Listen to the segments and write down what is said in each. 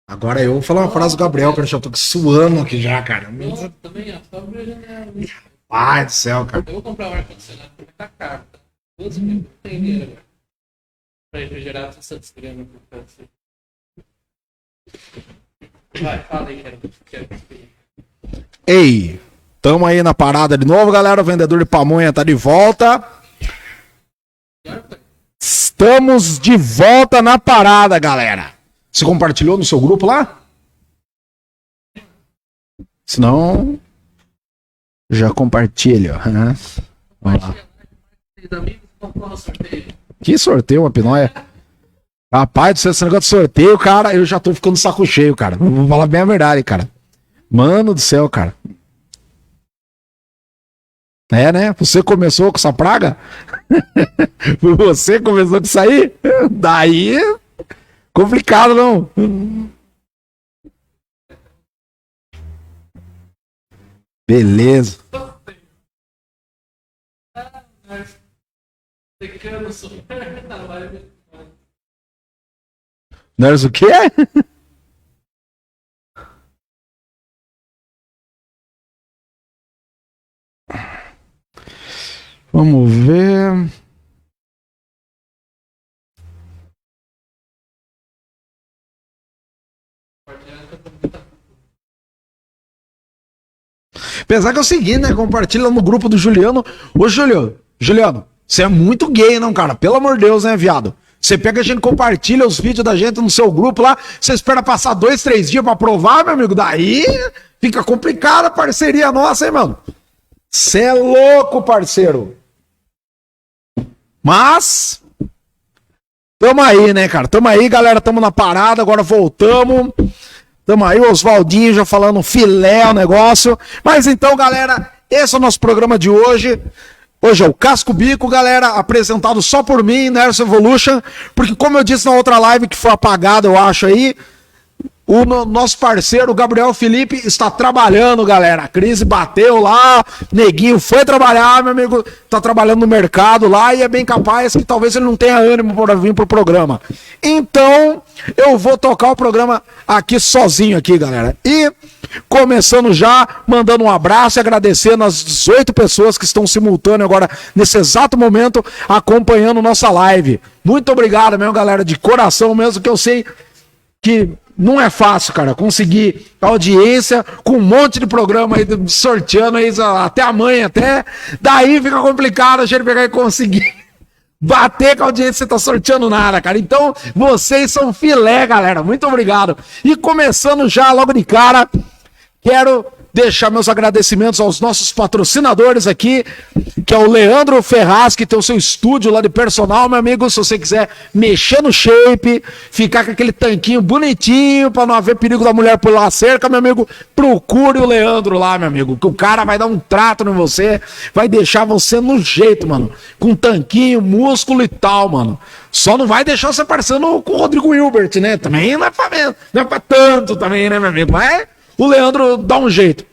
Agora eu vou falar uma frase do Gabriel, que eu já tô suando aqui já, cara. Eu também, ó. Só brilhando. Ai do céu, cara. Eu vou comprar um ar-condicionado porque tá caro. Tá? 12 mil. Não tem dinheiro agora. Pra refrigerar essa desgrama. Vai, fala aí, quero. Ei, tamo aí na parada de novo, galera. O vendedor de pamonha tá de volta. Estamos de volta na parada, galera. Você compartilhou no seu grupo lá? Se não, já compartilha. Vamos lá. Que sorteio, uma pinóia. Rapaz do céu, esse negócio de sorteio, cara, eu já tô ficando saco cheio, cara. Vou falar bem a verdade, cara. Mano do céu, cara. É, né? Você começou com essa praga? Você começou com isso aí? Daí... complicado, não. Beleza. Nós o quê? Vamos ver. Apesar que é o seguinte, né? Compartilha no grupo do Juliano. Ô, Juliano, você é muito gay, não, cara? Pelo amor de Deus, né, viado? Você pega a gente, compartilha os vídeos da gente no seu grupo lá, você espera passar 2, 3 dias pra provar, meu amigo. Daí fica complicada a parceria nossa, hein, mano? Você é louco, parceiro. Mas... tamo aí, né, cara? Tamo aí, galera. Tamo na parada, agora voltamos. Tamo aí, o Oswaldinho já falando filé o negócio. Mas então, galera, esse é o nosso programa de hoje. Hoje é o Casco Bico, galera, apresentado só por mim, Nerso Evolution. Porque como eu disse na outra live que foi apagada, eu acho aí, o nosso parceiro, Gabriel Felipe, está trabalhando, galera. A crise bateu lá, neguinho foi trabalhar, meu amigo, tá trabalhando no mercado lá e é bem capaz que talvez ele não tenha ânimo para vir pro programa. Então, eu vou tocar o programa aqui sozinho aqui, galera. E começando já, mandando um abraço e agradecendo as 18 pessoas que estão simultâneo agora, nesse exato momento, acompanhando nossa live. Muito obrigado mesmo, galera, de coração mesmo, que eu sei que não é fácil, cara, conseguir audiência com um monte de programa aí, sorteando aí até amanhã, até. Daí fica complicado a gente pegar e conseguir bater com a audiência, você tá sorteando nada, cara. Então, vocês são filé, galera. Muito obrigado. E começando já logo de cara, quero deixar meus agradecimentos aos nossos patrocinadores aqui, que é o Leandro Ferraz, que tem o seu estúdio lá de personal, meu amigo. Se você quiser mexer no shape, ficar com aquele tanquinho bonitinho, pra não haver perigo da mulher pular a cerca, meu amigo, procure o Leandro lá, meu amigo, que o cara vai dar um trato em você, vai deixar você no jeito, mano, com tanquinho, músculo e tal, mano. Só não vai deixar você parecendo com o Rodrigo Hilbert, né? Também não é pra tanto também, né, meu amigo? Mas o Leandro dá um jeito.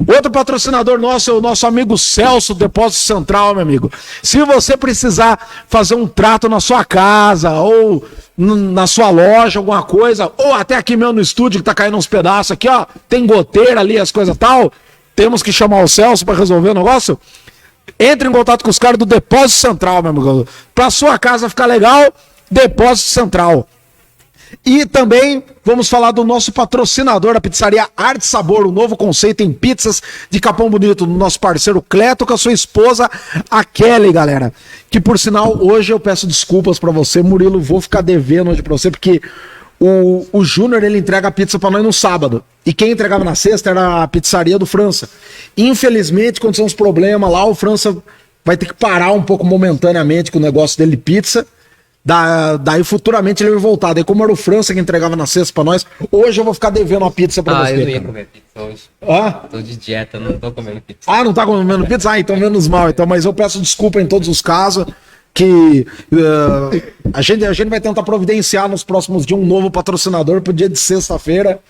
Outro patrocinador nosso é o nosso amigo Celso, Depósito Central, meu amigo. Se você precisar fazer um trato na sua casa, ou na sua loja, alguma coisa, ou até aqui mesmo no estúdio que tá caindo uns pedaços aqui, ó, tem goteira ali, as coisas tal, temos que chamar o Celso para resolver o negócio. Entre em contato com os caras do Depósito Central, meu amigo. Pra sua casa ficar legal, Depósito Central. E também vamos falar do nosso patrocinador, a pizzaria Arte Sabor, um novo conceito em pizzas de Capão Bonito, do nosso parceiro Cleto, com a sua esposa, a Kelly, galera. Que por sinal, hoje eu peço desculpas pra você, Murilo, vou ficar devendo hoje pra você, porque o Júnior, ele entrega a pizza pra nós no sábado. E quem entregava na sexta era a pizzaria do França. Infelizmente, aconteceu uns problemas lá, o França vai ter que parar um pouco momentaneamente com o negócio dele de pizza. Daí futuramente ele vai voltar. Daí como era o França que entregava na sexta pra nós, hoje eu vou ficar devendo uma pizza pra você. Eu não ia comer pizza hoje. Tô de dieta, não tô comendo pizza. Não tá comendo pizza? Então menos mal. Então, mas eu peço desculpa em todos os casos, que a gente vai tentar providenciar nos próximos dias um novo patrocinador pro dia de sexta-feira,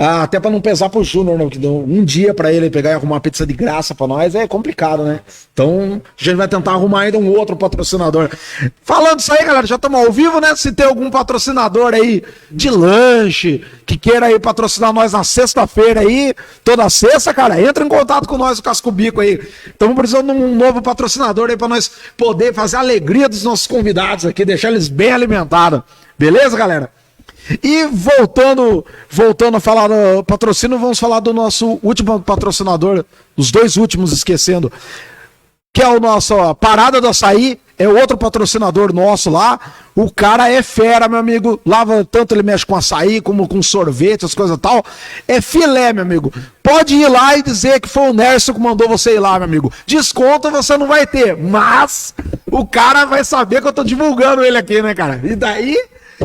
Ah, até pra não pesar pro Júnior, né? Que deu um dia pra ele pegar e arrumar uma pizza de graça pra nós é complicado, né? Então, a gente vai tentar arrumar ainda um outro patrocinador. Falando isso aí, galera, já estamos ao vivo, né? Se tem algum patrocinador aí de lanche que queira aí patrocinar nós na sexta-feira aí, toda sexta, cara, entra em contato com nós, o Casco Bico aí. Estamos precisando de um novo patrocinador aí pra nós poder fazer a alegria dos nossos convidados aqui, deixar eles bem alimentados. Beleza, galera? E voltando a falar do patrocínio, vamos falar do nosso último patrocinador, os dois últimos, esquecendo, que é o nosso Parada do Açaí, é outro patrocinador nosso lá. O cara é fera, meu amigo. Lava tanto, ele mexe com açaí, como com sorvete, as coisas e tal. É filé, meu amigo. Pode ir lá e dizer que foi o Nércio que mandou você ir lá, meu amigo. Desconto você não vai ter, mas o cara vai saber que eu tô divulgando ele aqui, né, cara? E daí...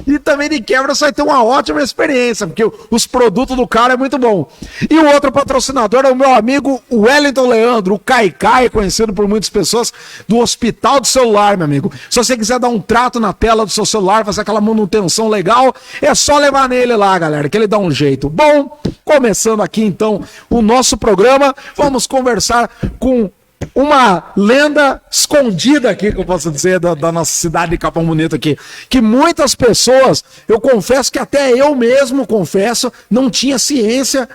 E também de quebra você vai ter uma ótima experiência, porque os produtos do cara é muito bom. E o outro patrocinador é o meu amigo Wellington Leandro, o Caicai, conhecido por muitas pessoas, do Hospital do Celular, meu amigo. Se você quiser dar um trato na tela do seu celular, fazer aquela manutenção legal, é só levar nele lá, galera, que ele dá um jeito. Bom, começando aqui então o nosso programa, vamos conversar com uma lenda escondida aqui, que eu posso dizer, da nossa cidade de Capão Bonito aqui, que muitas pessoas, eu confesso que até eu mesmo confesso, não tinha ciência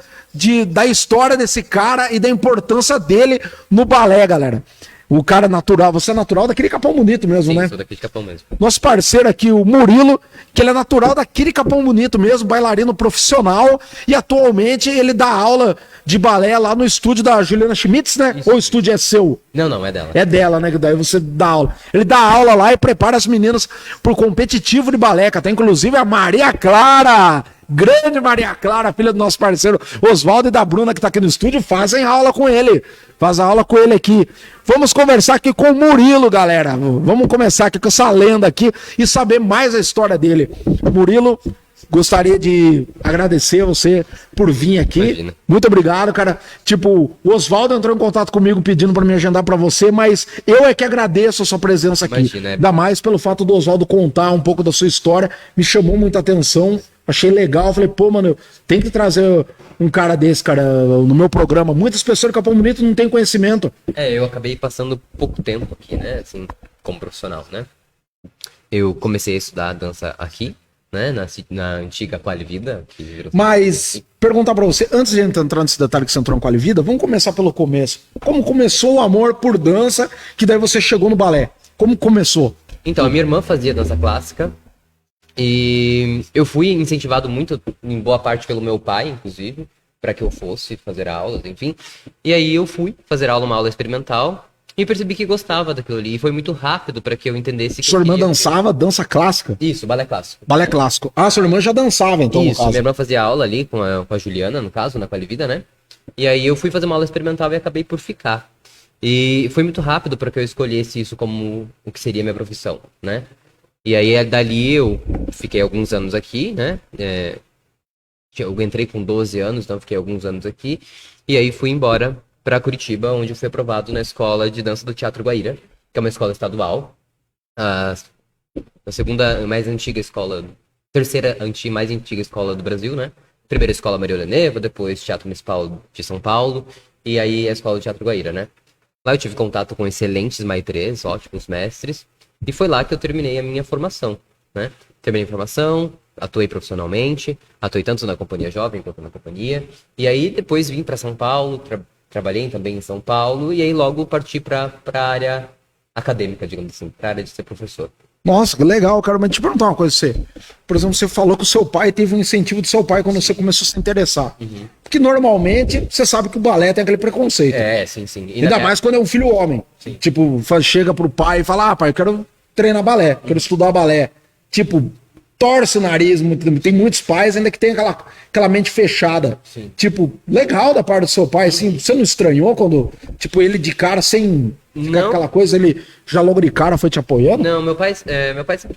da história desse cara e da importância dele no balé, galera. O cara natural, você é natural daquele Capão Bonito mesmo, Sim, né? sou daqui de Capão mesmo. Nosso parceiro aqui, o Murilo, que ele é natural daquele Capão Bonito mesmo, bailarino profissional, e atualmente ele dá aula de balé lá no estúdio da Juliana Schmitz, né? Isso. Ou o estúdio é seu? Não, é dela. É dela, né? Que daí você dá aula. Ele dá aula lá e prepara as meninas pro competitivo de balé, que até inclusive a Maria Clara, grande Maria Clara, filha do nosso parceiro Oswaldo e da Bruna, que tá aqui no estúdio, fazem aula com ele. Faz a aula com ele aqui. Vamos conversar aqui com o Murilo, galera. Vamos começar aqui com essa lenda aqui e saber mais a história dele. Murilo, gostaria de agradecer você por vir aqui. Imagina. Muito obrigado, cara. Tipo, o Oswaldo entrou em contato comigo pedindo para me agendar para você, mas eu é que agradeço a sua presença aqui. Imagina, Ainda mais pelo fato do Oswaldo contar um pouco da sua história. Me chamou muita atenção. Achei legal. Falei, pô, mano, tem que trazer um cara desse, cara, no meu programa. Muitas pessoas de Capão Bonito não têm conhecimento. Eu acabei passando pouco tempo aqui, né? Assim, como profissional, né? Eu comecei a estudar dança aqui, né? Na antiga Quali Vida. Que virou... Mas, perguntar pra você, antes de entrar nesse detalhe que você entrou no Quali Vida, vamos começar pelo começo. Como começou o amor por dança, que daí você chegou no balé? Como começou? Então, a minha irmã fazia dança clássica. E eu fui incentivado muito, em boa parte, pelo meu pai, inclusive, para que eu fosse fazer aulas, enfim. E aí eu fui fazer uma aula experimental, e percebi que gostava daquilo ali. E foi muito rápido para que eu entendesse que Sua irmã dançava dança clássica? Isso, balé clássico. Balé clássico. Ah, sua irmã já dançava, então, Isso, no caso. minha irmã fazia aula ali com a Juliana, no caso, na Quali Vida, né? E aí eu fui fazer uma aula experimental e acabei por ficar. E foi muito rápido para que eu escolhesse isso como o que seria minha profissão, né? E aí, dali, eu fiquei alguns anos aqui, né? Eu entrei com 12 anos, então fiquei alguns anos aqui. E aí, fui embora para Curitiba, onde eu fui aprovado na Escola de Dança do Teatro Guaíra, que é uma escola estadual. A segunda mais antiga escola, terceira mais antiga escola do Brasil, né? Primeira escola Maria Helena, depois Teatro Municipal de São Paulo, e aí a Escola do Teatro Guaíra, né? Lá eu tive contato com excelentes maitrês, ótimos mestres. E foi lá que eu terminei a minha formação, né? Terminei a formação, atuei profissionalmente, atuei tanto na companhia jovem quanto na companhia. E aí depois vim para São Paulo, trabalhei também em São Paulo, e aí logo parti para a área acadêmica, digamos assim, para a área de ser professor. Nossa, que legal, cara. Mas te perguntar uma coisa, você. Por exemplo, você falou que o seu pai teve um incentivo do seu pai quando você começou a se interessar. Uhum. Porque normalmente você sabe que o balé tem aquele preconceito. Sim. Ainda mais quando é um filho homem. Sim. Tipo, chega pro pai e fala: ah, pai, eu quero treinar balé, quero estudar balé. Tipo, torce o nariz. Tem muitos pais ainda que tem aquela mente fechada. Sim. Tipo, legal da parte do seu pai, assim. Você não estranhou quando, tipo, ele de cara sem. Não. Aquela coisa, ele já logo de cara foi te apoiando? Não, meu pai,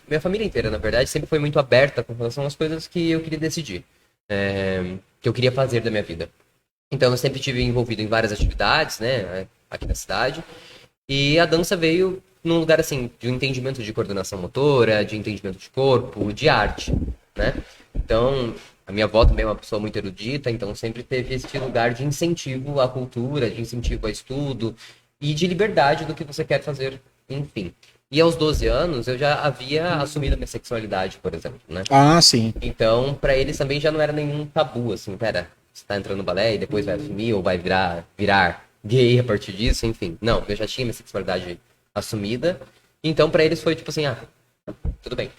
minha família inteira, na verdade, sempre foi muito aberta com relação às coisas que eu queria decidir, que eu queria fazer da minha vida. Então eu sempre estive envolvido em várias atividades, né, aqui na cidade, e a dança veio num lugar assim, de um entendimento de coordenação motora, de entendimento de corpo, de arte, né. Então, A minha avó também é uma pessoa muito erudita, então sempre teve esse lugar de incentivo à cultura, de incentivo ao estudo e de liberdade do que você quer fazer, enfim. E aos 12 anos eu já havia assumido a minha sexualidade, por exemplo, né? Ah, sim. Então, pra eles também já não era nenhum tabu, assim, pera, você tá entrando no balé e depois vai assumir ou vai virar gay a partir disso, enfim. Não, eu já tinha minha sexualidade assumida, então pra eles foi tipo assim, tudo bem.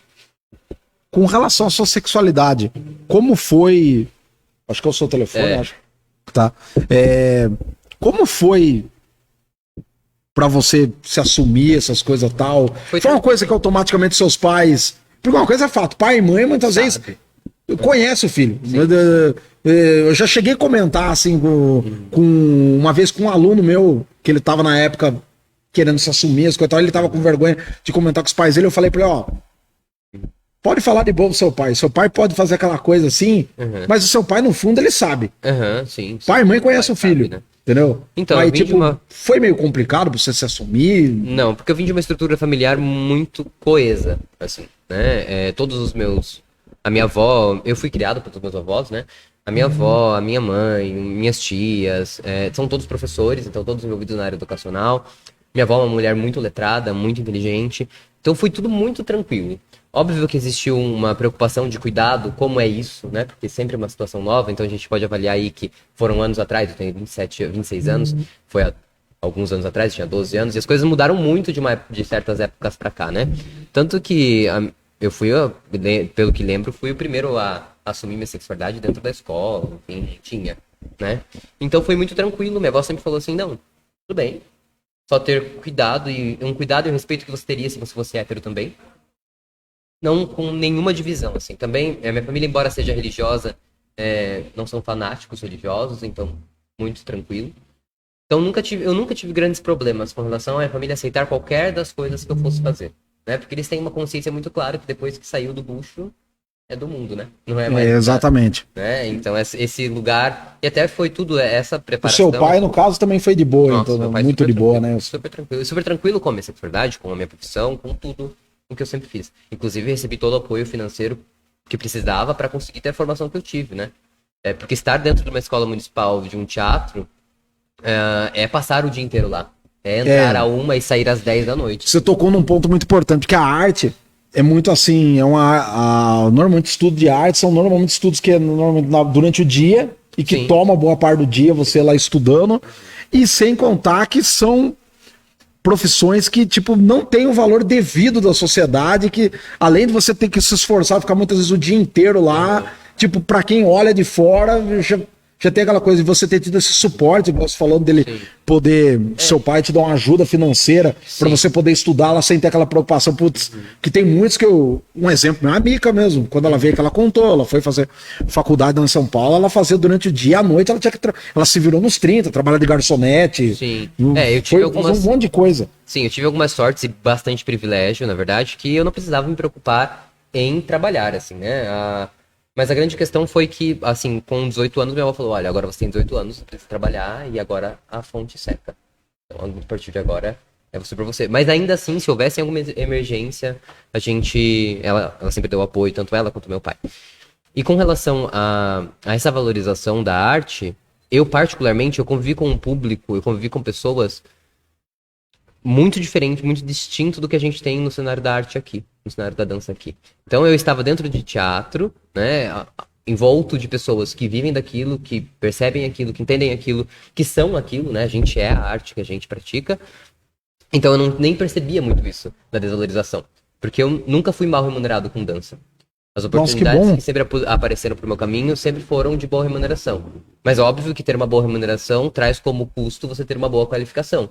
Com relação à sua sexualidade, como foi... Acho que é o seu telefone, acho. Tá. Como foi pra você se assumir, essas coisas e tal? Foi uma coisa que automaticamente seus pais... Porque uma coisa é fato, pai e mãe muitas vezes conhecem o filho. Eu já cheguei a comentar, assim, uma vez com um aluno meu, que ele tava na época querendo se assumir, as coisas e tal, ele tava com vergonha de comentar com os pais dele, eu falei pra ele, pode falar de boa pro seu pai pode fazer aquela coisa assim, mas o seu pai, no fundo, ele sabe. Sim. Pai e mãe conhecem o filho, sabe, né? Entendeu? Então, aí, tipo, foi meio complicado pra você se assumir? Não, porque eu vim de uma estrutura familiar muito coesa, assim, né? A minha avó, eu fui criado pelos meus avós, né? A minha avó, a minha mãe, minhas tias, são todos professores, então todos envolvidos na área educacional. Minha avó é uma mulher muito letrada, muito inteligente, então foi tudo muito tranquilo. Óbvio que existiu uma preocupação de cuidado, como é isso, né? Porque sempre é uma situação nova, então a gente pode avaliar aí que foram anos atrás, eu tenho 26 anos, foi há alguns anos atrás, tinha 12 anos, e as coisas mudaram muito de certas épocas pra cá, né? Tanto que eu fui, pelo que lembro, fui o primeiro a assumir minha sexualidade dentro da escola, enfim, tinha, né? Então foi muito tranquilo, minha avó sempre falou assim, não, tudo bem, só ter cuidado, e um cuidado e um respeito que você teria se você fosse hétero também, não com nenhuma divisão, assim. Também, a minha família, embora seja religiosa, não são fanáticos religiosos, então, muito tranquilo. Então, eu nunca tive grandes problemas com relação à minha família aceitar qualquer das coisas que eu fosse fazer, né? Porque eles têm uma consciência muito clara que depois que saiu do bucho, é do mundo, né? Não é mais exatamente. nada, né? Então, esse lugar... E até foi tudo essa preparação... O seu pai, no caso, também foi de boa, Nossa, então, muito de boa, né? Super tranquilo com a minha sexualidade, com a minha profissão, com tudo o que eu sempre fiz. Inclusive, recebi todo o apoio financeiro que precisava para conseguir ter a formação que eu tive, né? Porque estar dentro de uma escola municipal, de um teatro, é passar o dia inteiro lá. É entrar a 1 e sair às 10 da noite. Você tocou num ponto muito importante, porque a arte é muito assim, normalmente estudo de arte são normalmente estudos que normalmente durante o dia e que toma boa parte do dia você lá estudando, e sem contar que são profissões que, tipo, não tem o valor devido da sociedade, que além de você ter que se esforçar, ficar muitas vezes o dia inteiro lá, tipo, pra quem olha de fora, já tem aquela coisa de você ter tido esse suporte, igual você falando dele poder, seu pai te dar uma ajuda financeira pra você poder estudar lá sem ter aquela preocupação, putz, que tem muitos que um exemplo, minha amiga mesmo, quando ela veio que ela contou, ela foi fazer faculdade em São Paulo, ela fazia durante o dia, à noite, ela tinha que ela se virou nos 30, trabalhava de garçonete. Sim. Eu tive um monte de coisa. Sim, eu tive algumas sortes e bastante privilégio, na verdade, que eu não precisava me preocupar em trabalhar, assim, né? Mas a grande questão foi que, assim, com 18 anos, minha avó falou, olha, agora você tem 18 anos, você precisa trabalhar e agora a fonte seca. Então, a partir de agora, é você por você. Mas ainda assim, se houvesse alguma emergência, ela sempre deu apoio, tanto ela quanto meu pai. E com relação a essa valorização da arte, eu particularmente, eu convivi com um público, eu convivi com pessoas muito diferente, muito distinto do que a gente tem no cenário da arte aqui, no cenário da dança aqui. Então eu estava dentro de teatro, né, envolto de pessoas que vivem daquilo, que percebem aquilo, que entendem aquilo, que são aquilo, né, a gente é a arte que a gente pratica. Então eu nem percebia muito isso da desvalorização, porque eu nunca fui mal remunerado com dança. As oportunidades que sempre apareceram pro meu caminho sempre foram de boa remuneração. Mas óbvio que ter uma boa remuneração traz como custo você ter uma boa qualificação.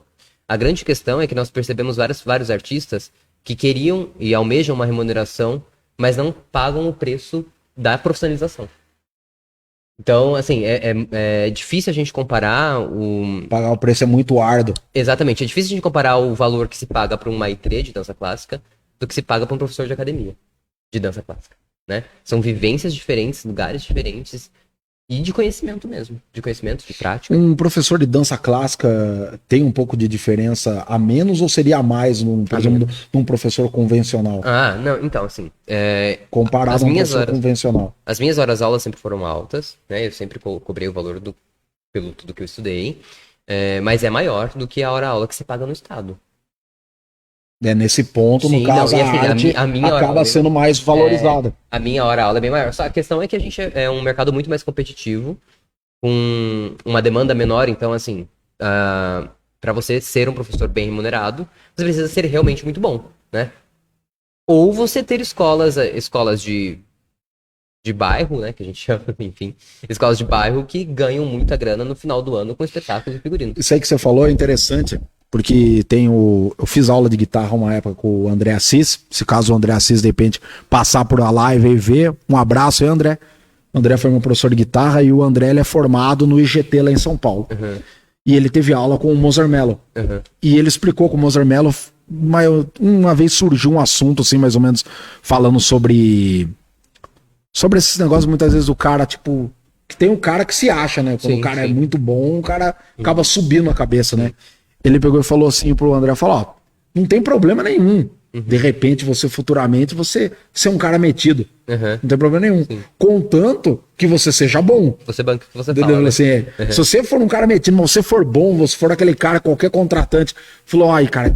A grande questão é que nós percebemos vários artistas que queriam e almejam uma remuneração, mas não pagam o preço da profissionalização. Então, assim, é difícil a gente comparar Pagar o preço é muito árduo. Exatamente, é difícil a gente comparar o valor que se paga para um maitre de dança clássica do que se paga para um professor de academia de dança clássica, né? São vivências diferentes, lugares diferentes, E de conhecimento mesmo. De conhecimento, de prática. Um professor de dança clássica tem um pouco de diferença a menos ou seria a mais, por exemplo, num professor convencional? Ah, não, então, assim. Comparado as a um minhas professor horas- convencional. As minhas horas-aulas sempre foram altas, né? Eu sempre cobrei o valor pelo tudo que eu estudei. Mas é maior do que a hora-aula que você paga no estado. Nesse ponto, no Sim, caso, não, e a assim, arte a minha hora- acaba sendo mais valorizada. A minha hora-aula é bem maior. Só a questão é que a gente é um mercado muito mais competitivo, com uma demanda menor. Então, assim, para você ser um professor bem remunerado, você precisa ser realmente muito bom, né? Ou você ter escolas de bairro, né? Que a gente chama, enfim. Escolas de bairro que ganham muita grana no final do ano com espetáculos e figurinos. Isso aí que você falou é interessante, porque eu fiz aula de guitarra uma época com o André Assis. Se caso o André Assis, de repente, passar por a live e ver, um abraço aí, André. O André foi meu professor de guitarra e o André ele é formado no IGT lá em São Paulo. Uhum. E ele teve aula com o Mozart Mello. Uhum. E ele explicou com o Mozart Mello, uma vez surgiu um assunto, assim, mais ou menos, falando sobre esses negócios, muitas vezes o cara, tipo, que tem um cara que se acha, né? Quando Sim, o cara é sim. muito bom, o cara acaba subindo a cabeça, né? Ele pegou e falou assim pro André, falou, ó, não tem problema nenhum. De repente, futuramente, você ser um cara metido. Uhum. Não tem problema nenhum. Contanto que você seja bom. Você banca o que você Entendeu? fala, né? Assim, se você for um cara metido, mas você for bom, você for aquele cara, qualquer contratante, falou, ai, cara,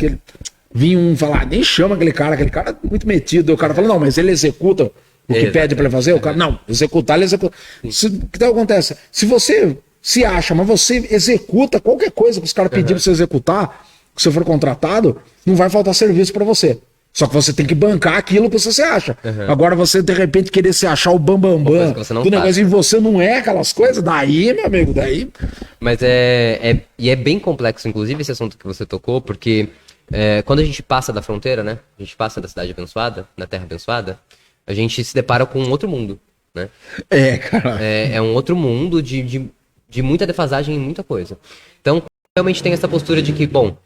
vinha um falar, nem chama aquele cara é muito metido. O cara fala, não, mas ele executa o que Exato. pede pra ele fazer. O cara, não, executar, ele executa. O que acontece? Se você se acha, mas você executa qualquer coisa que os caras pedirem pra você executar, que você for contratado, não vai faltar serviço pra você. Só que você tem que bancar aquilo que você se acha. Agora você, de repente, querer se achar o bambambam coisa que você não do negócio faz. e você não é aquelas coisas, daí, meu amigo, daí... Mas e é bem complexo, inclusive, esse assunto que você tocou, porque quando a gente passa da fronteira, né? A gente passa da cidade abençoada, da terra abençoada, a gente se depara com um outro mundo, né? Cara. É um outro mundo de muita defasagem em muita coisa. Então, realmente tem essa postura de que, bom,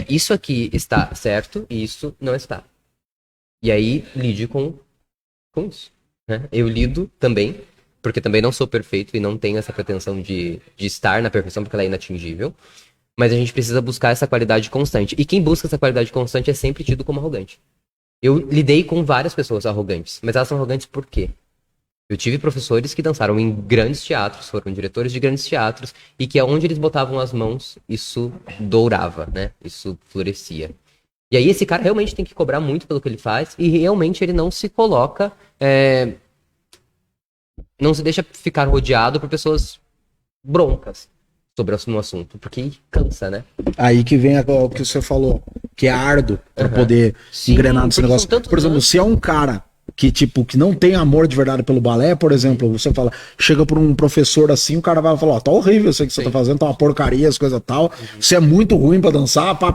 isso aqui está certo e isso não está. E aí, lide com isso, né? Eu lido também, porque também não sou perfeito e não tenho essa pretensão de estar na perfeição, porque ela é inatingível. Mas a gente precisa buscar essa qualidade constante. E quem busca essa qualidade constante é sempre tido como arrogante. Eu lidei com várias pessoas arrogantes, mas elas são arrogantes por quê? Eu tive professores que dançaram em grandes teatros, foram diretores de grandes teatros, e que aonde eles botavam as mãos, isso dourava, né? Isso florescia. E aí esse cara realmente tem que cobrar muito pelo que ele faz, e realmente ele não se coloca, não se deixa ficar rodeado por pessoas broncas sobre no assunto, porque cansa, né? Aí que vem o que você falou, que é árduo pra poder Sim, engrenar nesse porque negócio. são tantos Por exemplo, anos. se é um cara que, tipo, que não tem amor de verdade pelo balé, por exemplo, você fala, chega por um professor assim, o cara vai falar, ó, tá horrível isso aí que você tá fazendo, tá uma porcaria, as coisas tal, você é muito ruim pra dançar, pá.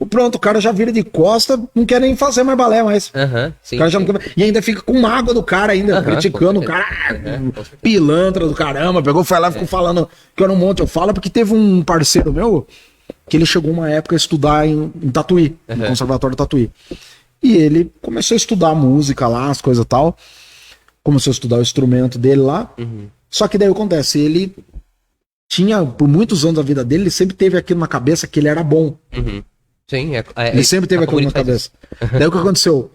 Pronto, o cara já vira de costa, não quer nem fazer mais balé mais. Aham, sim. O cara já sim. não quer... E ainda fica com mágoa do cara ainda, Aham, criticando com o cara, certeza. Com certeza. pilantra do caramba, pegou, foi lá e ficou falando que era um monte. Eu falo porque teve um parceiro meu que ele chegou uma época a estudar em Tatuí, no Conservatório de Tatuí. E ele começou a estudar música lá, as coisas e tal. Começou a estudar o instrumento dele lá. Só que daí acontece, ele tinha, por muitos anos da vida dele, ele sempre teve aquilo na cabeça que ele era bom. Uhum. Sim, Ele sempre teve a aquilo na comunidade faz cabeça. Daí o que aconteceu?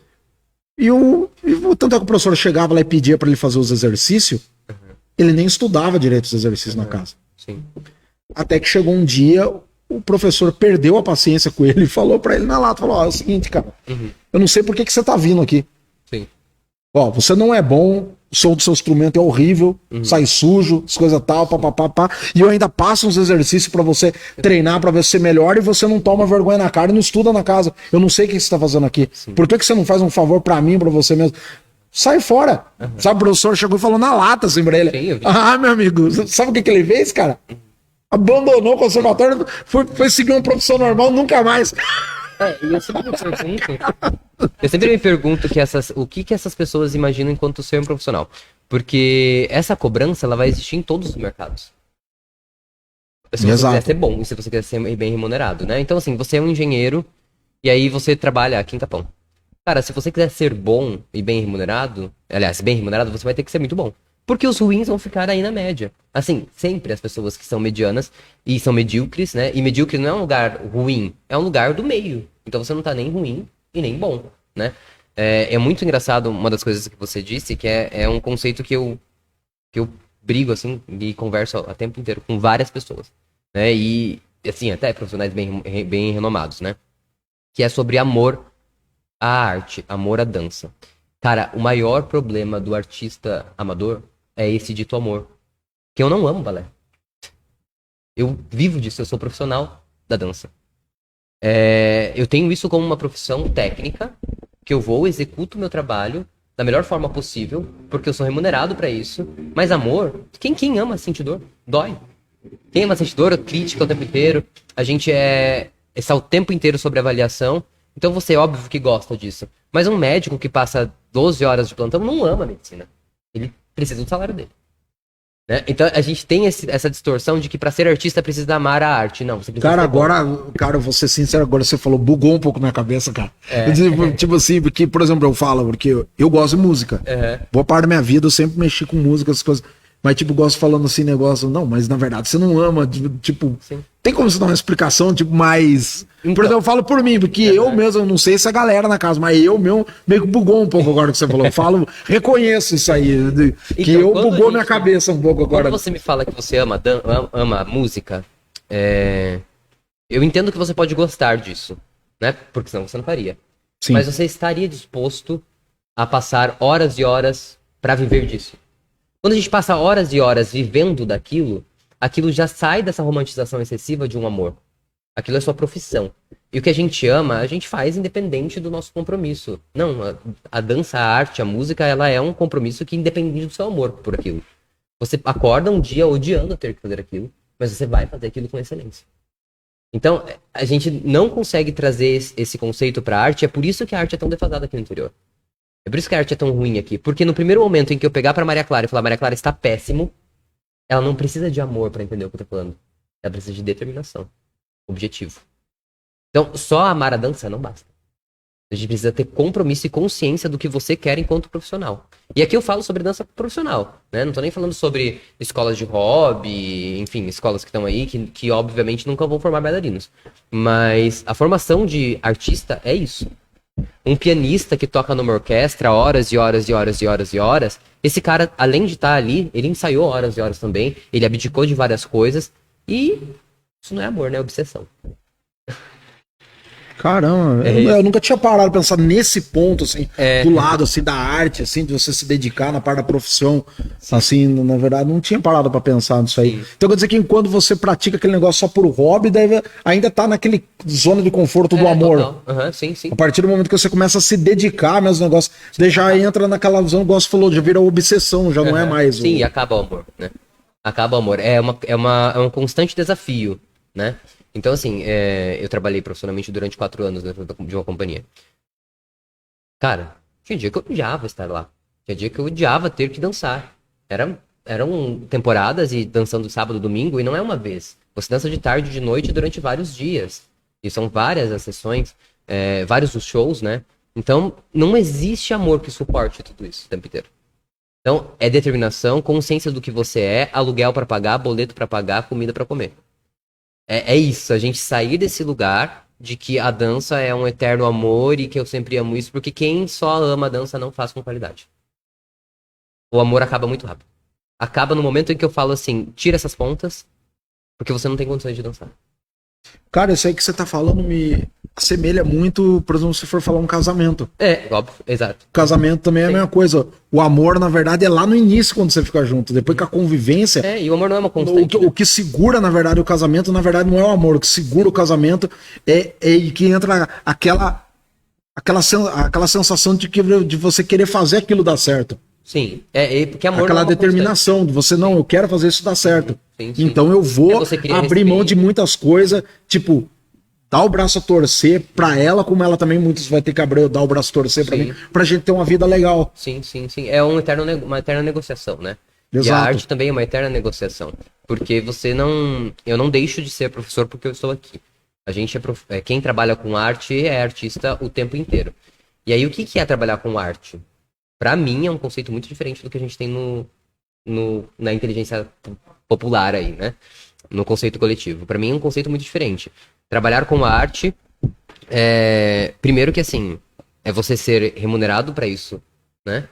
Tanto é que o professor chegava lá e pedia pra ele fazer os exercícios, ele nem estudava direito os exercícios na casa. isso. Sim. Até que chegou um dia, o professor perdeu a paciência com ele e falou pra ele na lata, falou, ó, é o seguinte, cara, eu não sei por que você tá vindo aqui. Sim. Ó, você não é bom, o som do seu instrumento é horrível, sai sujo, as coisas tal, pá. E eu ainda passo uns exercícios pra você treinar, pra ver se você melhora, e você não toma vergonha na cara e não estuda na casa. Eu não sei o que você tá fazendo aqui. Por que você não faz um favor pra mim, pra você mesmo? Sai fora. Sabe, o professor chegou e falou na lata assim pra ele. Sim, eu vi. Ah, meu amigo, sabe o que ele fez, cara? Abandonou o conservatório, foi seguir uma profissão normal, nunca mais. Eu sempre me pergunto o que essas pessoas imaginam enquanto ser um profissional. Porque essa cobrança, ela vai existir em todos os mercados. Se você Exato. quiser ser bom e se você quiser ser bem remunerado, né? Então, assim, você é um engenheiro e aí você trabalha aqui em Capão. Cara, se você quiser ser bom e bem remunerado, aliás, bem remunerado, você vai ter que ser muito bom. Porque os ruins vão ficar aí na média. Assim, sempre as pessoas que são medianas e são medíocres, né? E medíocre não é um lugar ruim, é um lugar do meio. Então você não tá nem ruim e nem bom, né? É muito engraçado uma das coisas que você disse, que é um conceito que eu brigo, assim, e converso o tempo inteiro com várias pessoas, né? E, assim, até profissionais bem renomados, né? Que é sobre amor à arte, amor à dança. Cara, o maior problema do artista amador é esse dito amor. Que eu não amo balé. Eu vivo disso, eu sou profissional da dança. Eu tenho isso como uma profissão técnica, que eu vou, executo o meu trabalho da melhor forma possível, porque eu sou remunerado pra isso. Mas amor, quem ama sentir dor? Dói. Quem ama sentir dor, crítica o tempo inteiro. A gente está o tempo inteiro sobre avaliação. Então você é óbvio que gosta disso. Mas um médico que passa 12 horas de plantão não ama a medicina. Ele precisa do salário dele. Né? Então a gente tem essa distorção de que pra ser artista precisa amar a arte. Não, você precisa Cara, ser bom. agora, cara, eu vou ser sincero, agora você falou, bugou um pouco na cabeça, cara. Tipo assim, porque, por exemplo, eu falo, porque eu gosto de música. Boa parte da minha vida eu sempre mexi com música, essas coisas. Mas, tipo, gosto falando assim, negócio, não, mas na verdade você não ama, tipo, Sim. tem como você dar uma explicação, tipo, mais... Então. Por exemplo, eu falo por mim, porque eu mesmo, eu não sei se a galera na casa, mas eu mesmo meio que bugou um pouco agora que você falou. Eu falo, reconheço isso aí, que Então, eu quando bugou a minha gente- cabeça um pouco agora. Quando você me fala que você ama a música, eu entendo que você pode gostar disso, né? Porque senão você não faria. Sim. Mas você estaria disposto a passar horas e horas pra viver disso? Quando a gente passa horas e horas vivendo daquilo, aquilo já sai dessa romantização excessiva de um amor. Aquilo é sua profissão. E o que a gente ama, a gente faz independente do nosso compromisso. Não, a dança, a arte, a música, ela é um compromisso que independe do seu amor por aquilo. Você acorda um dia odiando ter que fazer aquilo, mas você vai fazer aquilo com excelência. Então, a gente não consegue trazer esse conceito pra arte, é por isso que a arte é tão defasada aqui no interior. É por isso que a arte é tão ruim aqui. Porque no primeiro momento em que eu pegar pra Maria Clara e falar, Maria Clara está péssimo, ela não precisa de amor pra entender o que eu tô falando. Ela precisa de determinação. Objetivo. Então, só amar a dança não basta. A gente precisa ter compromisso e consciência do que você quer enquanto profissional. E aqui eu falo sobre dança profissional, né? Não tô nem falando sobre escolas de hobby, enfim, escolas que estão aí, que obviamente nunca vão formar bailarinos. Mas a formação de artista é isso. Um pianista que toca numa orquestra horas e horas e horas e horas e horas, esse cara, além de estar ali, ele ensaiou horas e horas também, ele abdicou de várias coisas, e isso não é amor, né? É obsessão. Caramba, É eu nunca tinha parado pra pensar nesse ponto, assim, É. do lado, assim, da arte, assim, de você se dedicar na parte da profissão, assim, na verdade, não tinha parado pra pensar nisso aí. Sim. Então quer dizer que quando você pratica aquele negócio só por hobby, deve ainda tá naquele zona de conforto do amor. Total. Aham, sim, sim. A partir do momento que você começa a se dedicar mesmo ao negócio, daí já entra naquela zona, o negócio falou, já vira obsessão, já não é mais. Sim, e acaba o amor, né? Acaba o amor. É um constante desafio, né? Então, assim, eu trabalhei profissionalmente durante 4 anos dentro de uma companhia. Cara, tinha dia que eu odiava estar lá. Tinha dia que eu odiava ter que dançar. Eram temporadas e dançando sábado, domingo, e não é uma vez. Você dança de tarde, de noite, durante vários dias. E são várias as sessões, vários os shows, né? Então, não existe amor que suporte tudo isso o tempo inteiro. Então, é determinação, consciência do que você é, aluguel pra pagar, boleto pra pagar, comida pra comer. É isso, a gente sair desse lugar de que a dança é um eterno amor e que eu sempre amo isso, porque quem só ama a dança não faz com qualidade. O amor acaba muito rápido. Acaba no momento em que eu falo assim, tira essas pontas, porque você não tem condições de dançar. Cara, isso aí que você tá falando me assemelha muito, por exemplo, se for falar um casamento. Óbvio, exato. Casamento também é a Sim. mesma coisa. O amor, na verdade, é lá no início quando você fica junto. Depois que a convivência. E o amor não é uma constante. O que segura, na verdade, o casamento, na verdade, não é o amor. O que segura o casamento é que entra aquela sensação de você querer fazer aquilo dar certo. Sim, porque amor Aquela não é uma determinação de você, não, eu quero fazer isso dar certo. Sim, sim. Então eu vou Você cria abrir mão respeito. de muitas coisas, tipo, dar o braço a torcer pra ela, como ela também muitos vai ter que dar o braço a torcer pra Sim. mim, pra gente ter uma vida legal. Sim, sim, sim. É uma eterna negociação, né? E a Exato. arte também é uma eterna negociação. Porque eu não deixo de ser professor porque eu estou aqui. A gente quem trabalha com arte é artista o tempo inteiro. E aí, o que é trabalhar com arte? Pra mim, é um conceito muito diferente do que a gente tem na inteligência popular aí, né? No conceito coletivo. Pra mim é um conceito muito diferente. Trabalhar com a arte, primeiro que assim, é você ser remunerado pra isso, né?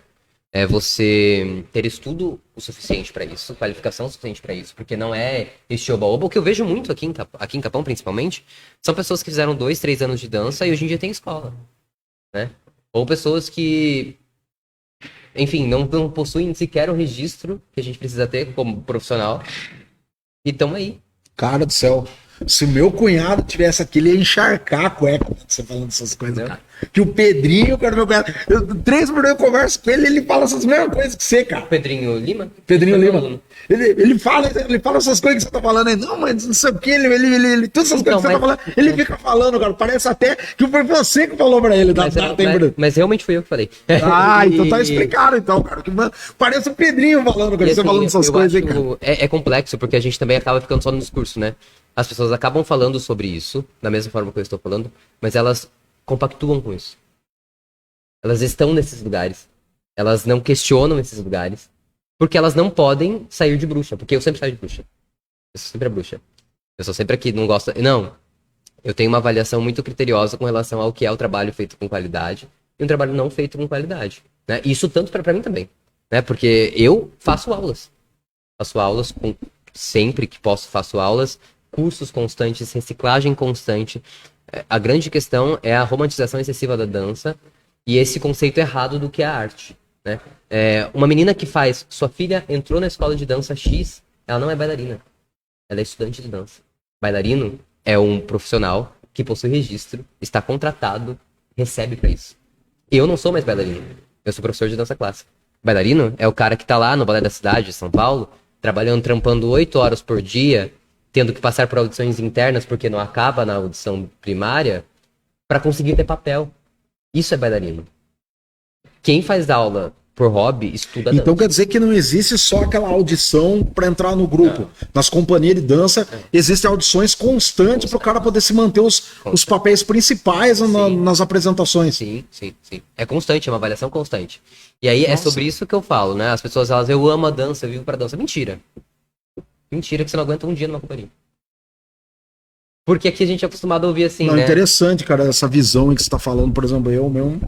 É você ter estudo o suficiente pra isso, qualificação suficiente pra isso, porque não é este oba-oba. O que eu vejo muito aqui em Capão, principalmente, são pessoas que fizeram 2, 3 anos de dança e hoje em dia tem escola, né? Ou pessoas que, enfim, não possuem sequer o registro que a gente precisa ter como profissional e estão aí. Cara do céu. Se o meu cunhado tivesse aqui, ele ia encharcar a cueca quando você falando essas coisas, Entendeu? cara. Que o Pedrinho, cara, meu cunhado, 3 por 2 eu converso com ele, ele fala essas mesmas coisas que você, cara. Pedrinho Lima? Pedrinho Ele foi meu Lima. aluno. Ele fala essas coisas que você tá falando aí. Não, mas não sei o que, todas essas Então, coisas que você tá falando, ele fica falando, cara. Parece até que foi você que falou pra ele. Mas realmente foi eu que falei. Ah, então tá E- explicado, então, cara. parece o Pedrinho falando, cara. E, Você assim, falando essas eu coisas aí, acho- cara. é complexo, porque a gente também acaba ficando só no discurso, né? As pessoas acabam falando sobre isso, da mesma forma que eu estou falando, mas elas compactuam com isso. Elas estão nesses lugares. Elas não questionam esses lugares. Porque elas não podem sair de bruxa. Porque eu sempre saio de bruxa. Eu sou sempre a bruxa. Eu sou sempre aqui, não gosto. Não. Eu tenho uma avaliação muito criteriosa com relação ao que é o trabalho feito com qualidade e um trabalho não feito com qualidade. Né? Isso tanto pra mim também. Né? Porque eu faço aulas. Faço aulas sempre que posso, faço aulas, cursos constantes, reciclagem constante. A grande questão é a romantização excessiva da dança e esse conceito errado do que é arte, né? Uma menina que faz, sua filha entrou na escola de dança X, ela não é bailarina, ela é estudante de dança. Bailarino é um profissional que possui registro, está contratado, recebe pra isso. Eu não sou mais bailarino, eu sou professor de dança clássica. Bailarino é o cara que tá lá no Balé da Cidade, de São Paulo, trabalhando, trampando 8 horas por dia, tendo que passar por audições internas porque não acaba na audição primária, pra conseguir ter papel. Isso é bailarino. Quem faz aula por hobby, estuda dança. Então quer dizer que não existe só aquela audição para entrar no grupo. Nas companhias de dança, existem audições constantes para o cara poder se manter os papéis principais nas apresentações. Sim, sim, sim. É constante, é uma avaliação constante. E aí é Nossa. sobre isso que eu falo, né? As pessoas, elas, eu amo a dança, eu vivo pra dança. Mentira. Mentira que você não aguenta um dia numa companhia. Porque aqui a gente é acostumado a ouvir assim, Não, né? interessante, cara, essa visão em que você está falando, por exemplo, eu mesmo.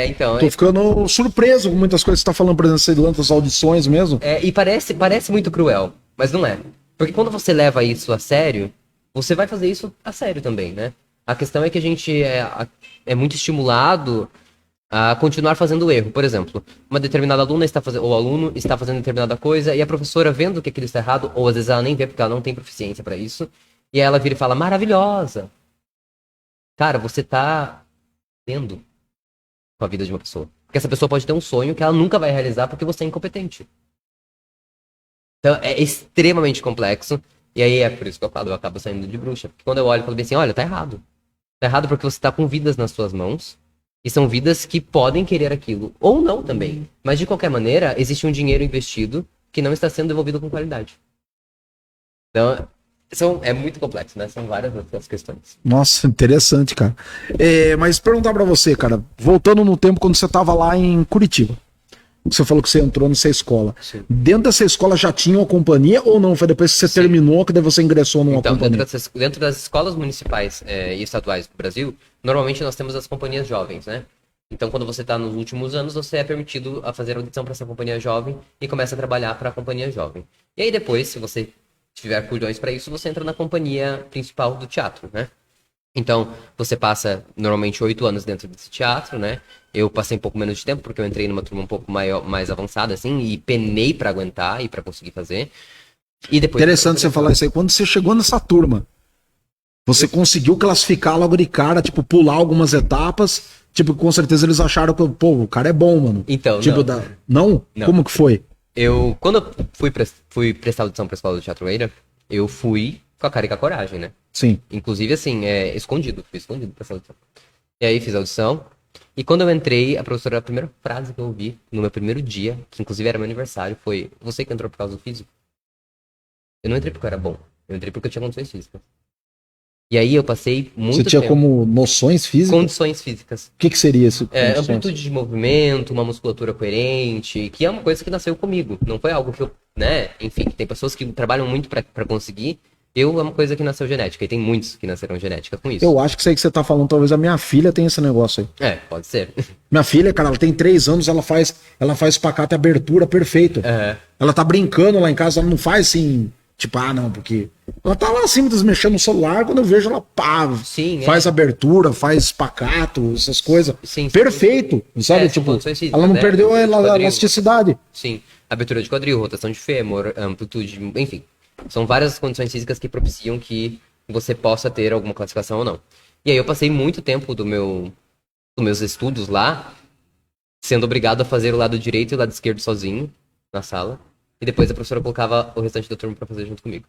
Então. Tô ficando surpreso com muitas coisas que você está falando, por exemplo, você durante as audições mesmo. E parece muito cruel, mas não é. Porque quando você leva isso a sério, você vai fazer isso a sério também, né? A questão é que a gente é muito estimulado a continuar fazendo erro. Por exemplo, uma determinada aluna está fazendo, ou aluno está fazendo determinada coisa e a professora vendo que aquilo está errado, ou às vezes ela nem vê porque ela não tem proficiência para isso, e aí ela vira e fala, maravilhosa. Cara, você tá vendo com a vida de uma pessoa. Porque essa pessoa pode ter um sonho que ela nunca vai realizar porque você é incompetente. Então é extremamente complexo. E aí é por isso que eu falo, eu acabo saindo de bruxa. Porque quando eu olho, eu falo bem assim, olha, tá errado. Tá errado porque você tá com vidas nas suas mãos. E são vidas que podem querer aquilo. Ou não também. Mas de qualquer maneira, existe um dinheiro investido que não está sendo devolvido com qualidade. Então, é muito complexo, né? São várias as questões. Nossa, interessante, cara. Mas perguntar pra você, cara, voltando no tempo quando você tava lá em Curitiba, você falou que você entrou nessa escola. Sim. Dentro dessa escola já tinha uma companhia ou não? Foi depois que você terminou que daí você ingressou numa Então, companhia? dentro das escolas municipais e estaduais do Brasil, normalmente nós temos as companhias jovens, né? Então, quando você está nos últimos anos, você é permitido a fazer audição para essa companhia jovem e começa a trabalhar para a companhia jovem. E aí depois, se você tiver culhões para isso, você entra na companhia principal do teatro, né? Então, você passa normalmente 8 anos dentro desse teatro, né? Eu passei um pouco menos de tempo, porque eu entrei numa turma um pouco mais avançada, assim, e penei para aguentar e para conseguir fazer. E depois... Interessante você falar isso aí. Quando você chegou nessa turma, você conseguiu classificar logo de cara, tipo, pular algumas etapas, tipo, com certeza eles acharam que, pô, o cara é bom, mano. Então, tipo, não. Não? Não. Como que foi? Quando eu fui prestar audição pra escola do Teatro Eira, eu fui com a cara e com a coragem, né? Sim. Inclusive, assim, escondido. Fui escondido pra essa audição. E aí fiz a audição. E quando eu entrei, a professora, a primeira frase que eu ouvi no meu primeiro dia, que inclusive era meu aniversário, foi: você que entrou por causa do físico? Eu não entrei porque eu era bom. Eu entrei porque eu tinha condições físicas. E aí eu passei muito Você tinha tempo. como noções físicas? Condições físicas. O que seria isso? Amplitude de movimento, uma musculatura coerente, que é uma coisa que nasceu comigo. Não foi algo que eu, né? Enfim, tem pessoas que trabalham muito pra conseguir. É uma coisa que nasceu genética. E tem muitos que nasceram genética com isso. Eu acho que isso aí que você tá falando, talvez a minha filha tenha esse negócio aí. Pode ser. Minha filha, cara, ela tem 3 anos, ela faz espacate e abertura perfeito. Ela tá brincando lá em casa, ela não faz assim, tipo, não, porque... Ela tá lá assim, mexendo no celular, quando eu vejo ela, pá, Sim, faz abertura, faz espacato, essas coisas. Sim, perfeito, sabe? são Tipo, condições físicas, ela não né? perdeu a Quadril. elasticidade. Sim. Abertura de quadril, rotação de fêmur, amplitude, enfim. São várias condições físicas que propiciam que você possa ter alguma classificação ou não. E aí eu passei muito tempo dos meus estudos lá, sendo obrigado a fazer o lado direito e o lado esquerdo sozinho, na sala. E depois a professora colocava o restante da turma pra fazer junto comigo.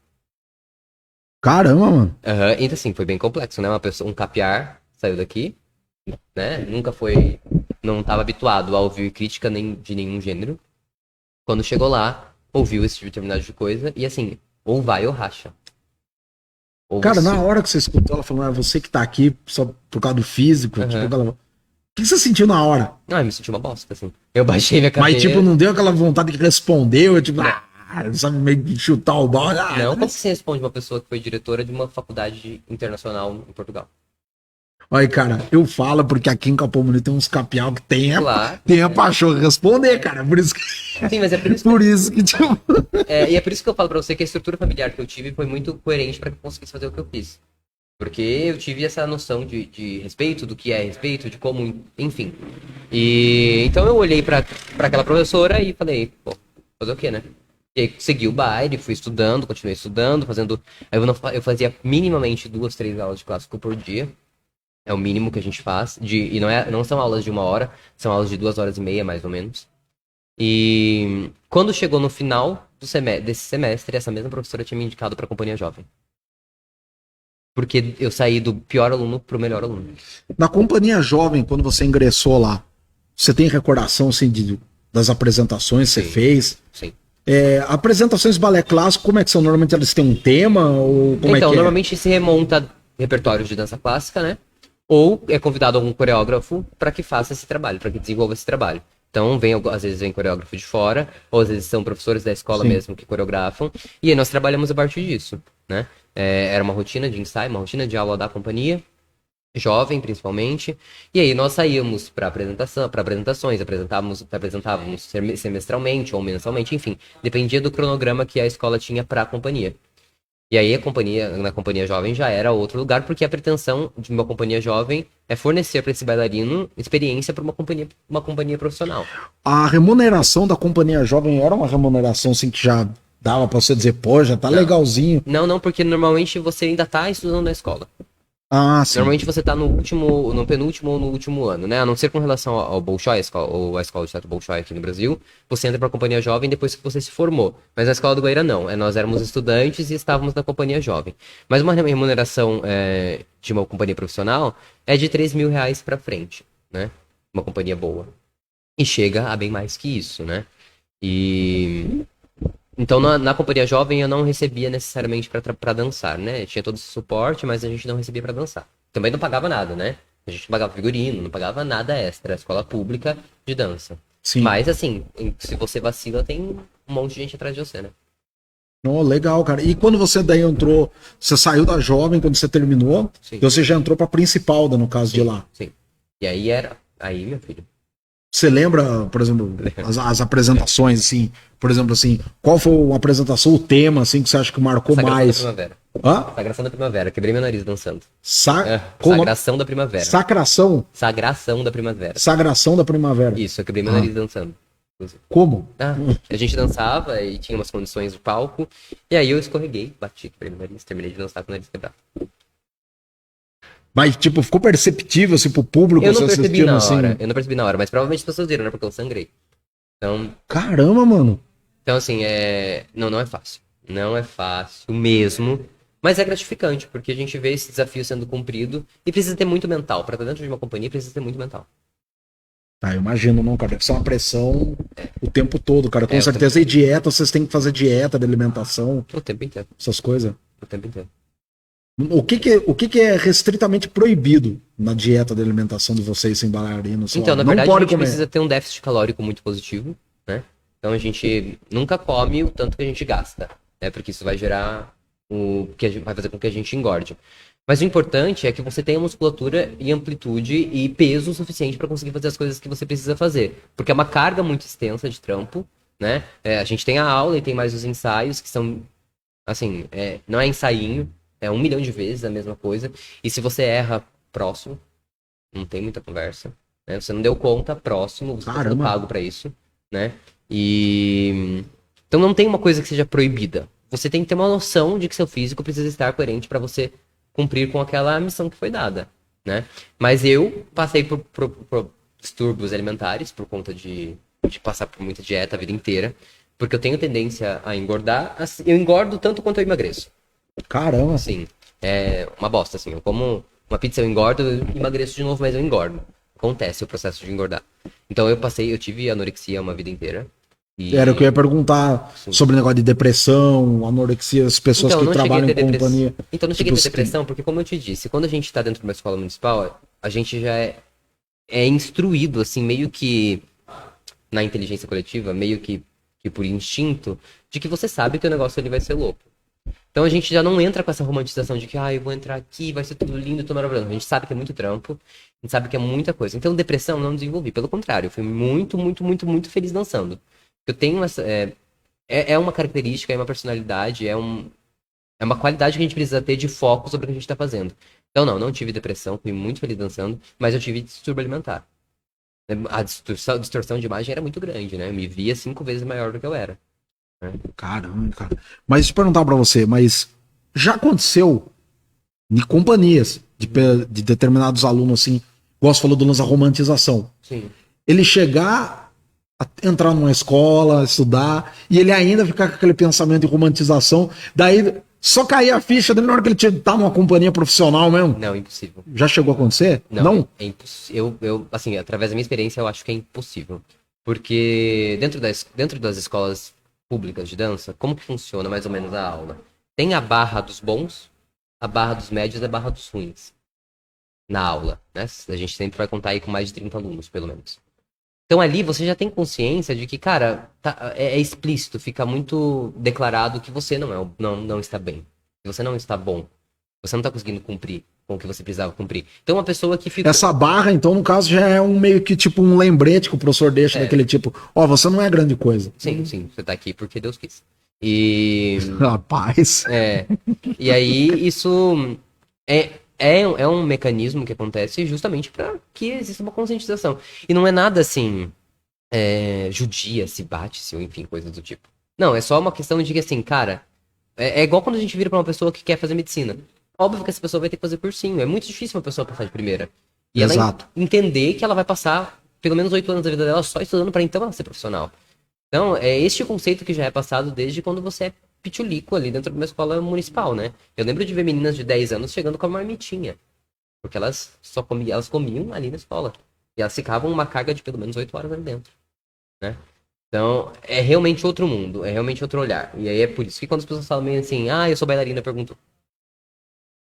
Caramba, mano. Então assim, foi bem complexo, né? Um capiar saiu daqui, né? Não estava habituado a ouvir crítica nem de nenhum gênero. Quando chegou lá, ouviu esse determinado de coisa e assim, ou vai ou racha. Ou Cara, você... na hora que você escutou ela falando, você que tá aqui só por causa do físico, tipo, o que você sentiu na hora? Eu me senti uma bosta, assim. Eu baixei minha cabeça. Mas, tipo, não deu aquela vontade de responder, eu, tipo, sabe, meio de chutar o balde. Não, como você responde uma pessoa que foi diretora de uma faculdade internacional em Portugal? Olha, cara, eu falo porque aqui em Capão Bonito tem uns capial que tem a paixão de responder, cara. Por isso que. Sim, mas é por isso por isso que tipo... e é por isso que eu falo pra você que a estrutura familiar que eu tive foi muito coerente pra que eu conseguisse fazer o que eu fiz. Porque eu tive essa noção de respeito, do que é respeito, de como, enfim. E então eu olhei pra aquela professora e falei, pô, fazer o quê, né? E aí segui o baile, fui estudando, continuei estudando, fazendo. Eu fazia minimamente 2, 3 aulas de clássico por dia. É o mínimo que a gente faz. E não são aulas de 1 hora, são aulas de 2h30, mais ou menos. E quando chegou no final desse semestre, essa mesma professora tinha me indicado para a companhia jovem. Porque eu saí do pior aluno pro melhor aluno. Na companhia jovem, quando você ingressou lá, você tem recordação assim, das apresentações que você fez? Sim. Apresentações de balé clássico, como é que são? Normalmente elas têm um tema? Ou como então, é que normalmente se remonta a repertórios de dança clássica, né? Ou é convidado algum coreógrafo para que faça esse trabalho, para que desenvolva esse trabalho. Então, às vezes vem coreógrafo de fora, ou às vezes são professores da escola mesmo que coreografam, e aí nós trabalhamos a partir disso, né? Era uma rotina de ensaio, uma rotina de aula da companhia, jovem principalmente, e aí nós saíamos para apresentações, apresentávamos semestralmente ou mensalmente, enfim, dependia do cronograma que a escola tinha para a companhia. E aí na companhia jovem já era outro lugar, porque a pretensão de uma companhia jovem é fornecer para esse bailarino experiência para uma companhia profissional. A remuneração da companhia jovem era uma remuneração assim que já dava para você dizer, pô, já tá legalzinho. Não, porque normalmente você ainda tá estudando na escola. Sim. Normalmente você tá no penúltimo ou no último ano, né? A não ser com relação ao Bolshoi, ou a escola de teatro Bolshoi aqui no Brasil, você entra pra companhia jovem depois que você se formou. Mas na escola do Guaíra não, nós éramos estudantes e estávamos na companhia jovem. Mas uma remuneração de uma companhia profissional é de R$3.000 pra frente, né? Uma companhia boa. E chega a bem mais que isso, né? Então, na companhia jovem, eu não recebia necessariamente pra dançar, né? Tinha todo esse suporte, mas a gente não recebia pra dançar. Também não pagava nada, né? A gente não pagava figurino, não pagava nada extra. Escola pública de dança. Sim. Mas, assim, se você vacila, tem um monte de gente atrás de você, né? Oh, legal, cara. E quando você daí entrou, você saiu da jovem, quando você terminou, você já entrou pra principal, no caso de lá. Sim. E aí, meu filho. Você lembra, por exemplo, as apresentações, assim, por exemplo, assim, qual foi a apresentação, o tema, assim, que você acha que marcou mais? Sagração da Primavera. Hã? Sagração da Primavera. Quebrei meu nariz dançando. Sagração da Primavera. Sacração? Sagração da Primavera. Sagração da Primavera. Isso, eu quebrei meu nariz dançando. Como? A gente dançava e tinha umas condições do palco, e aí eu escorreguei, bati, quebrei meu nariz, terminei de dançar com o nariz quebrado. Mas, tipo, ficou perceptível, assim, pro público? Eu não percebi na assim... hora, mas provavelmente as pessoas viram, né, porque eu sangrei. Então... Caramba, mano! Então, assim, não é fácil. Não é fácil mesmo, mas é gratificante, porque a gente vê esse desafio sendo cumprido e precisa ter muito mental. Pra estar dentro de uma companhia, precisa ter muito mental. Eu imagino, não, cara. Deve ser uma pressão o tempo todo, cara. Com certeza, e dieta, vocês têm que fazer dieta de alimentação. O tempo inteiro. Essas coisas. O tempo inteiro. O que é restritamente proibido na dieta de alimentação de vocês sem bailarino? Sei Então, lá, na não verdade, a pode gente comer. precisa ter um déficit calórico muito positivo, né? Então a gente nunca come o tanto que a gente gasta, né? Porque isso vai gerar vai fazer com que a gente engorde. Mas o importante é que você tenha musculatura e amplitude e peso suficiente para conseguir fazer as coisas que você precisa fazer. Porque é uma carga muito extensa de trampo, né? A gente tem a aula e tem mais os ensaios, que são, assim, não é ensainho, é 1 milhão de vezes a mesma coisa. E se você erra próximo, não tem muita conversa, né? Você não deu conta, próximo, você está sendo Caramba. pago para isso, né? Então não tem uma coisa que seja proibida. Você tem que ter uma noção de que seu físico precisa estar coerente para você cumprir com aquela missão que foi dada, né? Mas eu passei por distúrbios alimentares por conta de passar por muita dieta a vida inteira, porque eu tenho tendência a engordar. Assim, eu engordo tanto quanto eu emagreço. Caramba. Assim, é uma bosta, assim. Eu como uma pizza, eu engordo, eu emagreço de novo, mas eu engordo. Acontece o processo de engordar. Então eu tive anorexia uma vida inteira. Era o que eu ia perguntar Sim. sobre o negócio de depressão, anorexia, as pessoas Então, que não cheguei a trabalham ter em companhia. Então, não cheguei a Tipo, ter depressão, porque como eu te disse, quando a gente tá dentro de uma escola municipal, a gente já é instruído, assim, meio que na inteligência coletiva, meio que por instinto, de que você sabe que o negócio ali vai ser louco. Então a gente já não entra com essa romantização de que, eu vou entrar aqui, vai ser tudo lindo, tudo maravilhoso. A gente sabe que é muito trampo, a gente sabe que é muita coisa. Então depressão não desenvolvi, pelo contrário, eu fui muito, muito, muito, muito feliz dançando. Eu tenho essa... É uma característica, é uma personalidade, é uma qualidade que a gente precisa ter de foco sobre o que a gente tá fazendo. Então não tive depressão, fui muito feliz dançando, mas eu tive distúrbio alimentar. A distorção de imagem era muito grande, né? Eu me via 5 vezes maior do que eu era. caramba, cara. Mas deixa eu perguntar pra você, mas já aconteceu em companhias de determinados alunos, assim, igual você falou do lance da romantização. Sim. Ele chegar a entrar numa escola, estudar, e ele ainda ficar com aquele pensamento de romantização, daí só cair a ficha dele na hora que ele tá numa companhia profissional mesmo. Não, impossível. Já chegou a acontecer? Não? É impossível. Assim, através da minha experiência, eu acho que é impossível. Porque dentro das escolas públicas de dança, como que funciona mais ou menos a aula? Tem a barra dos bons, a barra dos médios e a barra dos ruins na aula, né? A gente sempre vai contar aí com mais de 30 alunos, pelo menos. Então ali você já tem consciência de que, cara, é explícito, fica muito declarado que você não está bem, que você não está bom, você não está conseguindo cumprir com o que você precisava cumprir. Então uma pessoa que ficou... Essa barra, então, no caso, já é meio que tipo um lembrete que o professor deixa daquele tipo, você não é grande coisa. Sim, você tá aqui porque Deus quis. E... Rapaz. E aí isso é um mecanismo que acontece justamente para que exista uma conscientização. E não é nada assim, judia, se bate-se, ou enfim, coisas do tipo. Não, é só uma questão de que assim, cara, é igual quando a gente vira pra uma pessoa que quer fazer medicina. Óbvio que essa pessoa vai ter que fazer cursinho. É muito difícil uma pessoa passar de primeira. E Exato. ela entender que ela vai passar pelo menos 8 anos da vida dela só estudando para então ela ser profissional. Então, é este conceito que já é passado desde quando você é pitulico ali dentro de uma escola municipal, né? Eu lembro de ver meninas de 10 anos chegando com uma marmitinha. Porque elas comiam ali na escola. E elas ficavam uma carga de pelo menos 8 horas ali dentro, né? Então, é realmente outro mundo, é realmente outro olhar. E aí é por isso que quando as pessoas falam meio assim, eu sou bailarina, eu pergunto,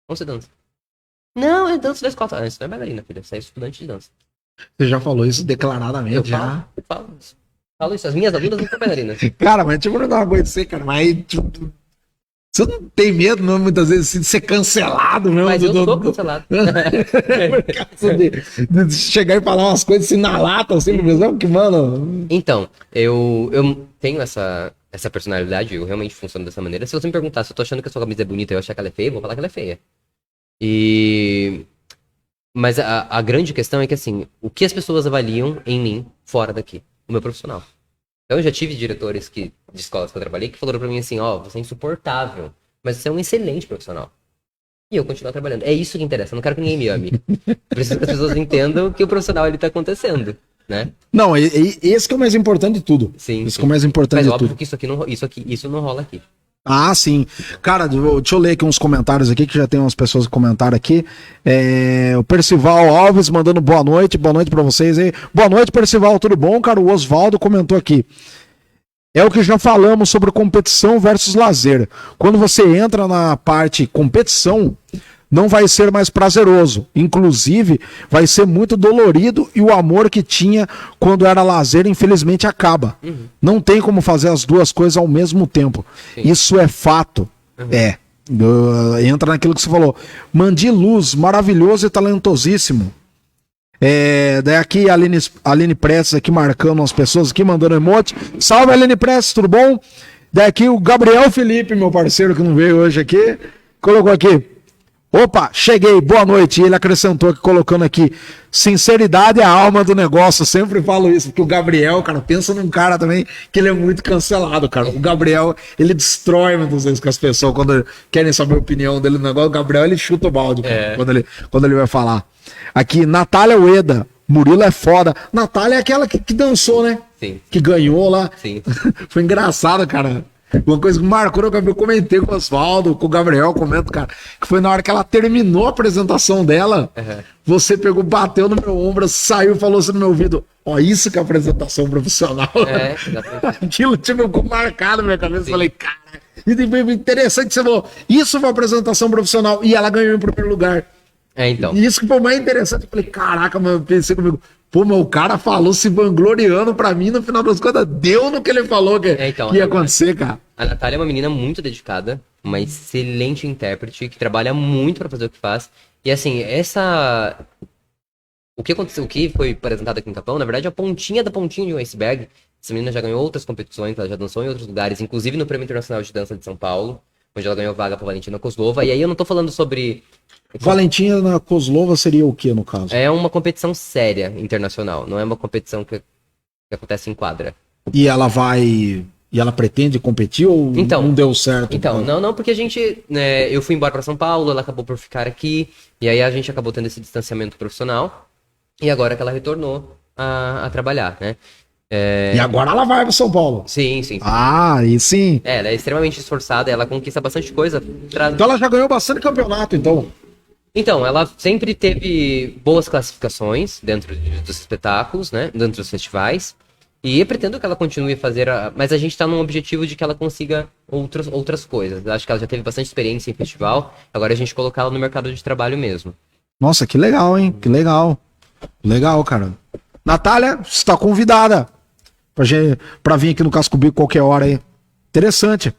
como você dança? Não, eu danço da escola. Isso não é bailarina, filha, você é estudante de dança. Você já falou isso declaradamente, Eu já. falo isso. As minhas alunas não são bailarinas. Cara, mas deixa eu perguntar uma coisa pra você, cara. Mas tipo, você não tem medo, não, muitas vezes, assim, de ser cancelado, não? Mas eu sou cancelado. de chegar e falar umas coisas assim na lata, assim, mesmo que, mano. Então, eu tenho essa personalidade, eu realmente funciono dessa maneira. Se você me perguntar se eu tô achando que a sua camisa é bonita e eu achar que ela é feia, eu vou falar que ela é feia. Mas a grande questão é que, assim, o que as pessoas avaliam em mim fora daqui? O meu profissional. Então, eu já tive diretores de escolas que eu trabalhei que falaram pra mim assim, você é insuportável, mas você é um excelente profissional. E eu continuo trabalhando. É isso que interessa, eu não quero que ninguém me ame. Preciso que as pessoas entendam que o profissional ali tá acontecendo, né? Não, esse que é o mais importante de tudo. Sim. Esse que é o mais importante Mas de óbvio tudo. que isso não rola aqui. Ah, sim. Cara, deixa eu ler aqui uns comentários aqui, que já tem umas pessoas que comentaram aqui. O Percival Alves mandando boa noite pra vocês aí. Boa noite, Percival, tudo bom? Cara, o Oswaldo comentou aqui. É o que já falamos sobre competição versus lazer. Quando você entra na parte competição, não vai ser mais prazeroso. Inclusive, vai ser muito dolorido e o amor que tinha quando era lazer, infelizmente, acaba. Não tem como fazer as duas coisas ao mesmo tempo. Sim. Isso é fato. É. Entra naquilo que você falou. Mandi Luz, maravilhoso e talentosíssimo. Daí aqui a Aline Prestes aqui marcando as pessoas aqui, mandando emote. Salve, Aline Prestes, tudo bom? Daí aqui o Gabriel Felipe, meu parceiro que não veio hoje aqui, colocou aqui: opa, cheguei, boa noite. E ele acrescentou aqui, colocando aqui: sinceridade é a alma do negócio. Eu sempre falo isso, porque o Gabriel, cara, pensa num cara também que ele é muito cancelado, cara. O Gabriel, ele destrói muitas vezes com as pessoas quando querem saber a opinião dele no negócio. O Gabriel, ele chuta o balde, cara, quando ele vai falar. Aqui, Natália Ueda, Murilo é foda. Natália é aquela que dançou, né? Sim. Que ganhou lá. Sim. Foi engraçado, cara. Uma coisa que marcou, eu comentei com o Oswaldo, com o Gabriel, comento, cara, que foi na hora que ela terminou a apresentação dela, você pegou, bateu no meu ombro, saiu e falou assim no meu ouvido: ó, isso que é apresentação profissional. Exatamente. Aquilo ficou marcado na minha cabeça. Eu falei, cara, interessante que você falou, isso foi uma apresentação profissional, e ela ganhou em primeiro lugar. Então. E isso que foi mais interessante. Eu falei, caraca, mano, eu pensei comigo, pô, mas o cara falou se vangloriando pra mim, no final das contas, deu no que ele falou que ia acontecer, cara. A Natália é uma menina muito dedicada, uma excelente intérprete, que trabalha muito pra fazer o que faz. E assim, o que aconteceu, o que foi apresentado aqui em Capão, na verdade, é a pontinha da pontinha de um iceberg. Essa menina já ganhou outras competições, ela já dançou em outros lugares, inclusive no Prêmio Internacional de Dança de São Paulo, onde ela ganhou vaga pra Valentina Kozlova. E aí eu não tô falando sobre... Valentina Kozlova seria o que, no caso? É uma competição séria, internacional. Não é uma competição que acontece em quadra. E ela vai... E ela pretende competir ou não deu certo? Então, não, porque a gente... eu fui embora pra São Paulo, ela acabou por ficar aqui, e aí a gente acabou tendo esse distanciamento profissional, e agora que ela retornou a trabalhar, né? E agora ela vai para São Paulo? Sim. Ah, e sim. Ela é extremamente esforçada, ela conquista bastante coisa. Então ela já ganhou bastante campeonato, então. Então, ela sempre teve boas classificações dentro dos espetáculos, né? Dentro dos festivais. E eu pretendo que ela continue a fazer... Mas a gente tá num objetivo de que ela consiga outras coisas. Acho que ela já teve bastante experiência em festival. Agora a gente colocar ela no mercado de trabalho mesmo. Nossa, que legal, hein? Que legal. Legal, cara. Natália, você está convidada pra vir aqui no Casco Bico qualquer hora aí. Interessante.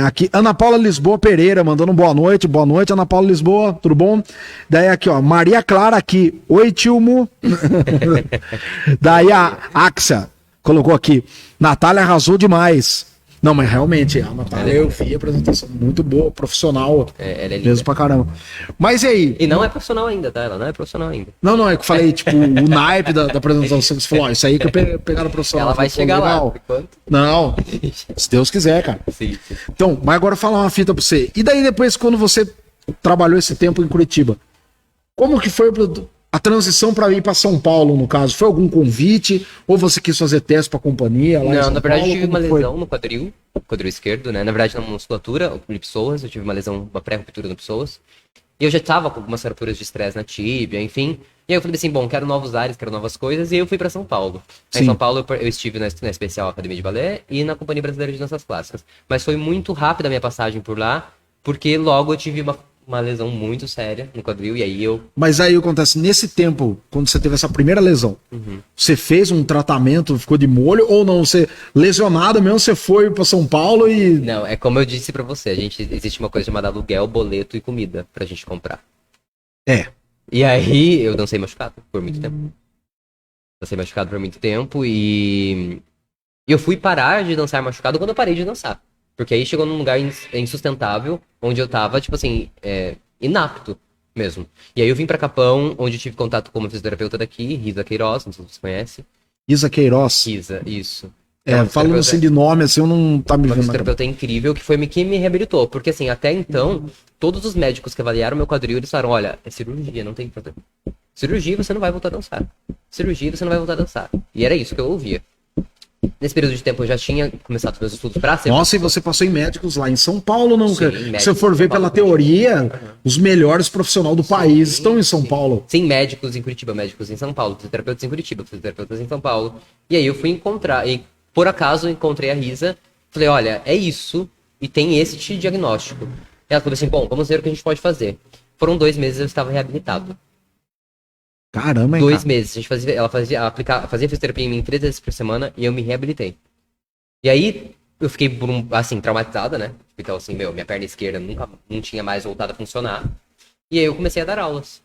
Aqui, Ana Paula Lisboa Pereira, mandando boa noite, Ana Paula Lisboa, tudo bom? Daí aqui, ó, Maria Clara aqui, oi, Tilmo. Daí a Axia colocou aqui, Natália arrasou demais. Não, mas realmente, a Natália, eu vi a apresentação muito boa, profissional, ela é linda. mesmo pra caramba. Mas e aí? E não é profissional ainda, tá? Ela não é profissional ainda. Não, é que eu falei, tipo, o naipe da apresentação, você falou, ó, isso aí que pegaram profissional. Ela vai chegar lá, por enquanto. Não, se Deus quiser, cara. Sim. Então, mas agora falar uma fita pra você. E daí depois, quando você trabalhou esse tempo em Curitiba, como que foi a transição para ir para São Paulo, no caso? Foi algum convite? Ou você quis fazer teste pra companhia lá em São na verdade Paulo? eu tive uma Como foi? lesão no quadril esquerdo, né? Na verdade na musculatura, o psoas, eu tive uma lesão, uma pré-ruptura no psoas. E eu já tava com algumas fraturas de estresse na tíbia, enfim. E aí eu falei assim, bom, quero novos ares, quero novas coisas, e aí eu fui pra São Paulo. Aí em São Paulo eu estive na Especial Academia de Balé e na Companhia Brasileira de Danças Clássicas. Mas foi muito rápida a minha passagem por lá, porque logo eu tive uma lesão muito séria no quadril, e aí eu... Mas aí acontece, nesse tempo, quando você teve essa primeira lesão, você fez um tratamento, ficou de molho, ou não? Você, lesionado mesmo, você foi pra São Paulo e... Não, é como eu disse pra você, existe uma coisa chamada aluguel, boleto e comida pra gente comprar. E aí eu dancei machucado por muito tempo. E eu fui parar de dançar machucado quando eu parei de dançar. Porque aí chegou num lugar insustentável, onde eu tava, tipo assim, inapto mesmo. E aí eu vim pra Capão, onde eu tive contato com uma fisioterapeuta daqui, Risa Queiroz, não sei se você conhece. Isa Queiroz. Risa, isso. Falando assim de nome, assim, eu não tá me Uma vendo. fisioterapeuta incrível que me reabilitou. Porque assim, até então, todos os médicos que avaliaram meu quadril, eles falaram, olha, é cirurgia, não tem problema. Cirurgia, você não vai voltar a dançar. Cirurgia, você não vai voltar a dançar. E era isso que eu ouvia. Nesse período de tempo eu já tinha começado meus estudos pra ser... Nossa, e você passou em médicos lá em São Paulo, não? Sim, Se você for ver pela teoria, os melhores profissionais do país estão em São Paulo. Sim, médicos em Curitiba, médicos em São Paulo, fisioterapeutas em Curitiba, fisioterapeutas em São Paulo. E aí eu fui encontrar... E por acaso, encontrei a Risa, falei, olha, é isso, e tem esse tipo de diagnóstico. Ela falou assim, bom, vamos ver o que a gente pode fazer. Foram 2 meses, eu estava reabilitado. Caramba, hein, 2 cara? meses. Ela fazia fisioterapia em mim 3 vezes por semana e eu me reabilitei. E aí, eu fiquei, assim, traumatizada, né? Então, assim, minha perna esquerda não tinha mais voltado a funcionar. E aí eu comecei a dar aulas.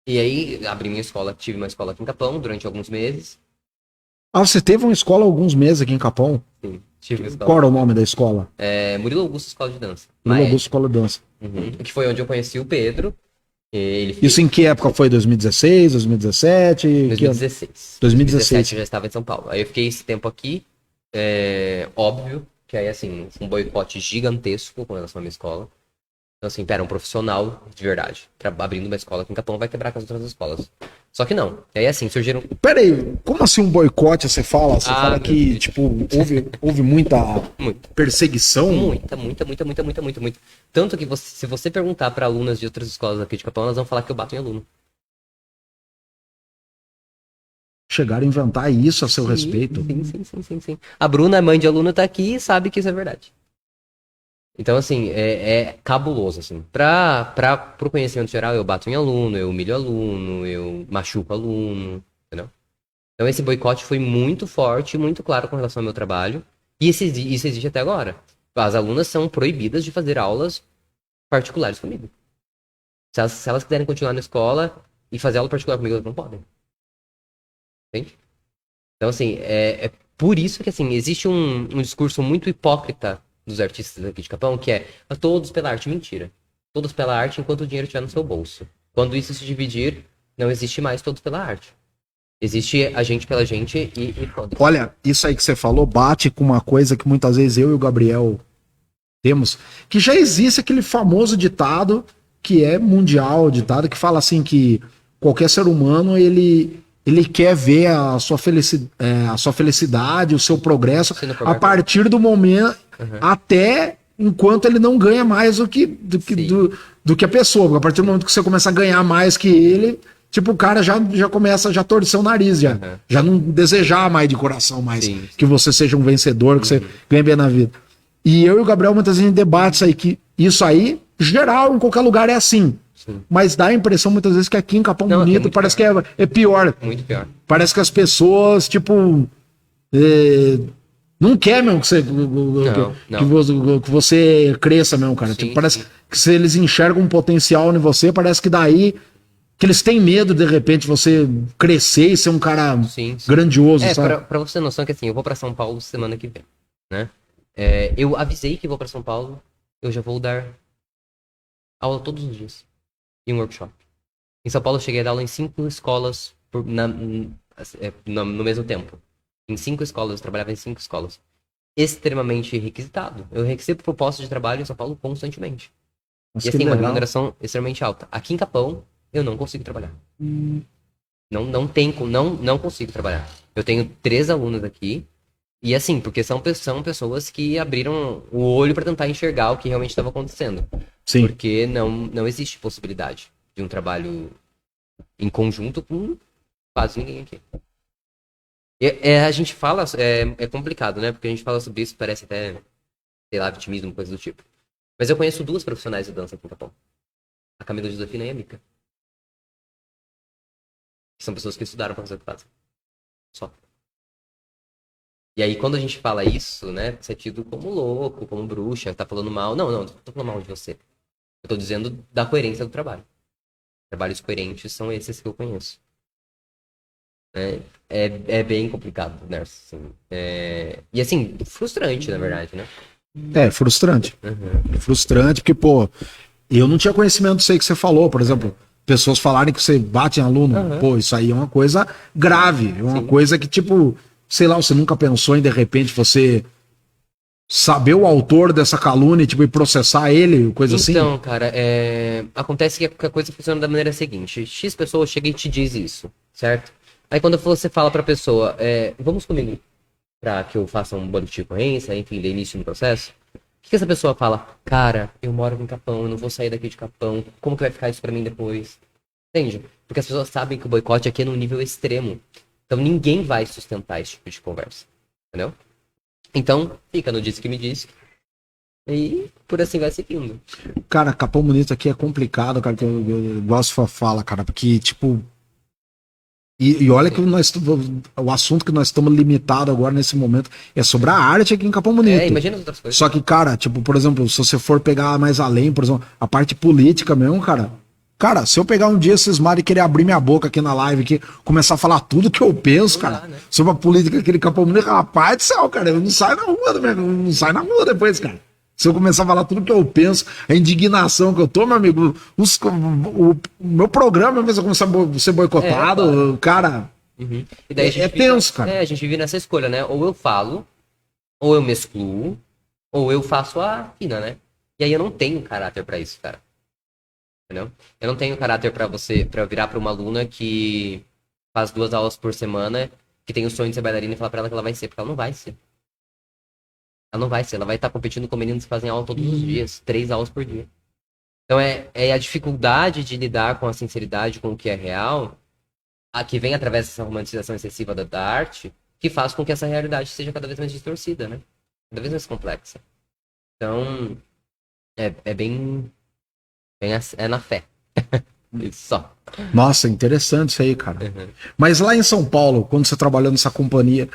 E aí, abri minha escola, tive uma escola aqui em Capão durante alguns meses. Ah, você teve uma escola há alguns meses aqui em Capão? Sim, tive uma Qual escola. era o nome da escola? Murilo Augusto Escola de Dança. Murilo Augusto Escola de Dança. Uhum. Que foi onde eu conheci o Pedro. Ele Isso em que época foi? 2016, 2017? 2016. 2016. Eu já estava em São Paulo. Aí eu fiquei esse tempo aqui. Óbvio que aí, assim, um boicote gigantesco com relação à minha escola. Então, assim, pera, um profissional de verdade, abrindo uma escola aqui em Capão vai quebrar com as outras escolas. Só que não. E aí, assim, surgiram... Pera aí, como assim um boicote você fala? Você fala meu que, Deus. tipo, houve muita Muita. perseguição? Muita. Tanto que se você perguntar para alunas de outras escolas aqui de Capão, elas vão falar que eu bato em aluno. Chegaram a inventar isso a seu respeito? Sim. A Bruna, mãe de aluno, tá aqui e sabe que isso é verdade. Então, assim, é cabuloso, assim. Pro conhecimento geral, eu bato em aluno, eu humilho aluno, eu machuco aluno, entendeu? Então, esse boicote foi muito forte, muito claro com relação ao meu trabalho. E isso existe até agora. As alunas são proibidas de fazer aulas particulares comigo. Se elas quiserem continuar na escola e fazer aula particular comigo, elas não podem. Entende? Então, assim, é por isso que, assim, existe um discurso muito hipócrita dos artistas aqui de Capão, que é todos pela arte. Mentira. Todos pela arte enquanto o dinheiro estiver no seu bolso. Quando isso se dividir, não existe mais todos pela arte. Existe a gente pela gente e foda-se. Olha, isso aí que você falou bate com uma coisa que muitas vezes eu e o Gabriel temos, que já existe aquele famoso ditado, que é mundial, ditado, que fala assim que qualquer ser humano, ele quer ver a sua felicidade, o seu progresso, a partir do momento, até enquanto ele não ganha mais do que a pessoa. Porque a partir do momento que você começa a ganhar mais que ele, tipo, o cara já começa a torcer o nariz, já não desejar mais de coração mais que você seja um vencedor, que você ganhe bem na vida. E eu e o Gabriel muitas vezes debate isso aí, que isso aí, geral, em qualquer lugar é assim. Sim. Mas dá a impressão muitas vezes que aqui em Capão Bonito parece pior. Que é pior. Muito pior. Parece que as pessoas, tipo, não quer mesmo que você cresça mesmo, cara. Sim, tipo, parece que se eles enxergam um potencial em você, parece que daí que eles têm medo, de repente, você crescer e ser um cara grandioso, sabe? Pra você ter noção que assim, eu vou pra São Paulo semana que vem, né? Eu avisei que vou pra São Paulo, eu já vou dar aula todos os dias. E um workshop. Em São Paulo eu cheguei a dar aula em 5 escolas no mesmo tempo. Em 5 escolas, eu trabalhava em 5 escolas. Extremamente requisitado. Eu recebo proposta de trabalho em São Paulo constantemente. Nossa, e assim, uma remuneração extremamente alta. Aqui em Capão, eu não consigo trabalhar. Não consigo trabalhar. Eu tenho 3 alunos aqui. E assim, porque são pessoas que abriram o olho para tentar enxergar o que realmente estava acontecendo. Sim. Porque não existe possibilidade de um trabalho em conjunto com quase ninguém aqui. A gente fala, é complicado, né? Porque a gente fala sobre isso, parece até, sei lá, vitimismo, coisa do tipo. Mas eu conheço 2 profissionais de dança aqui no Japão. A Camila Josefina e a Mika. Que são pessoas que estudaram pra fazer o que fazem. Só. E aí, quando a gente fala isso, né, você é tido como louco, como bruxa, tá falando mal. Não tô falando mal de você. Eu tô dizendo da coerência do trabalho. Trabalhos coerentes são esses que eu conheço. É bem complicado, né? Assim, e assim, frustrante, na verdade, né? É, frustrante. Frustrante, porque, pô, eu não tinha conhecimento disso aí que você falou, por exemplo, pessoas falarem que você bate em aluno, pô, isso aí é uma coisa grave, é uma coisa que, tipo, sei lá, você nunca pensou em, de repente, você saber o autor dessa calúnia, tipo, e processar ele, coisa assim? Então, cara, acontece que a coisa funciona da maneira seguinte. X pessoa chega e te diz isso, certo? Aí quando você fala pra pessoa, vamos comigo pra que eu faça um boletim de ocorrência, enfim, dê início no processo. O que essa pessoa fala? Cara, eu moro em Capão, eu não vou sair daqui de Capão, como que vai ficar isso pra mim depois? Entende? Porque as pessoas sabem que o boicote aqui é num nível extremo. Então ninguém vai sustentar esse tipo de conversa. Entendeu? Então, fica no Disse que me disse. E por assim vai seguindo. Cara, Capão Bonito aqui é complicado, cara, que eu gosto de falar, cara, porque, tipo. E olha que o assunto que nós estamos limitados agora nesse momento é sobre a arte aqui em Capão Bonito. Imagina as outras coisas. Só que, cara, tipo, por exemplo, se você for pegar mais além, por exemplo, a parte política mesmo, cara. Cara, se eu pegar um dia cismar e querer abrir minha boca aqui na live, aqui, começar a falar tudo que eu penso, Não cara, dá, né? sobre a política aqui de Capão Bonito, rapaz do céu, cara, eu não saio na rua, não saio na rua depois, cara. Se eu começar a falar tudo que eu penso, a indignação que eu tô, meu amigo, o meu programa vai começar a ser boicotado, claro. cara. Uhum. E daí a gente É tenso, cara. A gente vive nessa escolha, né? Ou eu falo, ou eu me excluo, ou eu faço a fina, né? E aí eu não tenho caráter pra isso, cara. Entendeu? Eu não tenho caráter pra pra eu virar pra uma aluna que faz 2 aulas por semana, que tem o sonho de ser bailarina e falar pra ela que ela vai ser, porque ela não vai ser. Ela não vai ser, ela vai estar competindo com meninos que fazem aula todos os dias, 3 aulas por dia. Então é a dificuldade de lidar com a sinceridade, com o que é real, a que vem através dessa romantização excessiva da arte, que faz com que essa realidade seja cada vez mais distorcida, né? Cada vez mais complexa. Então, é bem é na fé. Isso só. Nossa, interessante isso aí, cara. Uhum. Mas lá em São Paulo, quando você trabalhou nessa companhia,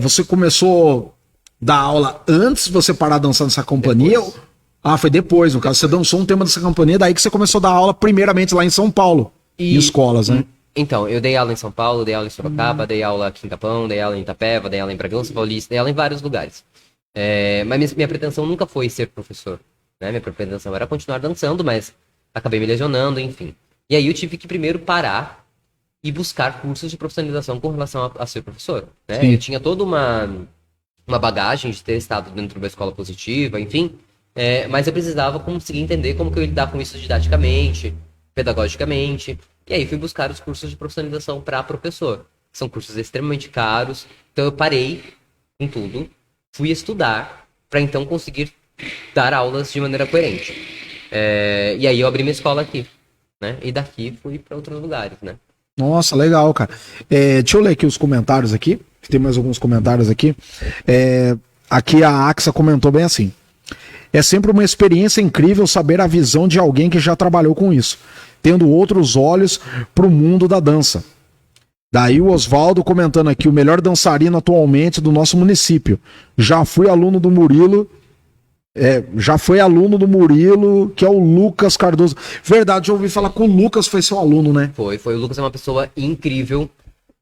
você começou a dar aula antes de você parar de dançar nessa companhia? Depois. Ah, foi depois, no caso. Você dançou um tema dessa companhia, daí que você começou a dar aula primeiramente lá em São Paulo, em escolas, né? Então, eu dei aula em São Paulo, dei aula em Sorocaba, dei aula aqui em Capão, dei aula em Itapeva, dei aula em Bragança Paulista, dei aula em vários lugares. Mas minha pretensão nunca foi ser professor, né? Minha pretensão era continuar dançando, mas acabei me lesionando, enfim. E aí eu tive que primeiro parar e buscar cursos de profissionalização com relação a ser professor, né? Sim. Eu tinha toda uma bagagem de ter estado dentro de uma escola positiva, enfim, mas eu precisava conseguir entender como que eu ia lidar com isso didaticamente, pedagogicamente, e aí fui buscar os cursos de profissionalização para professor. São cursos extremamente caros, então eu parei com tudo, fui estudar para então conseguir dar aulas de maneira coerente. E aí eu abri minha escola aqui, né? E daqui fui para outros lugares, né? Nossa, legal, cara. Deixa eu ler aqui os comentários aqui. Tem mais alguns comentários aqui. Aqui a Axa comentou bem assim. É sempre uma experiência incrível saber a visão de alguém que já trabalhou com isso, tendo outros olhos para o mundo da dança. Daí o Oswaldo comentando aqui, o melhor dançarino atualmente do nosso município. Já fui aluno do Murilo, que é o Lucas Cardoso. Verdade, eu ouvi falar que o Lucas foi seu aluno, né? Foi. O Lucas é uma pessoa incrível,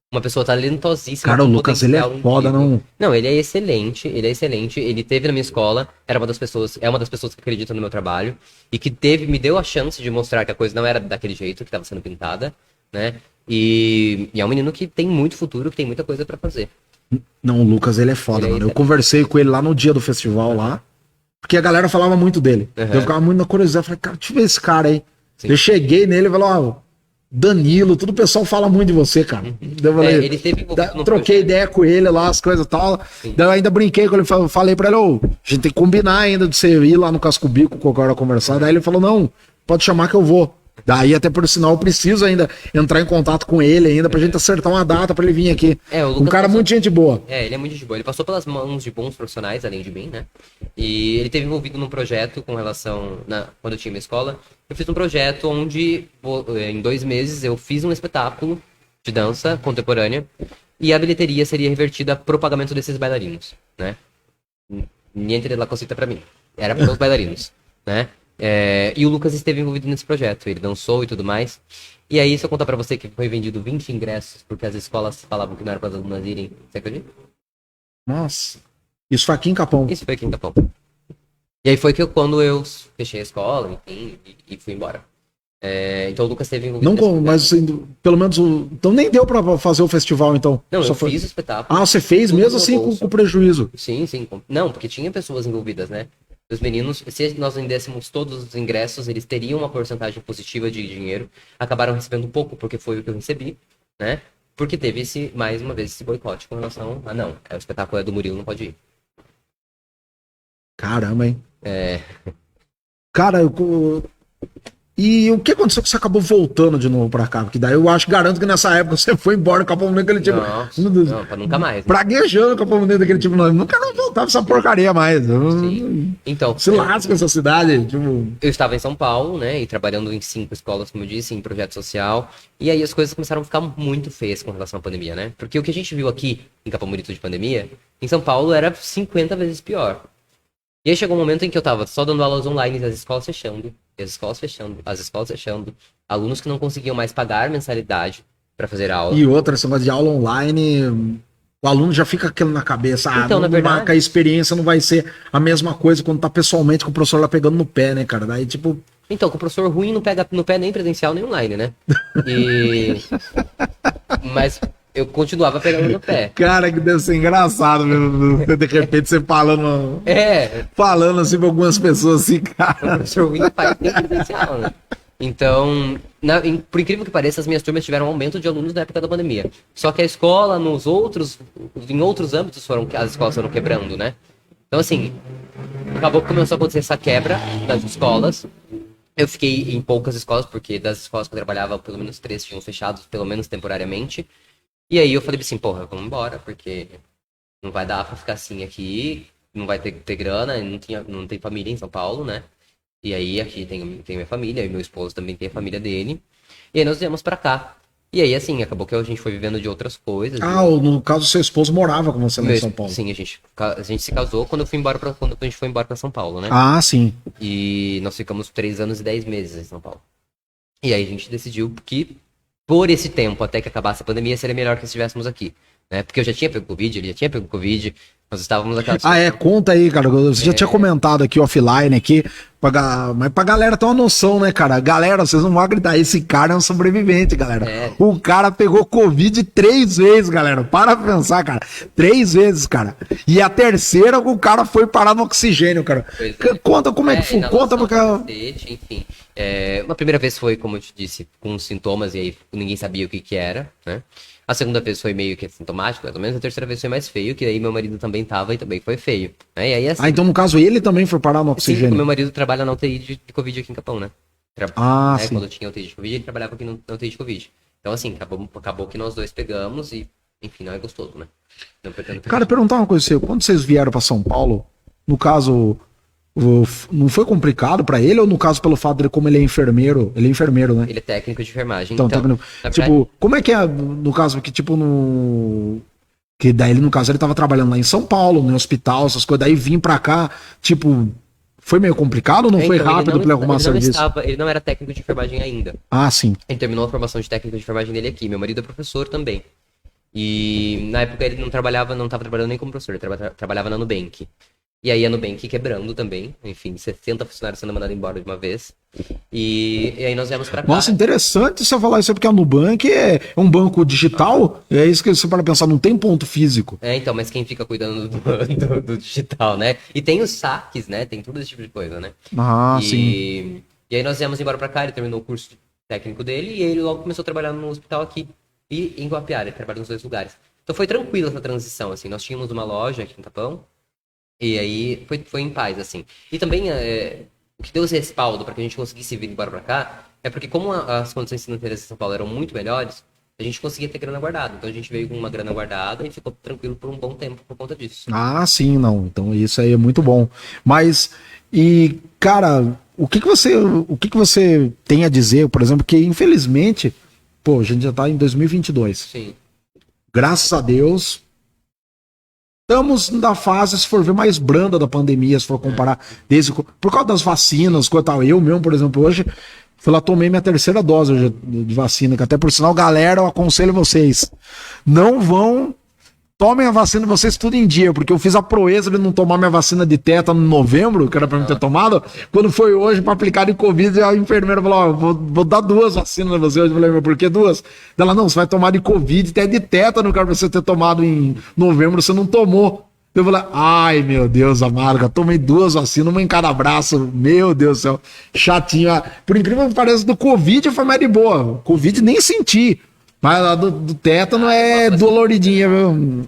uma pessoa talentosíssima. Cara, o com Lucas, ele é potencial foda, incrível. não? Não, ele é excelente, ele teve na minha escola, é uma das pessoas que acredita no meu trabalho, e que me deu a chance de mostrar que a coisa não era daquele jeito que estava sendo pintada, né? E é um menino que tem muito futuro, que tem muita coisa pra fazer. Não, o Lucas, ele é foda, Ele é mano. Eu excelente. conversei com ele lá no dia do festival lá, porque a galera falava muito dele. Uhum. Eu ficava muito na curiosidade. Eu falei, cara, deixa eu ver esse cara aí. Sim. Eu cheguei nele e falei, ó, Danilo, todo o pessoal fala muito de você, cara. Eu falei, Ele teve envolvido num troquei projeto. ideia com ele lá, as coisas e tal. Sim. Daí eu ainda brinquei com ele, falei pra ele, a gente tem que combinar ainda de você ir lá no Casco Bico qualquer hora conversar. Daí ele falou, não, pode chamar que eu vou. Daí, até por sinal, eu preciso ainda entrar em contato com ele ainda pra gente acertar uma data pra ele vir aqui. O Lucas Um cara passou- muito gente boa. Ele é muito de boa. Ele passou pelas mãos de bons profissionais, além de mim, né? E ele teve envolvido num projeto com relação... Quando eu tinha minha escola, eu fiz um projeto onde, em 2 meses, eu fiz um espetáculo de dança contemporânea e a bilheteria seria revertida pro pagamento desses bailarinos, né? Niente la cosita pra mim. Era para os bailarinos, né? E o Lucas esteve envolvido nesse projeto. Ele dançou e tudo mais. E aí, se eu contar pra você que foi vendido 20 ingressos porque as escolas falavam que não era para as alunas irem, você acredita? Nossa. Isso foi aqui em Capão. Isso foi aqui em Capão. E aí foi quando eu fechei a escola, enfim, e fui embora. Então o Lucas esteve envolvido Não, nesse projeto. mas assim, pelo menos. Então nem deu pra fazer o festival, então. Não, Só eu foi... fiz o espetáculo. Ah, você fez tudo mesmo no assim bolso. com prejuízo? Sim. Não, porque tinha pessoas envolvidas, né? Os meninos, se nós vendêssemos todos os ingressos, eles teriam uma porcentagem positiva de dinheiro. Acabaram recebendo pouco, porque foi o que eu recebi, né? Porque teve mais uma vez, esse boicote com relação a, não, o espetáculo é do Murilo, não pode ir. Caramba, hein? É, Cara, E o que aconteceu que você acabou voltando de novo pra cá? Porque daí eu acho, garanto que nessa época você foi embora do Capão Mundi daquele tipo. Não, pra nunca mais. Né? Praguejando o Capão Mundi daquele tipo, não, nunca não voltava essa porcaria mais. Sim. Então, Se lasca essa cidade. Tipo... Eu estava em São Paulo, né, e trabalhando em 5 escolas, como eu disse, em projeto social. E aí as coisas começaram a ficar muito feias com relação à pandemia, né? Porque o que a gente viu aqui em Capão Bonito de pandemia, em São Paulo era 50 vezes pior. E aí chegou um momento em que eu tava só dando aulas online e as escolas fechando, alunos que não conseguiam mais pagar mensalidade para fazer aula. E outra, esse negócio de aula online, o aluno já fica aquilo na cabeça. Então, na verdade, a experiência não vai ser a mesma coisa quando tá pessoalmente com o professor lá pegando no pé, né, cara? Daí, tipo... Então, com o professor ruim não pega no pé nem presencial nem online, né? E... Mas eu continuava pegando no pé. Cara, que deve ser engraçado mesmo. De repente você falando. Falando assim pra algumas pessoas assim, cara. O professor ruim faz nem presencial, né? Então, por incrível que pareça, as minhas turmas tiveram um aumento de alunos na época da pandemia. Só que a escola, em outros âmbitos, as escolas foram quebrando, né? Então, assim, acabou que começou a acontecer essa quebra das escolas. Eu fiquei em poucas escolas, porque das escolas que eu trabalhava, pelo menos 3 tinham fechado, pelo menos temporariamente. E aí eu falei assim, porra, vamos embora, porque não vai dar pra ficar assim aqui, não vai ter grana, não tem família em São Paulo, né? E aí aqui tem minha família, e meu esposo também tem a família dele. E aí nós viemos pra cá. E aí, assim, acabou que a gente foi vivendo de outras coisas. No caso, seu esposo morava com você lá em São Paulo. Sim, a gente se casou quando a gente foi embora pra São Paulo, né? Ah, sim. E nós ficamos 3 anos e 10 meses em São Paulo. E aí a gente decidiu que, por esse tempo, até que acabasse a pandemia, seria melhor que estivéssemos aqui. Né? Porque eu já tinha pego Covid, ele já tinha pego Covid, nós estávamos aqui. Conta aí, cara. Você já tinha comentado aqui offline, aqui, mas pra galera ter uma noção, né, cara? Galera, vocês não vão acreditar, esse cara é um sobrevivente, galera. O cara pegou Covid 3 vezes, galera. Para pensar, cara. 3 vezes, cara. E a terceira, o cara foi parar no oxigênio, cara. Conta como é que foi. Conta porque... Enfim. Uma primeira vez foi, como eu te disse, com sintomas, e aí ninguém sabia o que era, né? A segunda vez foi meio que sintomático, mais ou menos. A terceira vez foi mais feio, que aí meu marido também tava e também foi feio. Né? E aí, assim, então no caso ele também foi parar no oxigênio? Sim, meu marido trabalha na UTI de Covid aqui em Capão, né? Sim. Quando eu tinha UTI de Covid, ele trabalhava aqui na UTI de Covid. Então assim, acabou que nós dois pegamos e, enfim, não é gostoso, né? Cara, perguntar uma coisa, quando vocês vieram pra São Paulo, no caso... Não foi complicado pra ele, ou no caso pelo fato dele, como ele é enfermeiro, né? Ele é técnico de enfermagem. Então tipo, como é que é, no caso, que tipo, que daí ele, no caso, ele tava trabalhando lá em São Paulo, no hospital, essas coisas, daí vim pra cá, tipo, foi meio complicado ou não foi rápido pra ele arrumar serviço? Ele não era técnico de enfermagem ainda. Ah, sim. Ele terminou a formação de técnico de enfermagem dele aqui, meu marido é professor também. E na época ele não tava trabalhando nem como professor, ele trabalhava na Nubank. E aí a Nubank quebrando também, enfim, 60 funcionários sendo mandados embora de uma vez. E aí nós viemos pra cá. Nossa, interessante você falar isso, porque a Nubank é um banco digital, é isso que você para pensar, não tem ponto físico. Então, mas quem fica cuidando do digital, né? E tem os saques, né? Tem todo esse tipo de coisa, né? Sim. E aí nós viemos embora pra cá, ele terminou o curso técnico dele e ele logo começou a trabalhar no hospital aqui e em Guapiara, ele trabalha nos 2 lugares. Então foi tranquila essa transição, assim, nós tínhamos uma loja aqui em Capão. E aí foi em paz, assim. E também o que deu esse respaldo para que a gente conseguisse vir embora para cá é porque como as condições financeiras de São Paulo eram muito melhores, a gente conseguia ter grana guardada. Então a gente veio com uma grana guardada e ficou tranquilo por um bom tempo por conta disso. Sim, não. Então isso aí é muito bom. Mas, cara, o que você tem a dizer, por exemplo, que infelizmente, a gente já tá em 2022. Sim. Graças a Deus... Estamos na fase, se for ver, mais branda da pandemia, se for comparar, por causa das vacinas, coisa tal. Eu mesmo, por exemplo, hoje, fui lá, tomei minha 3ª dose de vacina, que até por sinal, galera, eu aconselho vocês, tomem a vacina de vocês tudo em dia, porque eu fiz a proeza de não tomar minha vacina de tétano em novembro, que era pra mim ter tomado, quando foi hoje pra aplicar de Covid, a enfermeira falou, vou dar 2 vacinas pra você hoje. Eu falei, mas por que 2? Ela, não, você vai tomar de Covid, até de tétano, que era pra você ter tomado em novembro, você não tomou. Eu falei, ai meu Deus, amarga, tomei 2 vacinas, uma em cada braço, meu Deus do céu, chatinho. Por incrível que pareça, do Covid foi mais de boa, Covid nem senti. Mas lá do tétano é doloridinha, viu?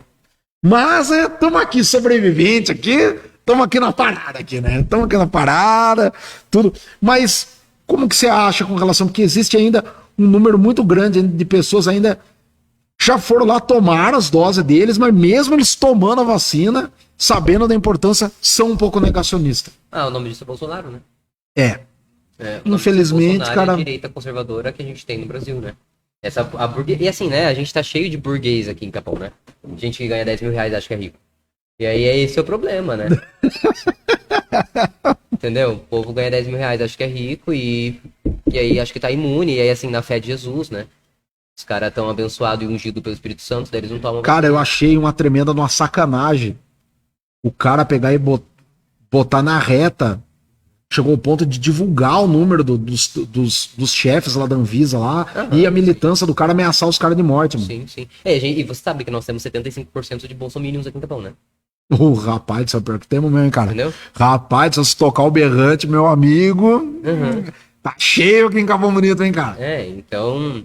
Mas estamos aqui, sobrevivente aqui, estamos aqui na parada aqui, né? Estamos aqui na parada, tudo. Mas como que você acha com relação, porque existe ainda um número muito grande de pessoas ainda já foram lá tomar as doses deles, mas mesmo eles tomando a vacina, sabendo da importância, são um pouco negacionistas. Ah, o nome disso é Bolsonaro, né? É. O nome Infelizmente, disso é Bolsonaro, cara. é a direita conservadora que a gente tem no Brasil, né? E assim, né? A gente tá cheio de burguês aqui em Capão, né? Gente que ganha 10 mil reais acha que é rico. E aí esse é o problema, né? Entendeu? O povo ganha 10 mil reais acha que é rico e aí acha que tá imune. E aí, assim, na fé de Jesus, né? Os caras tão abençoados e ungidos pelo Espírito Santo, daí eles não tomam. Cara, eu achei uma tremenda uma sacanagem. O cara pegar e botar na reta. Chegou ao ponto de divulgar o número dos chefes lá da Anvisa lá. E a militância do cara ameaçar os caras de morte, mano. Sim, sim. E você sabe que nós temos 75% de bolsominions aqui em Capão, né? Rapaz, isso é o pior que temos mesmo, hein, cara. Entendeu? Rapaz, se tocar o berrante, meu amigo. Tá cheio aqui em Capão Bonito, hein, cara. Então.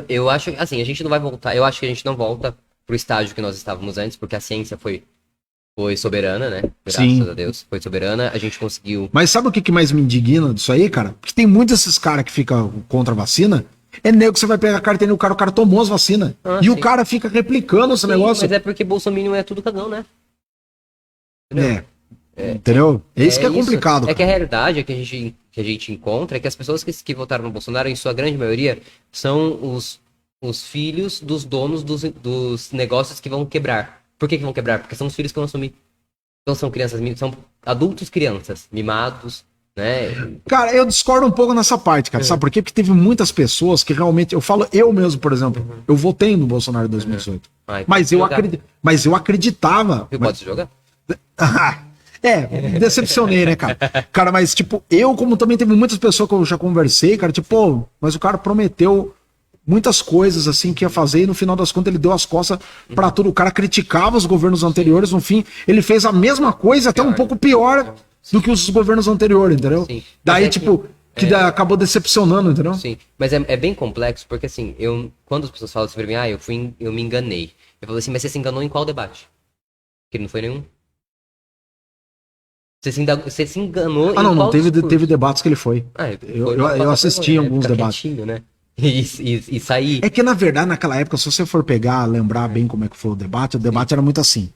Eu acho, assim, a gente não vai voltar. Eu acho que a gente não volta pro estágio que nós estávamos antes, porque a ciência foi soberana, né? Graças Sim. a Deus, foi soberana. A gente conseguiu. Mas sabe o que mais me indigna disso aí, cara? Porque tem muitos esses caras que ficam contra a vacina. É nego que você vai pegar a carteira e o cara tomou as vacinas. Ah, e sim. o cara fica replicando esse negócio. Mas é porque bolsominion é tudo cagão, né? Entendeu? Entendeu? É isso que é complicado. É que a realidade que a gente encontra é que as pessoas que votaram no Bolsonaro, em sua grande maioria, são os filhos dos donos dos negócios que vão quebrar. Por que vão quebrar? Porque são os filhos que vão assumir. Então são crianças, são adultos crianças, mimados, né? Cara, eu discordo um pouco nessa parte, cara. Sabe por quê? Porque teve muitas pessoas que realmente. Eu falo, eu mesmo, por exemplo, eu votei no Bolsonaro em 2018. Mas eu acreditava. Viu, pode se jogar? Decepcionei, né, cara? Cara, mas tipo, eu, como também teve muitas pessoas que eu já conversei, cara, tipo, pô, mas o cara prometeu muitas coisas assim que ia fazer e no final das contas ele deu as costas pra tudo. O cara criticava os governos anteriores, no fim, ele fez a mesma coisa, até um pouco pior do que os governos anteriores, entendeu? Sim. Daí, acabou decepcionando, entendeu? Sim, mas é bem complexo, porque assim, quando as pessoas falam assim pra mim, eu me enganei. Eu falo assim, mas você se enganou em qual debate? Porque não foi nenhum. Você se enganou Ah, não, em não, qual teve discurso? debates que ele foi. Eu assisti alguns debates. Né? E sair. É que, na verdade, naquela época, se você for pegar, lembrar bem como é que foi o debate era muito assim.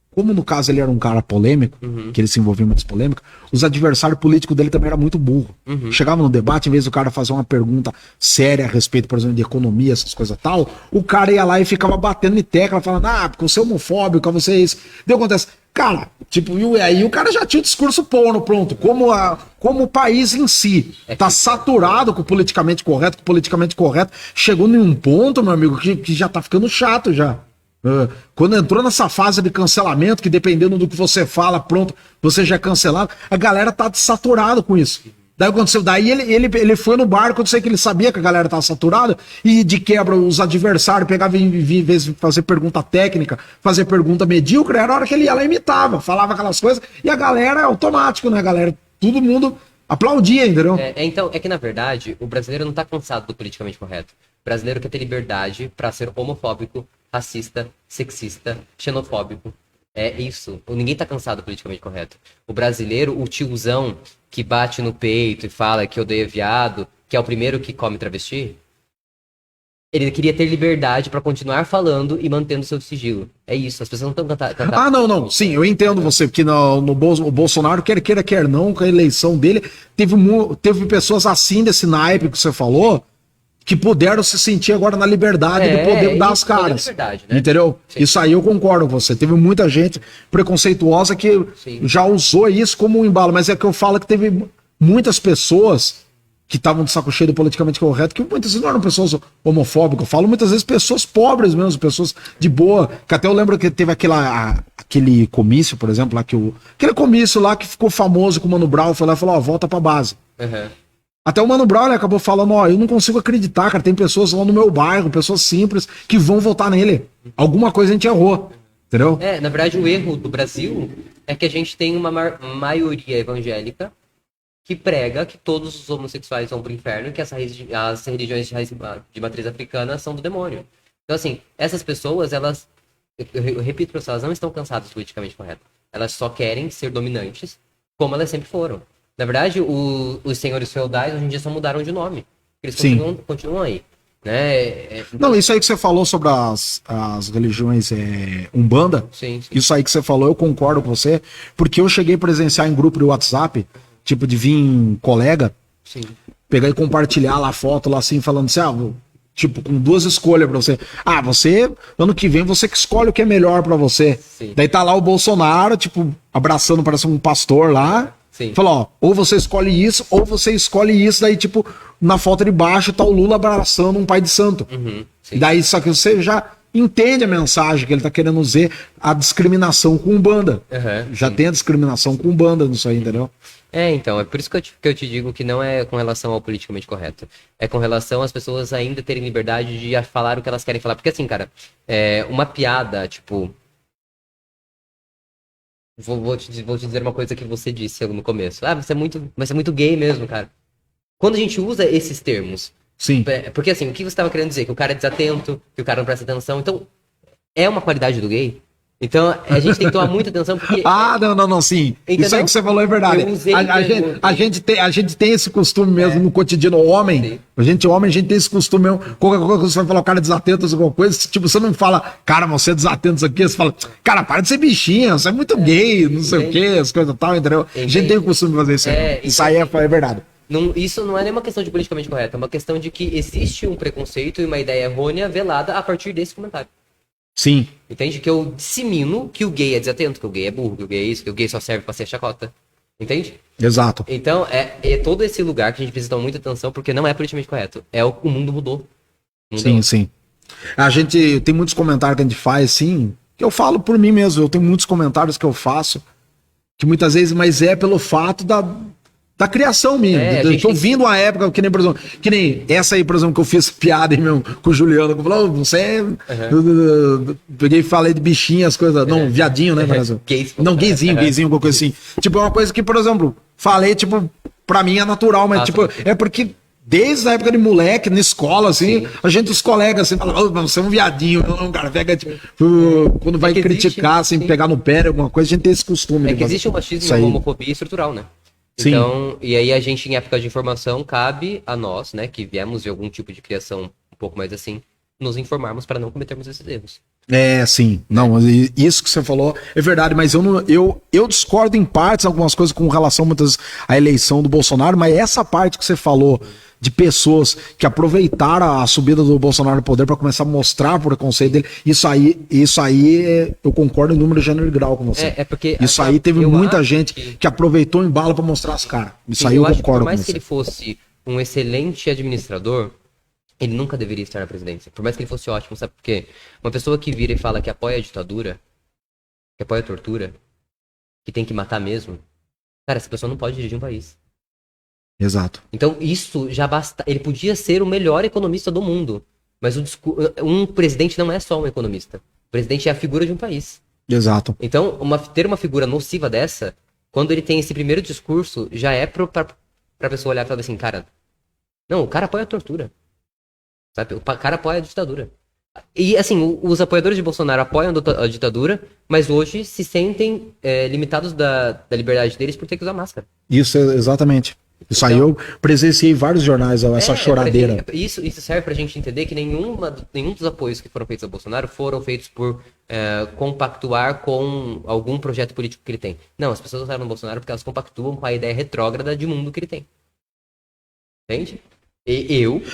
Como no caso ele era um cara polêmico, que ele se envolvia em muitas polêmicas, os adversários políticos dele também eram muito burro. Chegava no debate, em vez do cara fazer uma pergunta séria a respeito, por exemplo, de economia, essas coisas tal, o cara ia lá e ficava batendo em tecla, falando, porque você é homofóbico, você é isso. Daí acontece, cara, tipo, e aí o cara já tinha o discurso pronto, como o país em si tá saturado com o politicamente correto, chegou em um ponto, meu amigo, que já tá ficando chato já. Quando entrou nessa fase de cancelamento, que dependendo do que você fala, pronto, você já é cancelado, a galera tá saturada com isso. Daí aconteceu, ele foi no barco, eu sei que ele sabia que a galera tava saturada, e de quebra os adversários pegavam em vez de fazer pergunta técnica, fazer pergunta medíocre, era a hora que ele ia lá e imitava, falava aquelas coisas, e a galera é automático, né, galera? Todo mundo aplaudia, entendeu? Então, é que na verdade, o brasileiro não tá cansado do politicamente correto. O brasileiro quer ter liberdade pra ser homofóbico, racista, sexista, xenofóbico. É isso. Ninguém tá cansado do politicamente correto. O brasileiro, o tiozão que bate no peito e fala que odeia viado, que é o primeiro que come travesti, ele queria ter liberdade pra continuar falando e mantendo seu sigilo. É isso. As pessoas não estão cansadas. Não. Sim, eu entendo você, porque o Bolsonaro, quer não, com a eleição dele, teve pessoas assim desse naipe que você falou, que puderam se sentir agora na liberdade de poder dar as caras. Liberdade, né? Entendeu? Sim. Isso aí eu concordo com você. Teve muita gente preconceituosa que já usou isso como um embalo, mas é que eu falo que teve muitas pessoas que estavam de saco cheio do politicamente correto, que muitas vezes não eram pessoas homofóbicas, eu falo muitas vezes pessoas pobres mesmo, pessoas de boa, que até eu lembro que teve aquele comício, por exemplo, lá aquele comício lá que ficou famoso com o Mano Brown, foi lá e falou, volta pra base. Até o Mano Brown acabou falando, eu não consigo acreditar, cara, tem pessoas lá no meu bairro, pessoas simples, que vão votar nele. Alguma coisa a gente errou, entendeu? Na verdade, o erro do Brasil é que a gente tem uma maioria evangélica que prega que todos os homossexuais vão pro inferno, que as religiões de matriz africana são do demônio. Então, assim, essas pessoas, eu repito para vocês, elas não estão cansadas do politicamente correto. Elas só querem ser dominantes, como elas sempre foram. Na verdade, os senhores feudais hoje em dia só mudaram de nome. Eles Sim. continuam aí. Né? Não, isso aí que você falou sobre as religiões Umbanda, Sim, sim. isso aí que você falou, eu concordo com você, porque eu cheguei a presenciar em grupo de WhatsApp, tipo, de vir colega, Sim. pegar e compartilhar lá a foto, lá assim, falando assim, tipo, com duas escolhas pra você. Ah, você, ano que vem, você que escolhe o que é melhor pra você. Sim. Daí tá lá o Bolsonaro, tipo, abraçando, parece um pastor lá. Sim. Falou, ó, ou você escolhe isso, ou você escolhe isso, daí, tipo, na foto de baixo tá o Lula abraçando um pai de santo. Uhum, sim. Daí, só que você já entende a mensagem que ele tá querendo dizer, a discriminação com Umbanda. Uhum, Já sim. tem a discriminação com Umbanda nisso aí, entendeu? Então, é por isso que eu te digo que não é com relação ao politicamente correto. É com relação às pessoas ainda terem liberdade de falar o que elas querem falar. Porque assim, cara, uma piada, tipo. Vou te dizer uma coisa que você disse no começo. Ah, você é muito gay mesmo, cara. Quando a gente usa esses termos, Sim. porque assim, o que você estava querendo dizer? Que o cara é desatento, que o cara não presta atenção. Então, é uma qualidade do gay? Então, a gente tem que tomar muita atenção, porque... Não, sim. Entendeu? Isso aí que você falou é verdade. Eu usei A gente tem esse costume mesmo no cotidiano. Homem, Sim. a gente tem esse costume mesmo. Qualquer coisa que você vai falar, o cara é desatento, alguma coisa, tipo, você não fala, cara, você é desatento isso aqui, você fala, cara, para de ser bichinha, você é muito gay, não sei o quê, as coisas e tal, entendeu? A gente tem o costume de fazer isso aí. Isso aí é verdade. Isso não é nem uma questão de politicamente correto, é uma questão de que existe um preconceito e uma ideia errônea velada a partir desse comentário. Sim. Entende? Que eu dissemino que o gay é desatento, que o gay é burro, que o gay é isso, que o gay só serve pra ser chacota. Entende? Exato. Então, é todo esse lugar que a gente precisa tomar muita atenção, porque não é politicamente correto. O mundo mudou. Sim, sim. A gente tem muitos comentários que a gente faz, assim, que eu falo por mim mesmo, eu tenho muitos comentários que eu faço, que muitas vezes, mas é pelo fato da criação minha. Eu tô vindo uma época, que nem, por exemplo, que nem essa aí, por exemplo, que eu fiz piada aí mesmo com o Juliano, que falou, você é... Peguei e falei de bichinho, as coisas, não, viadinho, né, Brasil? Não, gayzinho, alguma coisa assim. Tipo, é uma coisa que, por exemplo, falei, tipo, pra mim é natural, mas, tipo, é porque desde a época de moleque, na escola, assim, a gente, os colegas, assim, falam, você é um viadinho, não, cara, pega, tipo, quando vai criticar, assim, pegar no pé, alguma coisa, a gente tem esse costume. É que existe um machismo e uma homofobia estrutural, né? Então, Sim. E aí a gente, em época de informação, cabe a nós, né, que viemos de algum tipo de criação um pouco mais assim, nos informarmos para não cometermos esses erros. Sim. Não, isso que você falou é verdade, mas eu discordo em partes, algumas coisas com relação muitas à eleição do Bolsonaro, mas essa parte que você falou de pessoas que aproveitaram a subida do Bolsonaro no poder para começar a mostrar o preconceito dele, isso aí eu concordo em número, gênero e grau com você. Porque isso aí teve muita gente que aproveitou em bala para mostrar as caras. Isso aí eu concordo com você. Por mais que ele fosse um excelente administrador, ele nunca deveria estar na presidência. Por mais que ele fosse ótimo, sabe por quê? Uma pessoa que vira e fala que apoia a ditadura, que apoia a tortura, que tem que matar mesmo, cara, essa pessoa não pode dirigir um país. Exato. Então isso já basta. Ele podia ser o melhor economista do mundo, mas um presidente não é só um economista. O presidente é a figura de um país. Exato. Então, ter uma figura nociva dessa, quando ele tem esse primeiro discurso, já é pra pessoa olhar e falar assim, cara, não, o cara apoia a tortura. Sabe? O cara apoia a ditadura. E, assim, os apoiadores de Bolsonaro apoiam a ditadura, mas hoje se sentem limitados da liberdade deles por ter que usar máscara. Isso, exatamente. Isso aí eu presenciei vários jornais, essa choradeira. Isso serve pra gente entender que nenhum dos apoios que foram feitos a Bolsonaro foram feitos por compactuar com algum projeto político que ele tem. Não, as pessoas votaram no Bolsonaro porque elas compactuam com a ideia retrógrada de mundo que ele tem. Entende?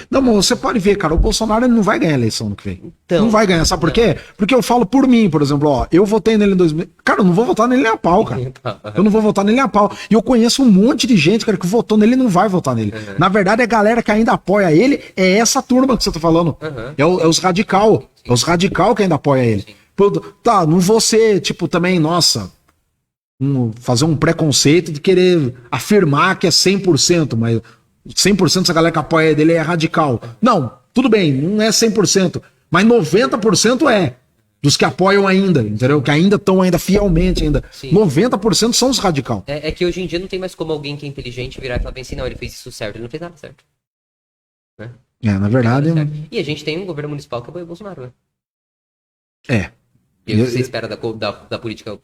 Não, mas você pode ver, cara, o Bolsonaro ele não vai ganhar a eleição no que vem. Então, não vai ganhar, sabe por quê? Porque eu falo por mim, por exemplo, ó, eu votei nele em 2000. Cara, eu não vou votar nele nem a pau, cara. Eu não vou votar nele nem a pau. E eu conheço um monte de gente, cara, que votou nele e não vai votar nele. Na verdade, a galera que ainda apoia ele é essa turma que você tá falando. É os radical. É os radical que ainda apoia ele. Tá, não vou ser, tipo, também, nossa, fazer um preconceito de querer afirmar que é 100%, mas 100% dessa galera que apoia dele é radical. Não, tudo bem, não é 100%, mas 90% é. Dos que apoiam ainda, entendeu? Que ainda estão fielmente ainda. Sim. 90% são os radical. É que hoje em dia não tem mais como alguém que é inteligente virar e falar bem assim, não, ele fez isso certo, ele não fez nada certo. Né? Na verdade... E a gente tem um governo municipal que apoia o Bolsonaro, né? É. E o que você espera da política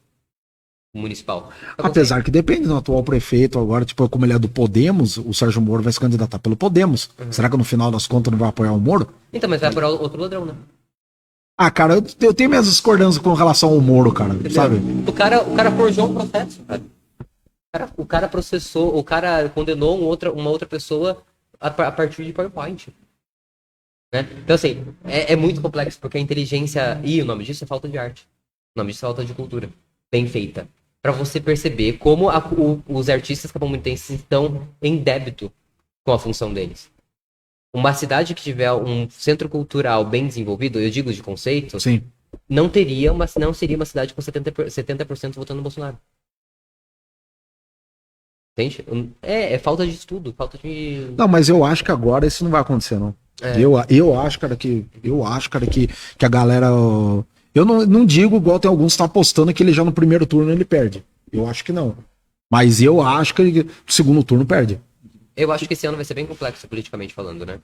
municipal. Apesar que depende do atual prefeito agora, tipo, como ele é do Podemos, o Sérgio Moro vai se candidatar pelo Podemos. Será que no final das contas não vai apoiar o Moro? Então, mas vai apoiar outro ladrão, né? Ah, cara, eu tenho minhas discordâncias com relação ao Moro, cara, sabe? O cara forjou um processo, cara. O cara processou, o cara condenou uma outra pessoa a partir de PowerPoint. Né? Então, assim, é muito complexo, porque a inteligência. E o nome disso é falta de arte. O nome disso é falta de cultura. Bem feita. Pra você perceber como os artistas capomuitenses estão em débito com a função deles. Uma cidade que tiver um centro cultural bem desenvolvido, eu digo de conceito, Sim. não seria uma cidade com 70% votando no Bolsonaro. Entende? É falta de estudo, falta de... Não, mas eu acho que agora isso não vai acontecer, não. Eu acho, cara, que a galera... Eu não digo igual tem alguns que estão apostando que ele já no primeiro turno ele perde. Eu acho que não. Mas eu acho que ele, no segundo turno perde. Eu acho que esse ano vai ser bem complexo, politicamente falando, né?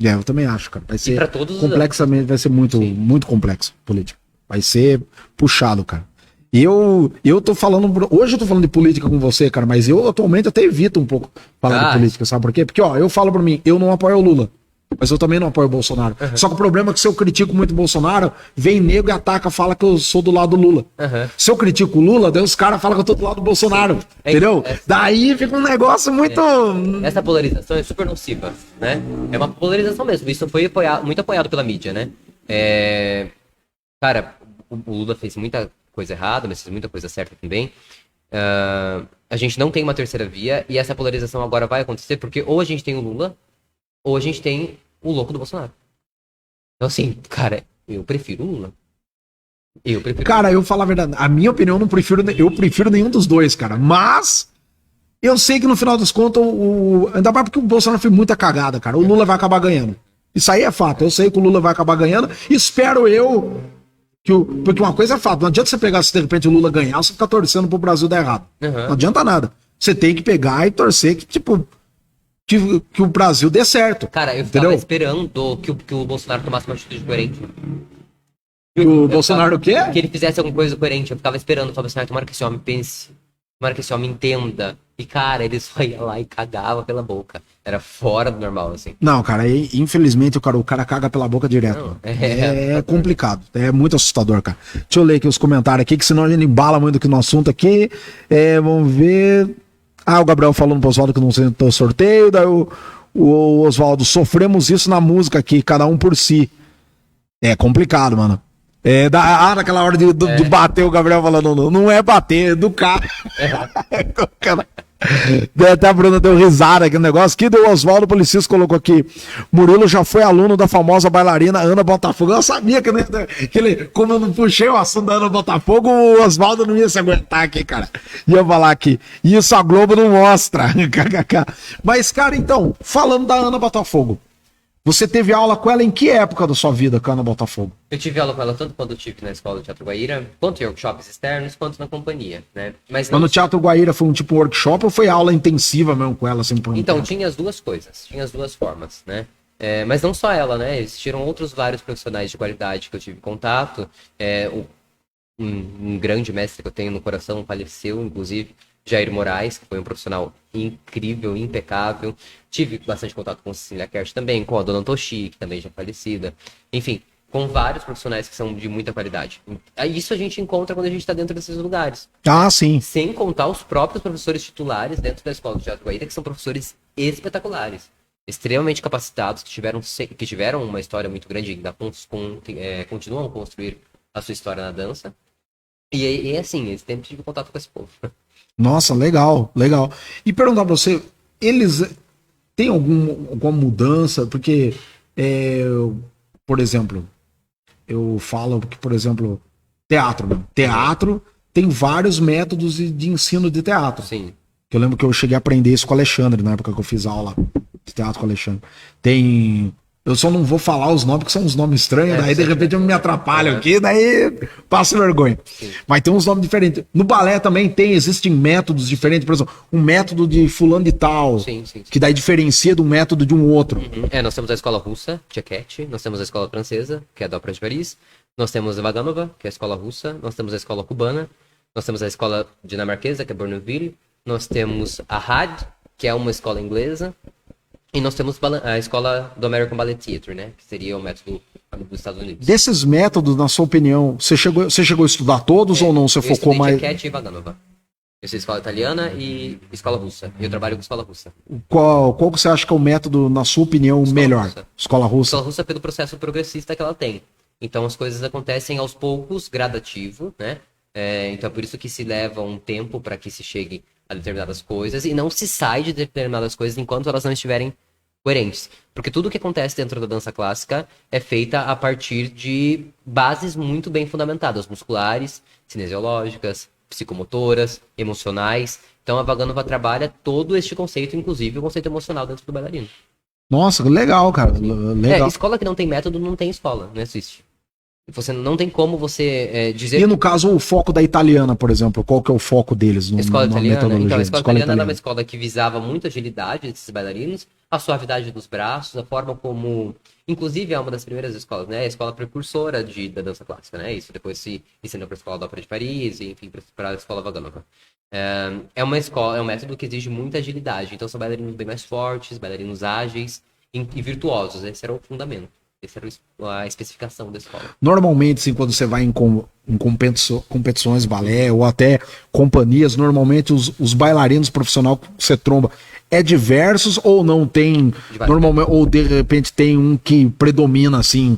Eu também acho, cara. Vai ser pra todos os complexamente, vai ser muito complexo político. Vai ser puxado, cara. Eu tô falando, hoje eu tô falando de política com você, cara, mas eu atualmente até evito um pouco falar de política, sabe por quê? Porque, ó, eu falo pra mim, eu não apoio o Lula, mas eu também não apoio o Bolsonaro. Só que o problema é que se eu critico muito o Bolsonaro, vem nego e ataca, fala que eu sou do lado do Lula. Se eu critico o Lula, daí os caras falam que eu tô do lado do Bolsonaro, entendeu? Daí fica um negócio muito... Essa polarização é super nociva, né? É uma polarização mesmo, isso foi muito apoiado pela mídia, né? Cara, o Lula fez muita coisa errada, mas fez muita coisa certa também. A gente não tem uma terceira via, e essa polarização agora vai acontecer, porque ou a gente tem o Lula, ou a gente tem o louco do Bolsonaro. Então, assim, cara, eu prefiro o Lula. Cara, eu falo a verdade, a minha opinião, eu prefiro nenhum dos dois, cara, mas eu sei que no final das contas, ainda mais porque o Bolsonaro fez muita cagada, cara, o Lula vai acabar ganhando. Isso aí é fato, eu sei que o Lula vai acabar ganhando, espero eu... Porque uma coisa é fato, não adianta você pegar, se de repente o Lula ganhar, você ficar torcendo pro Brasil dar errado. Não adianta nada. Você tem que pegar e torcer que, tipo, que o Brasil dê certo. Cara, eu ficava esperando que o Bolsonaro tomasse uma atitude coerente. O Bolsonaro o quê? Que ele fizesse alguma coisa coerente. Eu ficava esperando, eu falava assim, tomara que esse homem pense, tomara que esse homem entenda. E, cara, ele só ia lá e cagava pela boca. Era fora do normal, assim. Não, cara, infelizmente o cara caga pela boca direto. Não, é complicado. É muito assustador, cara. Deixa eu ler aqui os comentários aqui, que senão a gente embala muito aqui no assunto aqui. Vamos ver. O Gabriel falando pro Oswaldo que não sentou sorteio. Daí o Oswaldo, sofremos isso na música aqui, cada um por si. É complicado, mano. Naquela hora de bater, o Gabriel falando, não é bater, é educar. Até a Bruna deu risada aqui no negócio. Que deu o Oswaldo Policis colocou aqui. Murilo já foi aluno da famosa bailarina Ana Botafogo. Eu sabia que ele, como eu não puxei o assunto da Ana Botafogo, o Oswaldo não ia se aguentar aqui, cara. Ia falar aqui. Isso a Globo não mostra. Mas, cara, então, falando da Ana Botafogo, você teve aula com ela em que época da sua vida, com a Ana Botafogo? Eu tive aula com ela tanto quando eu estive na escola do Teatro Guaíra, quanto em workshops externos, quanto na companhia, né? Mas no Teatro Guaíra foi um tipo workshop ou foi aula intensiva mesmo com ela? Assim, então, tinha as duas coisas, tinha as duas formas, né? Mas não só ela, né? Existiram outros vários profissionais de qualidade que eu tive contato. Um grande mestre que eu tenho no coração faleceu, inclusive, Jair Moraes, que foi um profissional incrível, impecável. Tive bastante contato com Cecília Kersh também, com a Dona Toshi, que também já é falecida. Enfim, com vários profissionais que são de muita qualidade. Isso a gente encontra quando a gente está dentro desses lugares. Ah, sim. Sem contar os próprios professores titulares dentro da Escola do Teatro Guaíra, que são professores espetaculares. Extremamente capacitados, que tiveram uma história muito grande, ainda continuam a construir a sua história na dança. E assim, eles sempre tive contato com esse povo. Nossa, legal. E perguntar pra você, eles têm alguma mudança? Porque, por exemplo, eu falo que, por exemplo, teatro tem vários métodos de ensino de teatro. Sim. Eu lembro que eu cheguei a aprender isso com o Alexandre, na época que eu fiz aula de teatro com o Alexandre. Eu só não vou falar os nomes, porque são uns nomes estranhos, daí de repente eu me atrapalho aqui, daí passo vergonha. Sim. Mas tem uns nomes diferentes. No balé também existem métodos diferentes, por exemplo, um método de fulano de tal, sim. Que daí diferencia do método de um outro. Nós temos a escola russa, Tchequete, nós temos a escola francesa, que é da Ópera de Paris, nós temos a Vaganova, que é a escola russa, nós temos a escola cubana, Nós temos a escola dinamarquesa, que é Bournonville. Nós temos a RAD, que é uma escola inglesa. E nós temos a escola do American Ballet Theatre, né? Que seria o método dos Estados Unidos. Desses métodos, na sua opinião, você chegou a estudar todos ou não? Você Eu focou estudei mais... Tchequete e Vaganova. Eu sou escola italiana e escola russa. E eu trabalho com escola russa. Qual que você acha que é o método, na sua opinião, melhor? russa. Escola russa? Escola russa pelo processo progressista que ela tem. Então as coisas acontecem aos poucos, gradativo, né? Então é por isso que se leva um tempo para que se chegue a determinadas coisas e não se sai de determinadas coisas enquanto elas não estiverem coerentes. Porque tudo que acontece dentro da dança clássica é feita a partir de bases muito bem fundamentadas, musculares, cinesiológicas, psicomotoras, emocionais. Então a Vaganova trabalha todo este conceito, inclusive o conceito emocional dentro do bailarino. Nossa, legal, cara. Legal. Escola que não tem método não tem escola, não existe. Você não tem como você dizer... E no caso, o foco da italiana, por exemplo, qual que é o foco deles? Escola italiana? metodologia? Então, a escola italiana era uma escola que visava muito a agilidade desses bailarinos, a suavidade dos braços, a forma como... Inclusive, é uma das primeiras escolas, né? A escola precursora da dança clássica, né? Isso depois se ensinou para a Escola da Ópera de Paris, e, enfim, para a Escola Vaganova. É uma escola, é um método que exige muita agilidade. Então, são bailarinos bem mais fortes, bailarinos ágeis e virtuosos. Esse era o fundamento. Essa era a especificação da escola. Normalmente, assim, quando você vai em competições, balé ou até companhias, normalmente os bailarinos profissionais que você tromba é diversos ou não tem, normalmente, ou de repente tem um que predomina, assim,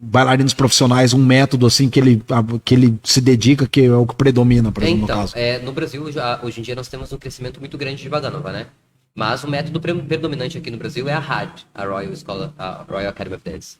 bailarinos profissionais, um método assim que ele se dedica, que é o que predomina, por exemplo, então, no caso. no Brasil, hoje em dia, nós temos um crescimento muito grande de Vaganova, né? Mas o método predominante aqui no Brasil é a RAD, a Royal Academy of Dance.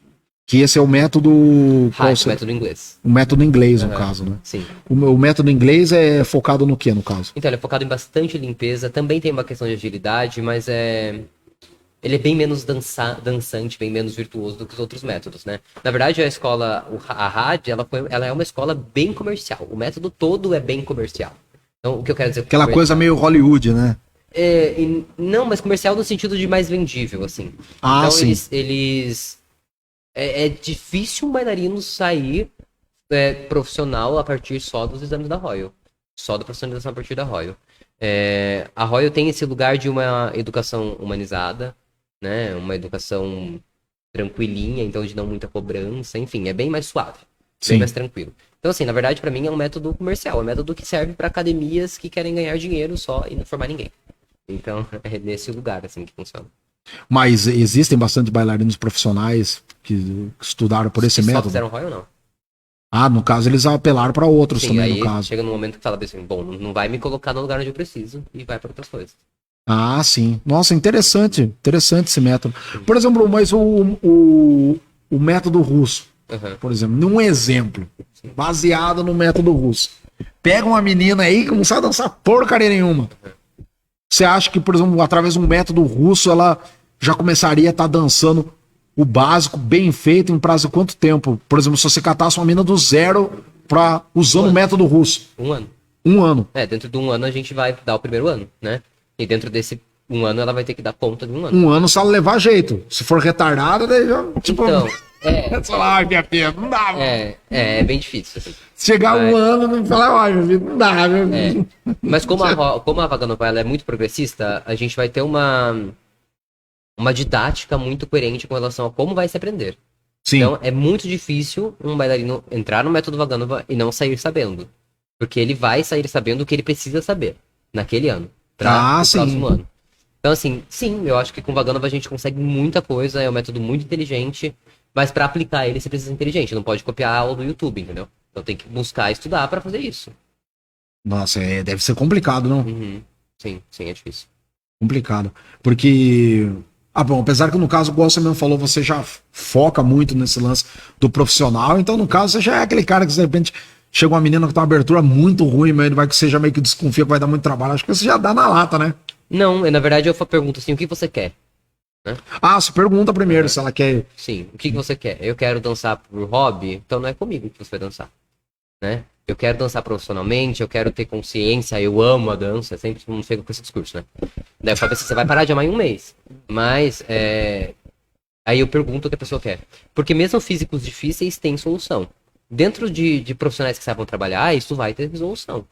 Que esse é o método... RAD, o método inglês. O método inglês, no caso, né? Sim. O método inglês é focado no que, no caso? Então, ele é focado em bastante limpeza, também tem uma questão de agilidade, mas ele é bem menos dançante, bem menos virtuoso do que os outros métodos, né? Na verdade, a escola, a RAD, ela é uma escola bem comercial. O método todo é bem comercial. Então, o que eu quero dizer... Aquela coisa meio Hollywood, né? Não, mas comercial no sentido de mais vendível, assim. Ah, então, sim. eles é difícil um bailarino sair profissional a partir só dos exames da Royal. Só da profissionalização a partir da Royal. A Royal tem esse lugar de uma educação humanizada, né? Uma educação tranquilinha, então de não muita cobrança, enfim, é bem mais suave, bem mais tranquilo. Então, assim, na verdade, pra mim é um método comercial, é um método que serve pra academias que querem ganhar dinheiro só e não formar ninguém. Então, é nesse lugar, assim, que funciona. Mas existem bastante bailarinos profissionais que estudaram por esse método? Só fizeram Royal, não. Ah, no caso eles apelaram para outros. Sim, também, aí no caso. Chega num momento que fala assim, bom, não vai me colocar no lugar onde eu preciso e vai para outras coisas. Ah, sim. Nossa, interessante esse método. Por exemplo, mas o método russo, por exemplo, num exemplo, baseado no método russo. Pega uma menina aí que não sabe dançar porcaria nenhuma. Você acha que, por exemplo, através de um método russo, ela já começaria a estar dançando o básico, bem feito, em prazo de quanto tempo? Por exemplo, se você catasse uma mina do zero usando o método russo. 1 ano. 1 ano. Dentro de 1 ano a gente vai dar o primeiro ano, né? E dentro desse 1 ano ela vai ter que dar conta de 1 ano. 1 ano se ela levar jeito. Se for retardada, daí já, tipo... Então, sei lá, minha filha, não dá, mano. É bem difícil, assim. Se chegar 1 ano, não falar, ai, meu filho, não dá, meu. Mas como a Vaganova ela é muito progressista, a gente vai ter uma didática muito coerente com relação a como vai se aprender. Sim. Então, é muito difícil um bailarino entrar no método Vaganova e não sair sabendo. Porque ele vai sair sabendo o que ele precisa saber naquele ano. Para o próximo ano. Então, assim, sim, eu acho que com Vaganova a gente consegue muita coisa, é um método muito inteligente, mas para aplicar ele você precisa ser inteligente, não pode copiar a aula do YouTube, entendeu? Então tem que buscar estudar para fazer isso. Nossa, deve ser complicado, não? Uhum. Sim, é difícil. Complicado. Porque... bom, apesar que no caso, igual você mesmo falou, você já foca muito nesse lance do profissional, então no caso você já é aquele cara que de repente chega uma menina que tem uma abertura muito ruim, mas ele vai que seja meio que desconfia que vai dar muito trabalho, acho que você já dá na lata, né? Não, na verdade eu pergunto assim, o que você quer? Né? Você pergunta primeiro se ela quer... Sim, o que você quer? Eu quero dançar por hobby, então não é comigo que você vai dançar, né? Eu quero dançar profissionalmente, eu quero ter consciência, eu amo a dança, sempre não chega com esse discurso, né? Daí eu falo assim, você vai parar de amar em 1 mês. Mas, aí eu pergunto o que a pessoa quer. Porque mesmo físicos difíceis têm solução. Dentro de profissionais que saibam trabalhar, isso vai ter resolução.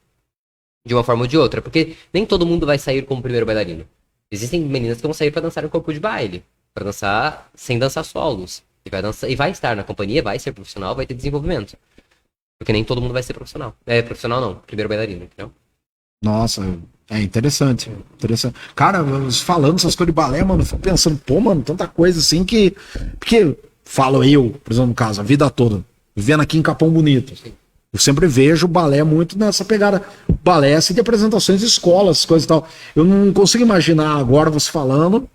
De uma forma ou de outra. Porque nem todo mundo vai sair como primeiro bailarino. Existem meninas que vão sair pra dançar em corpo de baile. Pra dançar sem dançar solos. E vai estar na companhia, vai ser profissional, vai ter desenvolvimento. Porque nem todo mundo vai ser profissional. Profissional não, primeiro bailarino, entendeu? Nossa, é interessante. Interessante. Cara, falando essas coisas de balé, mano, eu fico pensando, pô, mano, tanta coisa assim que. Porque, falo eu, por exemplo, no caso, a vida toda, vivendo aqui em Capão Bonito. Sim. Eu sempre vejo o balé muito nessa pegada. Balé assim de apresentações de escolas, coisas e tal. Eu não consigo imaginar agora você falando.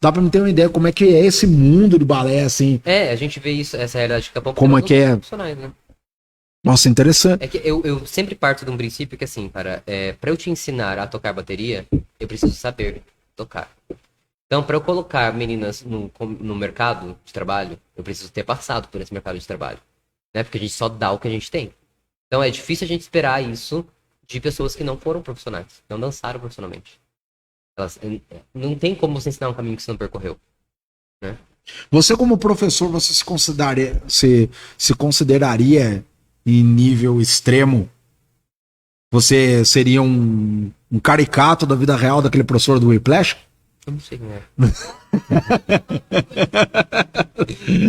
Dá pra me ter uma ideia como é que é esse mundo de balé, assim. A gente vê isso, essa realidade de Capão Como é que é? Profissionais, né? Nossa, interessante. É que eu sempre parto de um princípio que, assim, pra eu te ensinar a tocar bateria, eu preciso saber tocar. Então, para eu colocar meninas no mercado de trabalho, eu preciso ter passado por esse mercado de trabalho. Né? Porque a gente só dá o que a gente tem. Então, é difícil a gente esperar isso de pessoas que não foram profissionais, não dançaram profissionalmente. Não tem como você ensinar um caminho que você não percorreu. Né? Você, como professor, você se consideraria em nível extremo? Você seria um caricato da vida real daquele professor do Whiplash? Eu não sei quem é.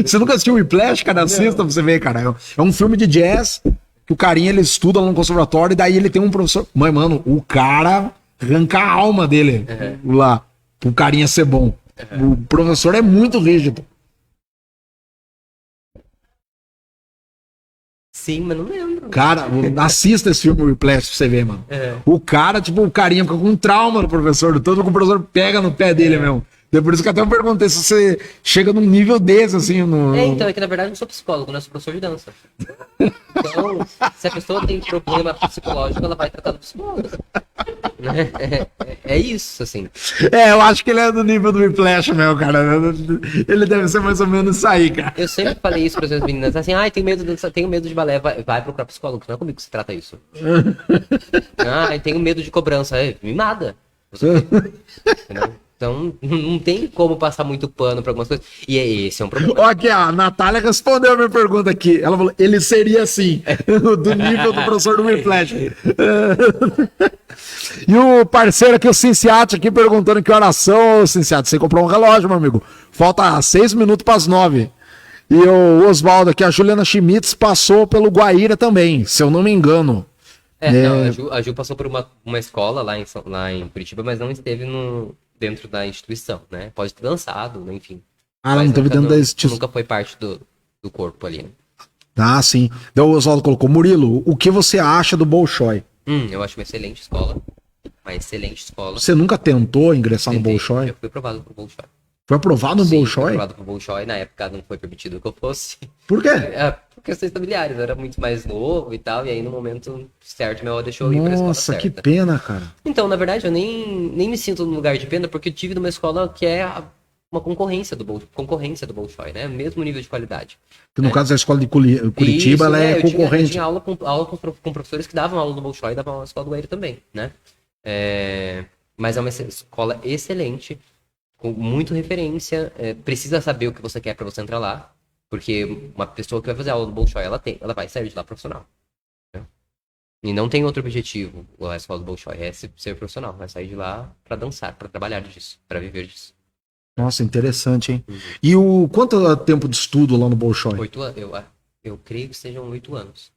Você nunca assistiu Whiplash, cara? Assista pra você ver, cara. É um filme de jazz que o carinha ele estuda lá no conservatório e daí ele tem um professor. Mas, mano, o cara arranca a alma dele lá pro carinha ser bom. O professor é muito rígido. Sim, mas não lembro. Cara, assista esse filme Whiplash pra você ver, mano. O cara, tipo, o carinha fica com um trauma no professor, todo que o professor pega no pé dele mesmo. É por isso que até eu perguntei se você chega num nível desse, assim, no... Então, é que na verdade eu não sou psicólogo, né? Eu sou professor de dança. Então, se a pessoa tem problema psicológico, ela vai tratar do psicólogo. Né? É isso, assim. Eu acho que ele é do nível do Whiplash mesmo, cara. Ele deve ser mais ou menos isso aí, cara. Eu sempre falei isso para as meninas, assim, tenho medo de balé, vai procurar psicólogo, não é comigo que se trata isso. Tenho medo de cobrança, me nada. Entendeu? Então, não tem como passar muito pano pra algumas coisas. E esse é um problema. Ó, aqui, a Natália respondeu a minha pergunta aqui. Ela falou, ele seria assim, do nível do professor do Whiplash. E o parceiro aqui, o Cinciati, aqui perguntando que oração, Cinciati, você comprou um relógio, meu amigo. Falta 6 minutos para as 9. E o Oswaldo aqui, a Juliana Schmitz passou pelo Guaíra também, se eu não me engano. Não, a Ju passou por uma escola lá em Curitiba, mas não esteve dentro da instituição, né? Pode ter dançado, enfim. Ela não esteve dentro da instituição. Nunca foi parte do corpo ali, né? Ah, sim. Então o Oswaldo colocou, Murilo, o que você acha do Bolshoi? Eu acho uma excelente escola. Uma excelente escola. Você nunca tentou ingressar no Bolshoi? Eu fui aprovado pro Bolshoi. Foi aprovado no Bolshoi? Fui aprovado pro Bolshoi. Na época não foi permitido que eu fosse. Por quê? Por questões familiares. Eu era muito mais novo e tal. E aí no momento certo, meu avó deixou eu ir pra escola Nossa, certa. que pena, cara. Então, na verdade, eu nem me sinto num lugar de pena, porque eu tive numa escola que é uma concorrência do Bolshoi, né? Mesmo nível de qualidade. Que no caso da escola de Curitiba, Isso, ela é eu concorrente. tinha aula com professores que davam aula no Bolshoi e davam aula na escola do Guaíra também, né? Mas é uma escola excelente, com muito referência, precisa saber o que você quer para você entrar lá, porque uma pessoa que vai fazer aula no Bolshoi, ela vai sair de lá profissional. Né? E não tem outro objetivo, a escola do Bolshoi, é ser profissional, vai sair de lá para dançar, para trabalhar disso, para viver disso. Nossa, interessante, hein? E quanto tempo de estudo lá no Bolshoi? 8 anos, eu creio que sejam 8 anos.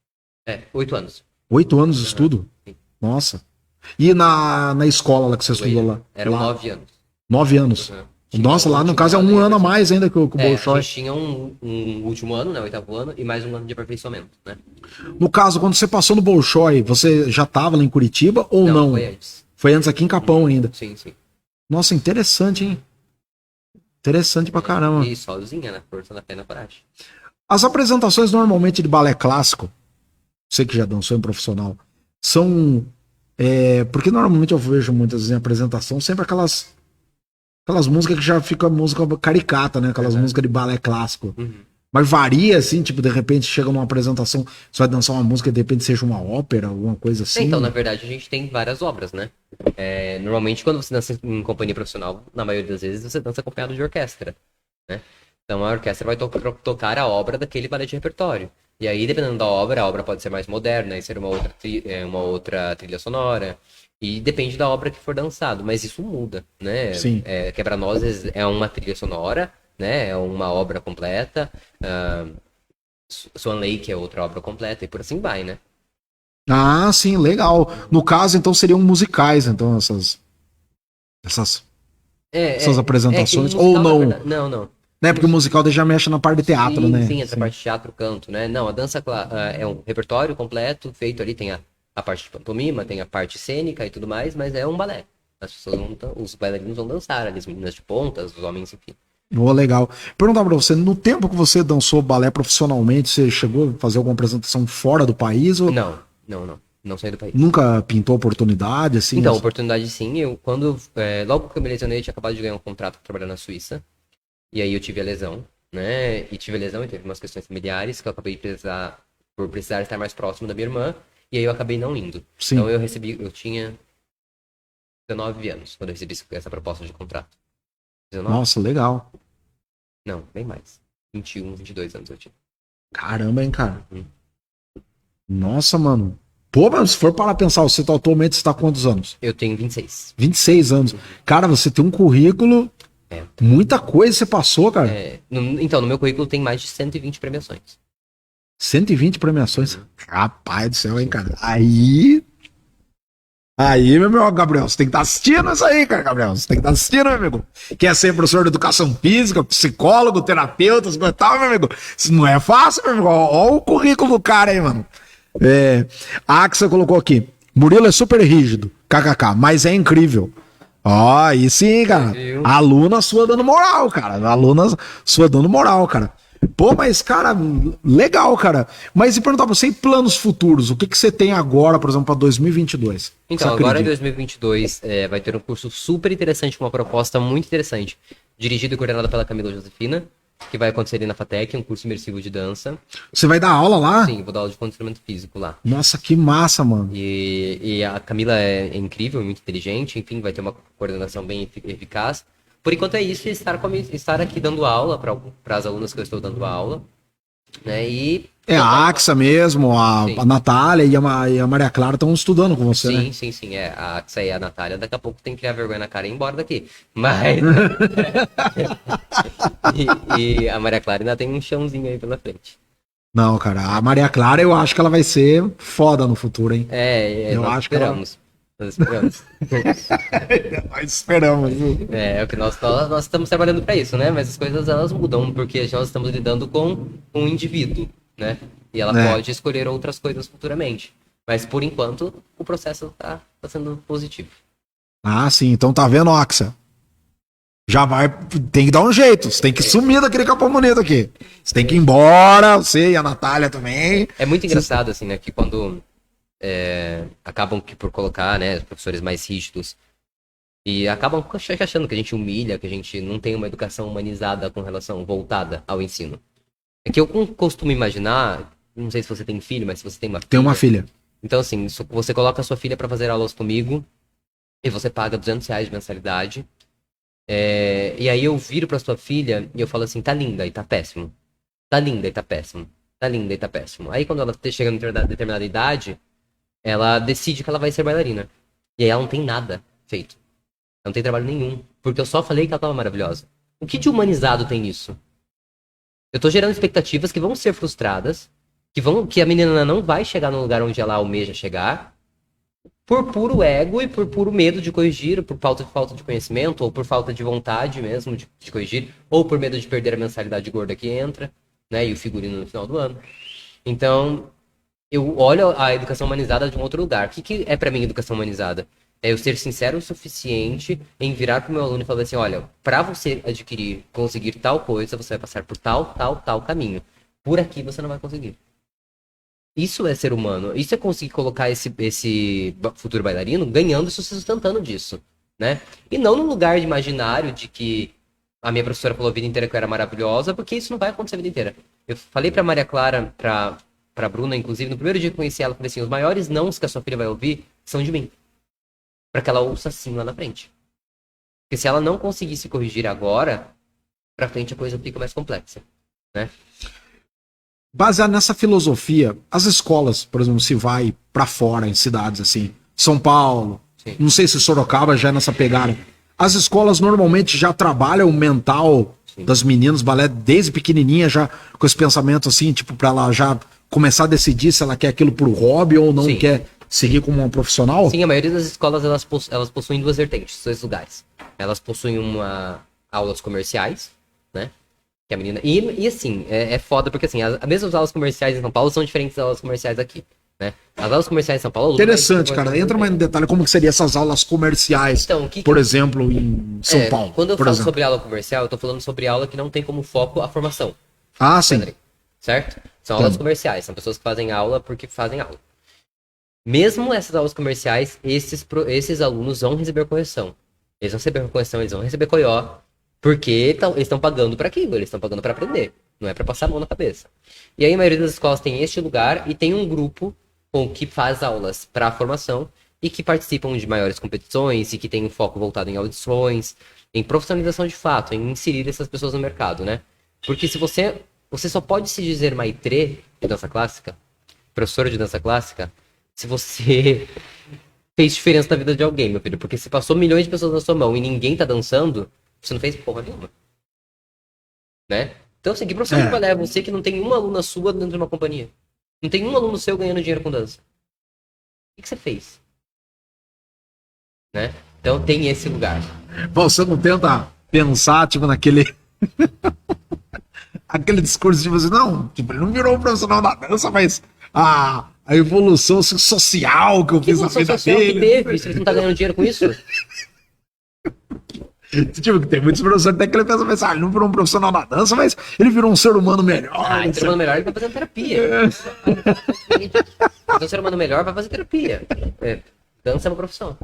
8 anos. 8 anos de estudo? Sim. Nossa. E na escola lá que você estudou lá? Eram lá, 9 anos. 9 anos. Uhum. Nossa, lá no caso é um ano a mais ainda que o Bolshoi. A gente tinha um último ano, né, 8º ano, e mais um ano de aperfeiçoamento, né? No caso, quando você passou no Bolshoi, você já estava lá em Curitiba ou não? Foi antes. Foi antes aqui em Capão ainda. Sim, sim. Nossa, interessante, hein? Interessante pra caramba. E sozinha, né? Força na pé na coragem. As apresentações normalmente de balé clássico, você que já dançou em profissional, são... porque normalmente eu vejo muitas vezes em apresentação sempre aquelas músicas que já fica música caricata, né? Aquelas músicas de balé clássico. Mas varia, assim, tipo, de repente chega numa apresentação, você vai dançar uma música e de repente seja uma ópera, alguma coisa assim. Então, na verdade, a gente tem várias obras, né? Normalmente, quando você dança em companhia profissional, na maioria das vezes, você dança acompanhado de orquestra, né? Então, a orquestra vai tocar a obra daquele balé de repertório. E aí, dependendo da obra, a obra pode ser mais moderna e ser uma outra trilha sonora. E depende da obra que for dançado, mas isso muda, né? Sim. Quebra-Nozes é uma trilha sonora, né? É uma obra completa. Swan Lake é outra obra completa e por assim vai, né? Ah, sim, legal. No caso, então, seriam musicais, então, essas Que apresentações, ou musical, na não? verdade, não. Né? Porque o musical daí já mexe na parte de teatro, Sim, né? sim, essa parte de teatro, canto, né? Não, a dança é um repertório completo, feito ali, tem a parte de pantomima, tem a parte cênica e tudo mais, mas é um balé. As pessoas os bailarinos vão dançar ali, as meninas de pontas, os homens, enfim. Oh, legal. Perguntar pra você, no tempo que você dançou balé profissionalmente, você chegou a fazer alguma apresentação fora do país ou Não saí do país. nunca pintou oportunidade, assim? Então, oportunidade sim, logo que eu me lesionei, eu tinha acabado de ganhar um contrato para trabalhar na Suíça, e aí eu tive a lesão, né, e teve umas questões familiares que eu acabei por precisar estar mais próximo da minha irmã, e aí eu acabei não indo. Sim. Então eu tinha 19 anos quando eu recebi essa proposta de contrato. 19? Nossa, legal. Não, bem mais. 21, 22 anos eu tinha. Caramba, hein, cara. Nossa, mano. Pô, mas se for para pensar, você atualmente está com quantos anos? Eu tenho 26. 26 anos. Cara, você tem um currículo, muita coisa você passou, cara. Então, no meu currículo tem mais de 120 premiações. 120 premiações. Rapaz do céu, hein, cara. Aí, meu amigo Gabriel, você tem que estar assistindo isso aí, cara, Gabriel. Você tem que estar assistindo, meu amigo. Quer ser professor de educação física, psicólogo, terapeuta, e tal, meu amigo. Isso não é fácil, meu amigo. Olha o currículo do cara aí, mano. A Axa colocou aqui. Murilo é super rígido, kkk, mas é incrível. Ó, aí sim, cara. A aluna sua dando moral, cara. A aluna sua dando moral, cara. Pô, mas, cara, legal, cara. Mas e perguntar pra você, e planos futuros? O que você tem agora, por exemplo, para 2022? Então, agora em 2022 vai ter um curso super interessante, com uma proposta muito interessante, dirigido e coordenado pela Camila Josefina, que vai acontecer ali na FATEC, um curso imersivo de dança. Você vai dar aula lá? Sim, vou dar aula de condicionamento físico lá. Nossa, que massa, mano. E a Camila é incrível, muito inteligente, enfim, vai ter uma coordenação bem eficaz. Por enquanto é isso, estar aqui dando aula para as alunas que eu estou dando aula, né, e... A Axa mesmo, a Natália e a Maria Clara estão estudando com você, né? Sim, a Axa e a Natália daqui a pouco tem que criar vergonha na cara e ir embora daqui, mas... e a Maria Clara ainda tem um chãozinho aí pela frente. Não, cara, a Maria Clara eu acho que ela vai ser foda no futuro, hein? Eu acho que nós esperamos. Nós esperamos. É o que nós estamos trabalhando para isso, né? Mas as coisas elas mudam, porque nós estamos lidando com um indivíduo, né? E ela pode escolher outras coisas futuramente. Mas por enquanto, o processo tá sendo positivo. Ah, sim. Então tá vendo, Axa? Já vai. Tem que dar um jeito. Você tem que sumir daquele Capão Bonito aqui. Você tem que ir embora, você e a Natália também. É muito engraçado, assim, né? Que quando acabam por colocar, né, professores mais rígidos e acabam achando que a gente humilha, que a gente não tem uma educação humanizada voltada ao ensino. É que eu costumo imaginar, não sei se você tem filho, mas se você tem uma filha... Tem uma filha. Então, assim, você coloca a sua filha para fazer aulas comigo e você paga R$200 de mensalidade. E aí eu viro pra sua filha e eu falo assim, tá linda e tá péssimo. Tá linda e tá péssimo. Tá linda e tá péssimo. Aí quando ela chega em determinada idade, ela decide que ela vai ser bailarina. E aí ela não tem nada feito. Ela não tem trabalho nenhum. Porque eu só falei que ela tava maravilhosa. O que de humanizado tem nisso? Eu tô gerando expectativas que vão ser frustradas, que a menina não vai chegar no lugar onde ela almeja chegar, por puro ego e por puro medo de corrigir, por falta de conhecimento, ou por falta de vontade mesmo de corrigir, ou por medo de perder a mensalidade gorda que entra, né, e o figurino no final do ano. Então, eu olho a educação humanizada de um outro lugar. O que é pra mim educação humanizada? É eu ser sincero o suficiente em virar pro meu aluno e falar assim, olha, pra você conseguir tal coisa, você vai passar por tal caminho. Por aqui você não vai conseguir. Isso é ser humano. Isso é conseguir colocar esse futuro bailarino ganhando e se sustentando disso, né? E não num lugar de imaginário de que a minha professora falou a vida inteira que eu era maravilhosa, porque isso não vai acontecer a vida inteira. Eu falei pra Maria Clara, pra Bruna, inclusive, no primeiro dia que eu conheci ela, eu falei assim, os maiores nãos que a sua filha vai ouvir são de mim. Pra que ela ouça assim lá na frente. Porque se ela não conseguir se corrigir agora, pra frente a coisa fica mais complexa, né? baseado nessa filosofia, as escolas, por exemplo, se vai pra fora, em cidades assim, São Paulo, Sim. não sei se Sorocaba já é nessa pegada, as escolas normalmente já trabalham o mental das meninas, balé, desde pequenininha, já com esse pensamento assim, tipo, pra ela já começar a decidir se ela quer aquilo por hobby ou não Sim. quer seguir como uma profissional? Sim, a maioria das escolas elas possuem duas vertentes, dois lugares. Elas possuem aulas comerciais, né? Que a menina. E assim, é foda porque assim, as mesmas aulas comerciais em São Paulo são diferentes das aulas comerciais aqui, né? As aulas comerciais em São Paulo. Interessante, cara. Entra mais no detalhe como que seriam essas aulas comerciais, Então, por exemplo, em São Paulo. Quando eu por falo exemplo. sobre aula comercial, eu tô falando sobre aula que não tem como foco a formação. Ah, sim. Andrei, certo? São aulas comerciais, são pessoas que fazem aula porque fazem aula. Mesmo essas aulas comerciais, esses alunos vão receber correção. Eles vão receber correção, eles vão receber coió, porque eles estão pagando para aquilo, eles estão pagando para aprender, não é para passar a mão na cabeça. E aí a maioria das escolas tem este lugar e tem um grupo que faz aulas para formação e que participam de maiores competições e que tem um foco voltado em audições, em profissionalização de fato, em inserir essas pessoas no mercado, né? Porque se você só pode se dizer maitre de dança clássica, professor de dança clássica, se você fez diferença na vida de alguém, meu filho. Porque se passou milhões de pessoas na sua mão e ninguém tá dançando, você não fez porra nenhuma. Né? Então, assim, que professor de balé é você que não tem uma aluna sua dentro de uma companhia? Não tem um aluno seu ganhando dinheiro com dança? O que você fez? Né? Então, tem esse lugar. Bom, você não tenta pensar, tipo, naquele... aquele discurso de você, não, tipo, ele não virou um profissional da dança, mas a evolução social que eu fiz na vida dele. Que teve? Se ele não tá ganhando dinheiro com isso? Tipo, tem muitos professores até que ele pensa, ele não virou um profissional da dança, mas ele virou um ser humano melhor. Um ser humano melhor, ele vai fazer terapia. Um ser humano melhor vai fazer terapia. Dança é uma profissão.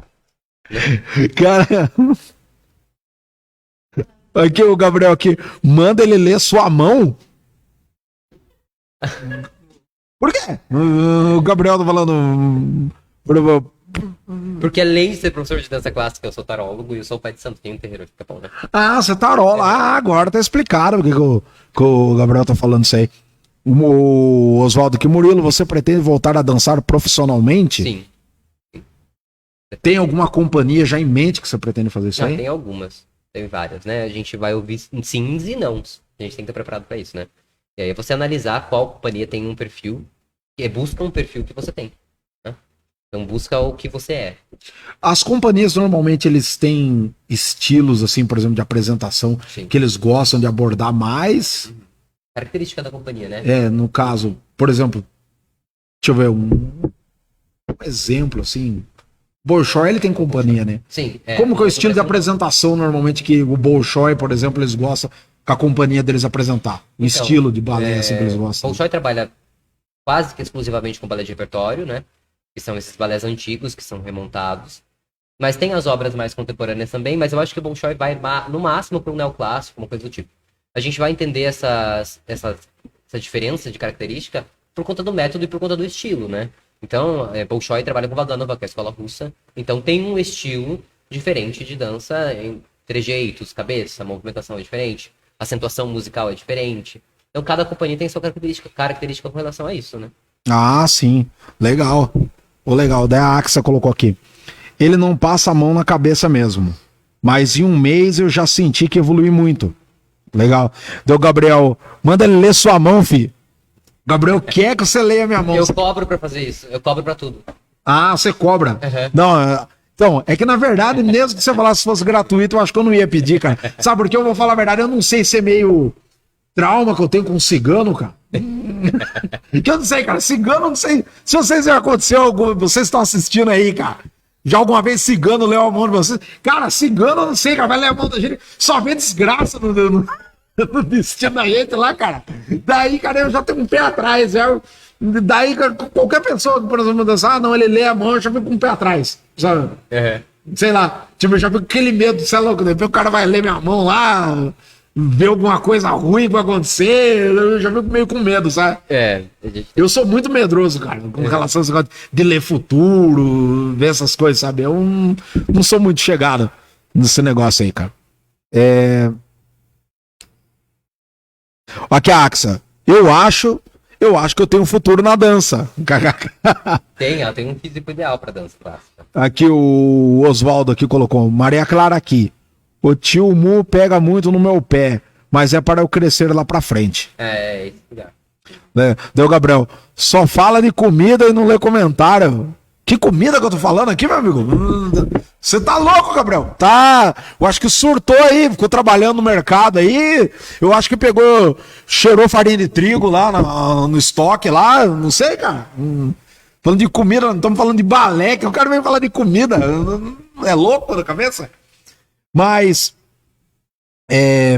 Cara... Aqui o Gabriel aqui, manda ele ler sua mão. Por quê? O Gabriel tá falando... Porque além de ser professor de dança clássica, eu sou tarólogo e eu sou o pai de santo, tenho um terreiro de Capão, né? Ah, você tarola. Ah, agora tá explicado porque que o Gabriel tá falando isso aí. O Oswaldo, que Murilo, você pretende voltar a dançar profissionalmente? Sim. Tem alguma companhia já em mente que você pretende fazer isso aí? Tem algumas. Tem várias, né? A gente vai ouvir sims e nãos. A gente tem que estar preparado para isso, né? E aí é você analisar qual companhia tem um perfil e busca um perfil que você tem. Né? Então busca o que você é. As companhias normalmente eles têm estilos, assim, por exemplo, de apresentação, Sim. que eles gostam de abordar mais. Característica da companhia, né? No caso, por exemplo, deixa eu ver um exemplo, assim. Bolshoi, ele tem companhia, né? Sim. Como que é o estilo de apresentação, normalmente, que o Bolshoi, por exemplo, eles gostam com a companhia deles apresentar? O estilo de balé, assim, que eles gostam. O Bolshoi trabalha quase que exclusivamente com balé de repertório, né? Que são esses balés antigos, que são remontados. Mas tem as obras mais contemporâneas também, mas eu acho que o Bolshoi vai, no máximo, para um neoclássico, uma coisa do tipo. A gente vai entender essa diferença de característica por conta do método e por conta do estilo, né? Então, Bolshoi trabalha com Vaganova, que é a escola russa. Então, tem um estilo diferente de dança em trejeitos, cabeça, a movimentação é diferente, a acentuação musical é diferente. Então, cada companhia tem sua característica com relação a isso, né? Ah, sim. Legal. Legal. Daí a Axa colocou aqui. Ele não passa a mão na cabeça mesmo. Mas em um mês eu já senti que evolui muito. Legal. Deu Gabriel, manda ele ler sua mão, fi. Gabriel quer que você leia minha mão. Eu cobro pra fazer isso. Eu cobro pra tudo. Ah, você cobra. Uhum. Não, então, é que na verdade, mesmo que você falasse se fosse gratuito, eu acho que eu não ia pedir, cara. Sabe por quê? Eu vou falar a verdade, eu não sei se é meio trauma que eu tenho com cigano, cara. Que eu não sei, cara. Cigano, não sei. Se vocês já aconteceu, vocês estão assistindo aí, cara. Já alguma vez cigano leu a mão de vocês? Cara, cigano, eu não sei, cara. Vai ler a mão da gente. Só vê desgraça no destino da gente lá, cara. Daí, cara, eu já tenho um pé atrás. Daí, qualquer pessoa que, por exemplo, dançar, não, ele lê a mão, eu já fico com um pé atrás. Sabe? Sei lá. Tipo, eu já fico com aquele medo, sei lá, depois o cara vai ler minha mão lá, ver alguma coisa ruim que vai acontecer, eu já fico meio com medo, sabe? Eu sou muito medroso, cara, com relação a esse negócio de ler futuro, ver essas coisas, sabe? Eu não sou muito chegado nesse negócio aí, cara. Aqui a Axa. Eu acho eu acho que eu tenho um futuro na dança. Ela tem um físico ideal pra dança clássica. Aqui o Oswaldo aqui colocou, Maria Clara aqui. O tio Mu pega muito no meu pé, mas é para eu crescer lá pra frente. É esse lugar. Né? Deu, Gabriel, só fala de comida e não lê comentário. Que comida que eu tô falando aqui, meu amigo? Você tá louco, Gabriel? Tá. Eu acho que surtou aí, ficou trabalhando no mercado aí. Eu acho que pegou, cheirou farinha de trigo lá no estoque lá. Não sei, cara. Falando de comida, não estamos falando de balé, que o cara vem falar de comida. É louco na cabeça? Mas,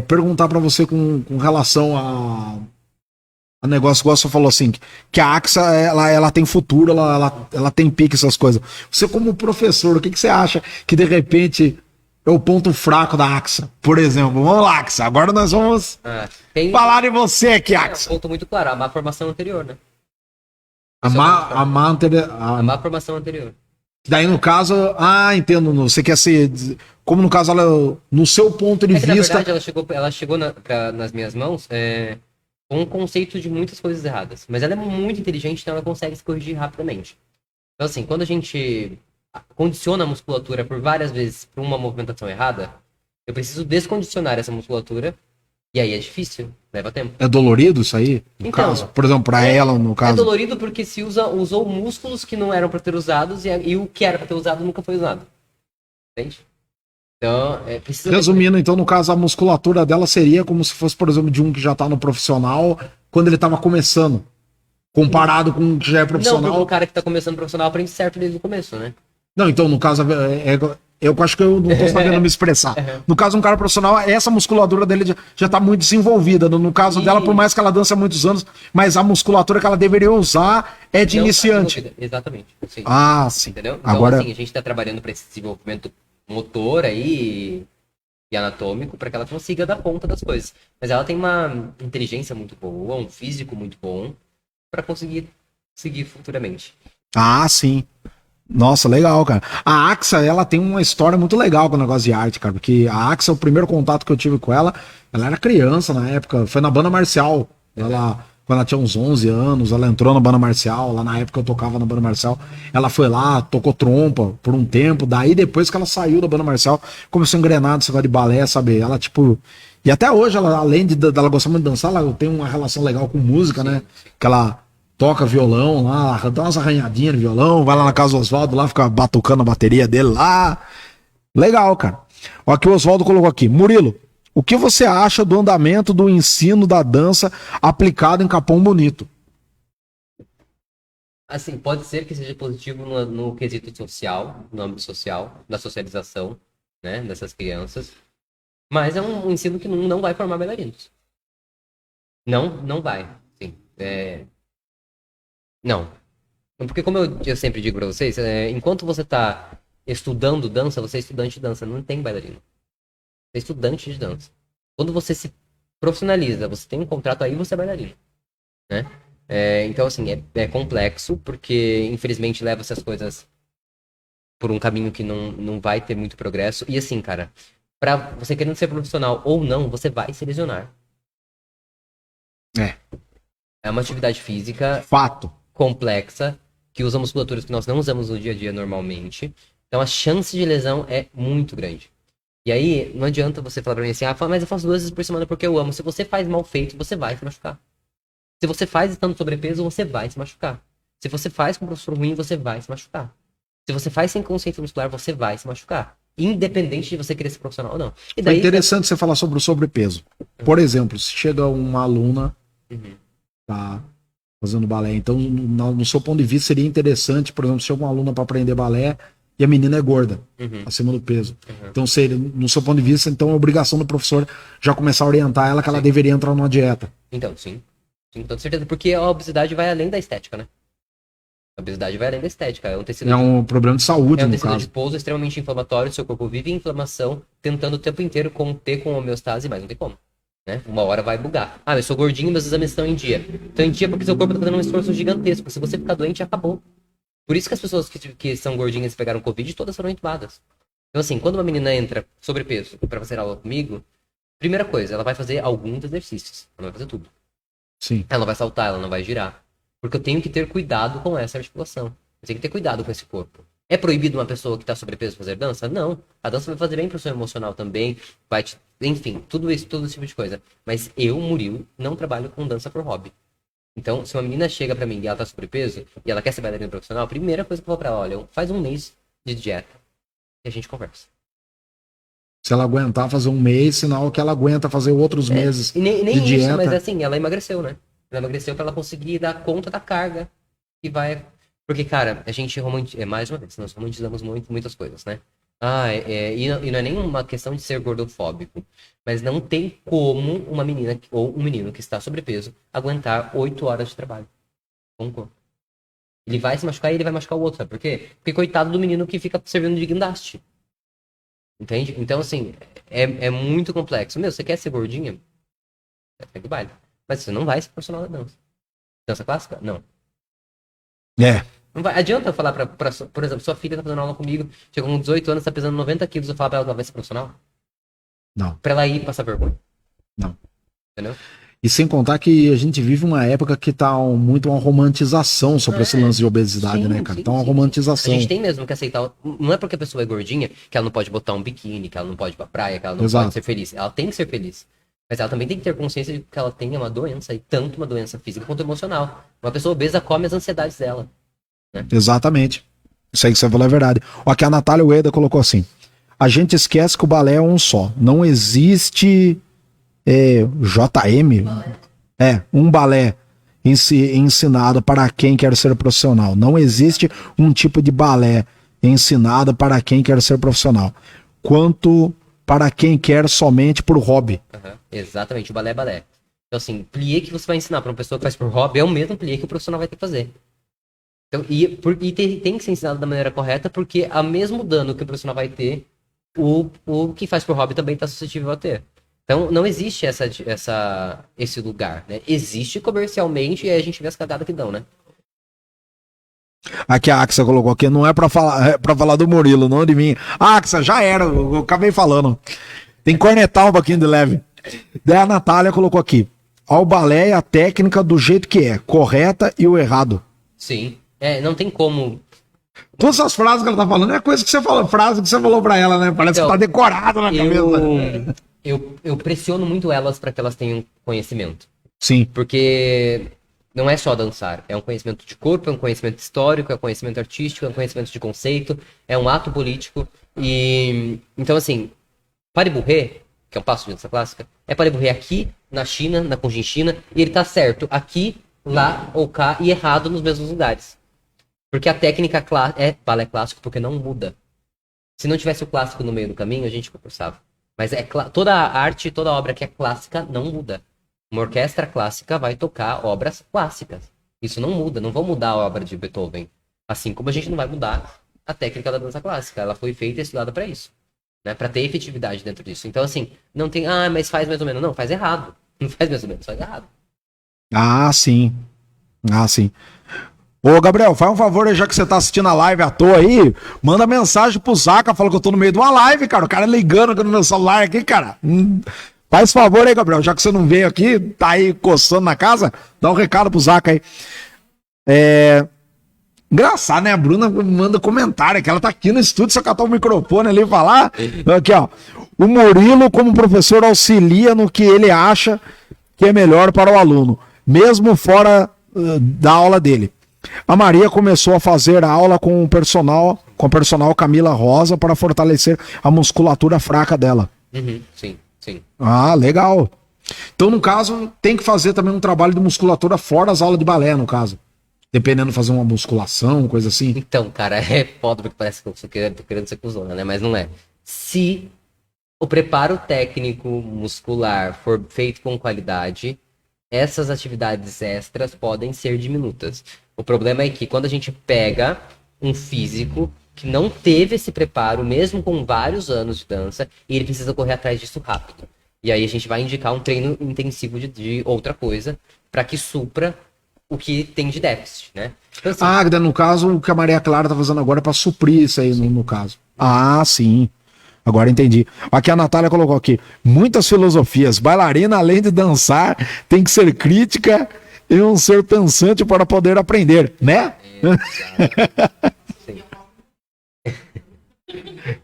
perguntar pra você com relação a negócio, igual você falou assim, que a AXA, ela tem futuro, ela tem pique, essas coisas. Você como professor, o que você acha que de repente é o ponto fraco da AXA? Por exemplo, vamos lá, AXA, agora nós vamos falar de você aqui, AXA. É um ponto muito claro, a má formação anterior, né? A má formação anterior. Daí no caso, entendo, você quer ser, como no caso, ela, no seu ponto de Na vista... verdade, ela chegou nas minhas mãos com um conceito de muitas coisas erradas. Mas ela é muito inteligente, então ela consegue se corrigir rapidamente. Então, assim, quando a gente condiciona a musculatura por várias vezes por uma movimentação errada, eu preciso descondicionar essa musculatura, e aí é difícil, leva tempo. É dolorido isso aí? No Então, caso? Por exemplo, pra ela, no caso... É dolorido porque se usou músculos que não eram para ter usados, e o que era para ter usado nunca foi usado. Entende? Então, precisa... Resumindo, então, no caso, a musculatura dela seria como se fosse, por exemplo, de um que já tá no profissional, quando ele tava começando. Comparado com um que já é profissional. Não, porque o cara que tá começando profissional aprende certo desde o começo, né? Não, então, no caso, eu acho que eu não tô sabendo me expressar. No caso, um cara profissional, essa musculatura dele já tá muito desenvolvida. No caso dela, por mais que ela dança há muitos anos, mas a musculatura que ela deveria usar é de não iniciante. Exatamente. Sim. Sim. Entendeu? Então, Agora... assim, a gente tá trabalhando para esse desenvolvimento motor aí e anatômico para que ela consiga dar conta das coisas. Mas ela tem uma inteligência muito boa, um físico muito bom para conseguir seguir futuramente. Sim. Nossa, legal, cara. A AXA, ela tem uma história muito legal com o negócio de arte, cara, porque a AXA, o primeiro contato que eu tive com ela era criança na época, foi na banda marcial. Quando ela tinha uns 11 anos, ela entrou na banda marcial, lá na época eu tocava na banda marcial, ela foi lá, tocou trompa por um tempo, daí depois que ela saiu da banda marcial, começou a engrenar nesse negócio de balé, sabe, ela tipo, e até hoje, ela, além dela gostar muito de dançar, ela tem uma relação legal com música, né, que ela toca violão lá, dá umas arranhadinhas no violão, vai lá na casa do Oswaldo lá, fica batucando a bateria dele lá, legal, cara. Ó, aqui o Oswaldo colocou aqui, Murilo, o que você acha do andamento do ensino da dança aplicado em Capão Bonito? Assim, pode ser que seja positivo no quesito social, no âmbito social, da socialização, né, dessas crianças. Mas é um ensino que não vai formar bailarinos. Não vai. Sim. Não. Porque como eu sempre digo pra vocês, enquanto você tá estudando dança, você é estudante de dança, não tem bailarino. Você é estudante de dança. Quando você se profissionaliza, você tem um contrato aí, você é bailarino, né? Então, assim, é complexo, porque, infelizmente, leva essas coisas por um caminho que não vai ter muito progresso. E, assim, cara, pra você querendo ser profissional ou não, você vai se lesionar. É uma atividade física... Fato. Complexa, que usa musculaturas que nós não usamos no dia a dia normalmente. Então, a chance de lesão é muito grande. E aí, não adianta você falar pra mim assim, mas eu faço 2 vezes por semana porque eu amo. Se você faz mal feito, você vai se machucar. Se você faz estando sobrepeso, você vai se machucar. Se você faz com um professor ruim, você vai se machucar. Se você faz sem consciência muscular, você vai se machucar. Independente de você querer ser profissional ou não. E daí, é interessante você falar sobre o sobrepeso. Por exemplo, se chega uma aluna, tá fazendo balé, então no seu ponto de vista seria interessante, por exemplo, se chega uma aluna para aprender balé e a menina é gorda, acima do peso. Então, seria, no seu ponto de vista, então é obrigação do professor já começar a orientar ela que ela deveria entrar numa dieta. Então, sim. Sim, com toda certeza. Porque a obesidade vai além da estética, né? A obesidade vai além da estética. É um tecido um problema de saúde, é um no tecido caso. adiposo extremamente inflamatório, seu corpo vive em inflamação, tentando o tempo inteiro conter com homeostase, mas não tem como. Né? Uma hora vai bugar. Eu sou gordinho, meus exames estão em dia. Estão em dia porque seu corpo está fazendo um esforço gigantesco. Se você ficar doente, acabou. Por isso que as pessoas que são gordinhas e pegaram Covid, todas foram entubadas. Então, assim, quando uma menina entra sobrepeso para fazer aula comigo, primeira coisa, ela vai fazer alguns exercícios. Ela não vai fazer tudo. Sim. Ela não vai saltar, ela não vai girar. Porque eu tenho que ter cuidado com essa articulação. Eu tenho que ter cuidado com esse corpo. É proibido uma pessoa que está sobrepeso fazer dança? Não. A dança vai fazer bem pro seu emocional também. Enfim, tudo isso, todo esse tipo de coisa. Mas eu, Murilo, não trabalho com dança por hobby. Então, se uma menina chega pra mim e ela tá sobrepeso, e ela quer ser bailarina profissional, a primeira coisa que eu vou pra ela, olha, faz um mês de dieta e a gente conversa. Se ela aguentar fazer um mês, sinal que ela aguenta fazer outros meses E nem de isso, dieta. mas assim, ela emagreceu, né? Ela emagreceu pra ela conseguir dar conta da carga que vai... Porque, cara, a gente mais uma vez, nós romantizamos muitas coisas, né? E não é nem uma questão de ser gordofóbico, mas não tem como uma menina ou um menino que está sobrepeso aguentar 8 horas de trabalho com o corpo. Ele vai se machucar e ele vai machucar o outro, sabe por quê? Porque coitado do menino que fica servindo de guindaste. Entende? Então, assim, é muito complexo. Meu, você quer ser gordinha? Segue o baile. Mas você não vai ser profissional da dança. Dança clássica? Não. É. Não vai. Adianta eu falar por exemplo, sua filha tá fazendo aula comigo, chegou com 18 anos, tá pesando 90 quilos, eu falar pra ela que ela vai ser profissional? Não. Pra ela ir passar vergonha. Não. Entendeu? E sem contar que a gente vive uma época que tá muito uma romantização sobre esse lance de obesidade, Sim, né, cara? sim, Tá uma sim. romantização. A gente tem mesmo que aceitar. Não é porque a pessoa é gordinha que ela não pode botar um biquíni, que ela não pode ir pra praia, que ela não Exato. pode ser feliz. Ela tem que ser feliz. Mas ela também tem que ter consciência de que ela tem uma doença, e tanto uma doença física quanto emocional. Uma pessoa obesa come as ansiedades dela. Exatamente. Isso aí que você falou é verdade. Ó, aqui a Natália Ueda colocou assim: a gente esquece que o balé é um só. Não existe JM. Um balé ensinado para quem quer ser profissional. Não existe um tipo de balé ensinado para quem quer ser profissional. Quanto para quem quer somente por hobby. Uhum. Exatamente, o balé é balé. Então, assim, plié que você vai ensinar para uma pessoa que faz por hobby é o mesmo plié que o profissional vai ter que fazer. Então, tem que ser ensinado da maneira correta, porque a mesmo dano que o profissional vai ter, o que faz por hobby também está suscetível a ter. Então, não existe esse lugar, né? Existe comercialmente e aí a gente vê as cagadas que dão, né? Aqui a Axa colocou aqui, não é pra falar do Murilo, não de mim. Axa, já era, eu acabei falando. Tem que cornetar um pouquinho de leve. Daí a Natália colocou aqui: ao balé é a técnica do jeito que é, correta e o errado. Sim. Não tem como. Todas essas frases que ela tá falando é coisa que você falou, frase que você falou pra ela, né? Parece Então, que tá decorado na cabeça. Eu pressiono muito elas para que elas tenham conhecimento. Sim. Porque não é só dançar. É um conhecimento de corpo, é um conhecimento histórico, é um conhecimento artístico, é um conhecimento de conceito, é um ato político. E então, assim, Paris-Bourré, que é um passo de dança clássica, é Paris-Bourré aqui, na China, na Cochinchina, e ele tá certo aqui, lá ou cá, e errado nos mesmos lugares. Porque a técnica é balé clássico, porque não muda. Se não tivesse o clássico no meio do caminho, a gente conversava. Mas toda a arte, toda obra que é clássica não muda. Uma orquestra clássica vai tocar obras clássicas. Isso não muda, não vão mudar a obra de Beethoven. Assim como a gente não vai mudar a técnica da dança clássica. Ela foi feita e estudada para isso. Né? Para ter efetividade dentro disso. Então, assim, não tem, mas faz mais ou menos. Não, faz errado. Não faz mais ou menos, faz errado. Ah, sim. Ô, Gabriel, faz um favor aí, já que você tá assistindo a live à toa aí, manda mensagem pro Zaca, fala que eu tô no meio de uma live, cara. O cara ligando aqui no meu celular aqui, cara. Faz favor aí, Gabriel, já que você não veio aqui, tá aí coçando na casa, dá um recado pro Zaca aí. Engraçado, né? A Bruna manda comentário, que ela tá aqui no estúdio, só catar o microfone ali e falar. Aqui, ó. O Murilo, como professor, auxilia no que ele acha que é melhor para o aluno, mesmo fora da aula dele. A Maria começou a fazer aula com a personal Camila Rosa para fortalecer a musculatura fraca dela. Sim. Ah, legal. Então, no caso, tem que fazer também um trabalho de musculatura fora das aulas de balé, no caso. Dependendo de fazer uma musculação, coisa assim. Então, cara, é foda porque parece que eu tô querendo ser cuzona, né? Mas não é. Se o preparo técnico muscular for feito com qualidade, essas atividades extras podem ser diminutas. O problema é que quando a gente pega um físico que não teve esse preparo, mesmo com vários anos de dança, e ele precisa correr atrás disso rápido. E aí a gente vai indicar um treino intensivo de outra coisa para que supra o que tem de déficit, né? Então, assim, No caso, o que a Maria Clara tá fazendo agora é para suprir isso aí, no caso. Sim. Agora entendi. Aqui a Natália colocou aqui, muitas filosofias. Bailarina, além de dançar, tem que ser crítica e um ser pensante para poder aprender, né? Sim.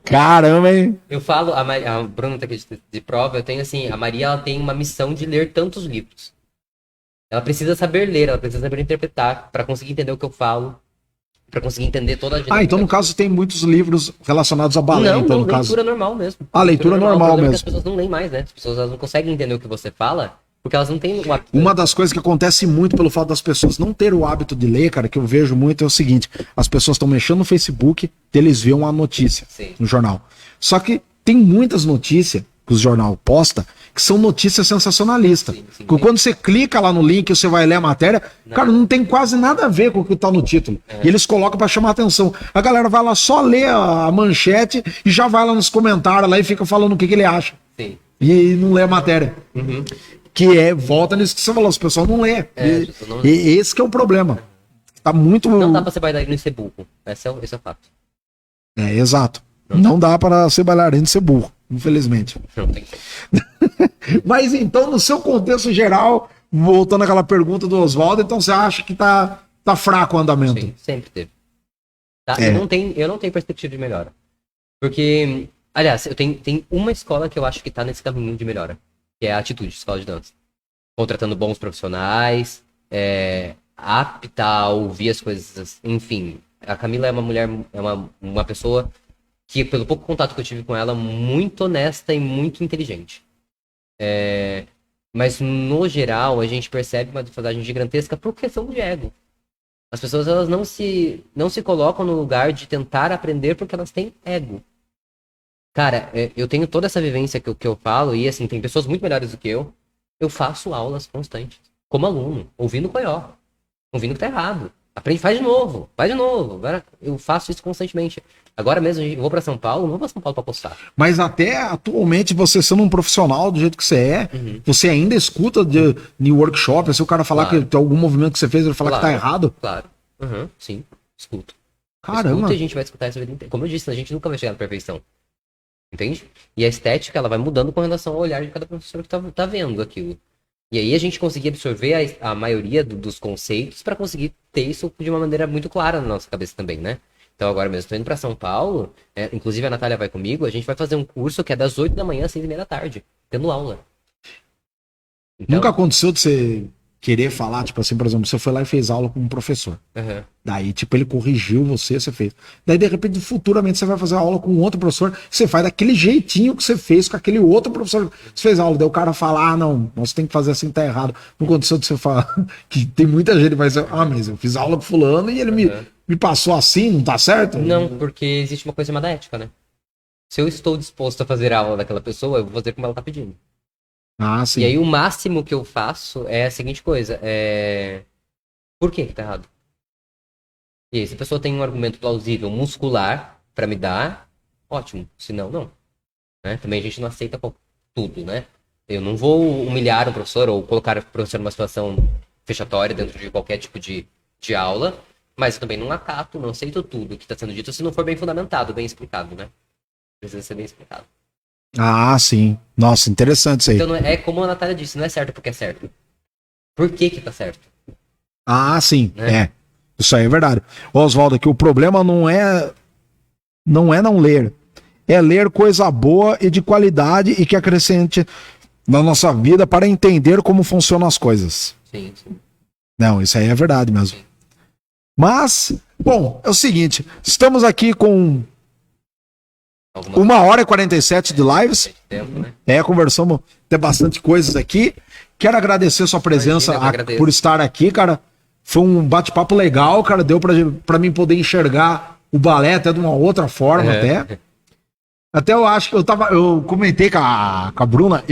Caramba, hein? Eu falo, a Bruna tá aqui de prova, eu tenho assim, a Maria ela tem uma missão de ler tantos livros. Ela precisa saber ler, ela precisa saber interpretar para conseguir entender o que eu falo, para conseguir entender toda a dinâmica. Então no caso tem muitos livros relacionados a balé, Não, então não, no caso. leitura normal mesmo. Leitura normal O problema é que mesmo. as pessoas não leem mais, né? As pessoas elas não conseguem entender o que você fala, porque elas não têm o hábito. Uma das coisas que acontece muito pelo fato das pessoas não ter o hábito de ler, cara, que eu vejo muito é o seguinte, as pessoas estão mexendo no Facebook, eles veem uma notícia Sim. no jornal. Só que tem muitas notícias que o jornal posta que são notícias sensacionalistas. Sim, Quando você clica lá no link e você vai ler a matéria, cara, não tem quase nada a ver com o que tá no título. E eles colocam pra chamar atenção. A galera vai lá só ler a manchete e já vai lá nos comentários lá e fica falando o que ele acha. Sim. E não lê a matéria. Que volta nisso que você falou, as pessoas não lê. E esse que é o problema. Tá muito... Não dá pra ser bailarino e ser burro. Esse é o fato. Exato. Não dá para ser bailarino e ser burro, infelizmente. Não tem. Mas então, no seu contexto geral, voltando àquela pergunta do Oswaldo, então você acha que tá fraco o andamento? Sim, sempre teve. Tá? Eu não tenho perspectiva de melhora. Porque, aliás, tem uma escola que eu acho que tá nesse caminho de melhora, que é a Atitude, Escola de Dança. Contratando bons profissionais, apta a ouvir as coisas, enfim. A Camila é uma mulher, é uma pessoa que, pelo pouco contato que eu tive com ela, muito honesta e muito inteligente. Mas, no geral, a gente percebe uma defasagem gigantesca por questão de ego. As pessoas elas não se colocam no lugar de tentar aprender porque elas têm ego. Cara, eu tenho toda essa vivência que eu falo, e assim, tem pessoas muito melhores do que eu. Eu faço aulas constantes, como aluno, ouvindo o coió, ouvindo que tá errado. Aprende, faz de novo. Agora eu faço isso constantemente. Agora mesmo, eu vou pra São Paulo, não vou pra São Paulo pra postar. Mas até atualmente, você sendo um profissional do jeito que você é, você ainda escuta de workshop, se o cara falar que tem algum movimento que você fez, ele falar que tá errado? Claro. Sim, escuto. Caramba. Escuta, a gente vai escutar essa vida inteira. Como eu disse, a gente nunca vai chegar na perfeição. Entende? E a estética, ela vai mudando com relação ao olhar de cada professor que tá vendo aquilo. E aí a gente conseguir absorver a maioria dos conceitos para conseguir ter isso de uma maneira muito clara na nossa cabeça também, né? Então agora mesmo, estou indo para São Paulo, inclusive a Natália vai comigo, a gente vai fazer um curso que é das 8 da manhã às 6:30 da tarde, tendo aula. Então, nunca aconteceu de você querer falar, tipo assim, por exemplo, você foi lá e fez aula com um professor. Daí, tipo, ele corrigiu você fez. Daí, de repente, futuramente, você vai fazer aula com outro professor, você faz daquele jeitinho que você fez com aquele outro professor que você fez aula. Daí o cara fala, não, você tem que fazer assim, tá errado. Não aconteceu de você falar que tem muita gente que vai dizer, mas eu fiz aula com fulano e ele me passou assim, não tá certo? Não, porque existe uma coisa chamada ética, né? Se eu estou disposto a fazer a aula daquela pessoa, eu vou fazer como ela tá pedindo. Sim. E aí o máximo que eu faço é a seguinte coisa, por que tá errado? E aí, se a pessoa tem um argumento plausível, muscular, pra me dar, ótimo. Se não, não. Né? Também a gente não aceita tudo, né? Eu não vou humilhar um professor ou colocar o professor numa situação fechatória dentro de qualquer tipo de aula, mas eu também não acato, não aceito tudo que está sendo dito se não for bem fundamentado, bem explicado, né? Precisa ser bem explicado. Sim. Nossa, interessante isso aí. Então não é como a Natália disse, não é certo porque é certo. Por que tá certo? Sim. Né? Isso aí é verdade. Oswaldo, aqui o problema não é não ler. É ler coisa boa e de qualidade e que acrescente na nossa vida para entender como funcionam as coisas. Sim. Não, isso aí é verdade mesmo. Sim. Mas, bom, é o seguinte, estamos aqui com 1h47 de lives. Tempo, né? Conversamos até bastante coisas aqui. Quero agradecer a sua presença por estar aqui, cara. Foi um bate-papo legal, cara. Deu pra mim poder enxergar o balé até de uma outra forma, Até eu acho que eu comentei com a Bruna,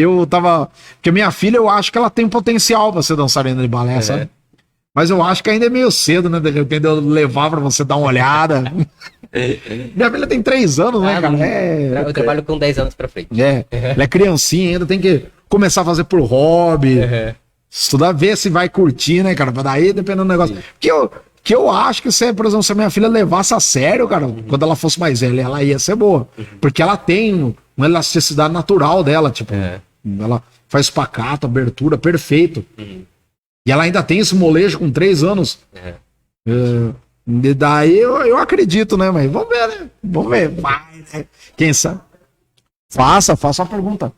porque minha filha, eu acho que ela tem potencial pra ser dançarina de balé, sabe? Mas eu acho que ainda é meio cedo, né? De repente eu levar pra você dar uma olhada. Minha filha tem 3 anos, né, cara? Eu trabalho com 10 anos pra frente. Ela é criancinha ainda, tem que começar a fazer por hobby. Estudar, ver se vai curtir, né, cara? Pra daí, dependendo do negócio. Porque que eu acho que se, por exemplo, se a minha filha levasse a sério, cara, quando ela fosse mais velha, ela ia ser boa. Porque ela tem uma elasticidade natural dela, tipo, ela faz espacato, abertura, perfeito. E ela ainda tem esse molejo com 3 anos. E daí eu acredito, né? Mas vamos ver, né? Vamos ver. Vai, né? Quem sabe? Faça uma pergunta.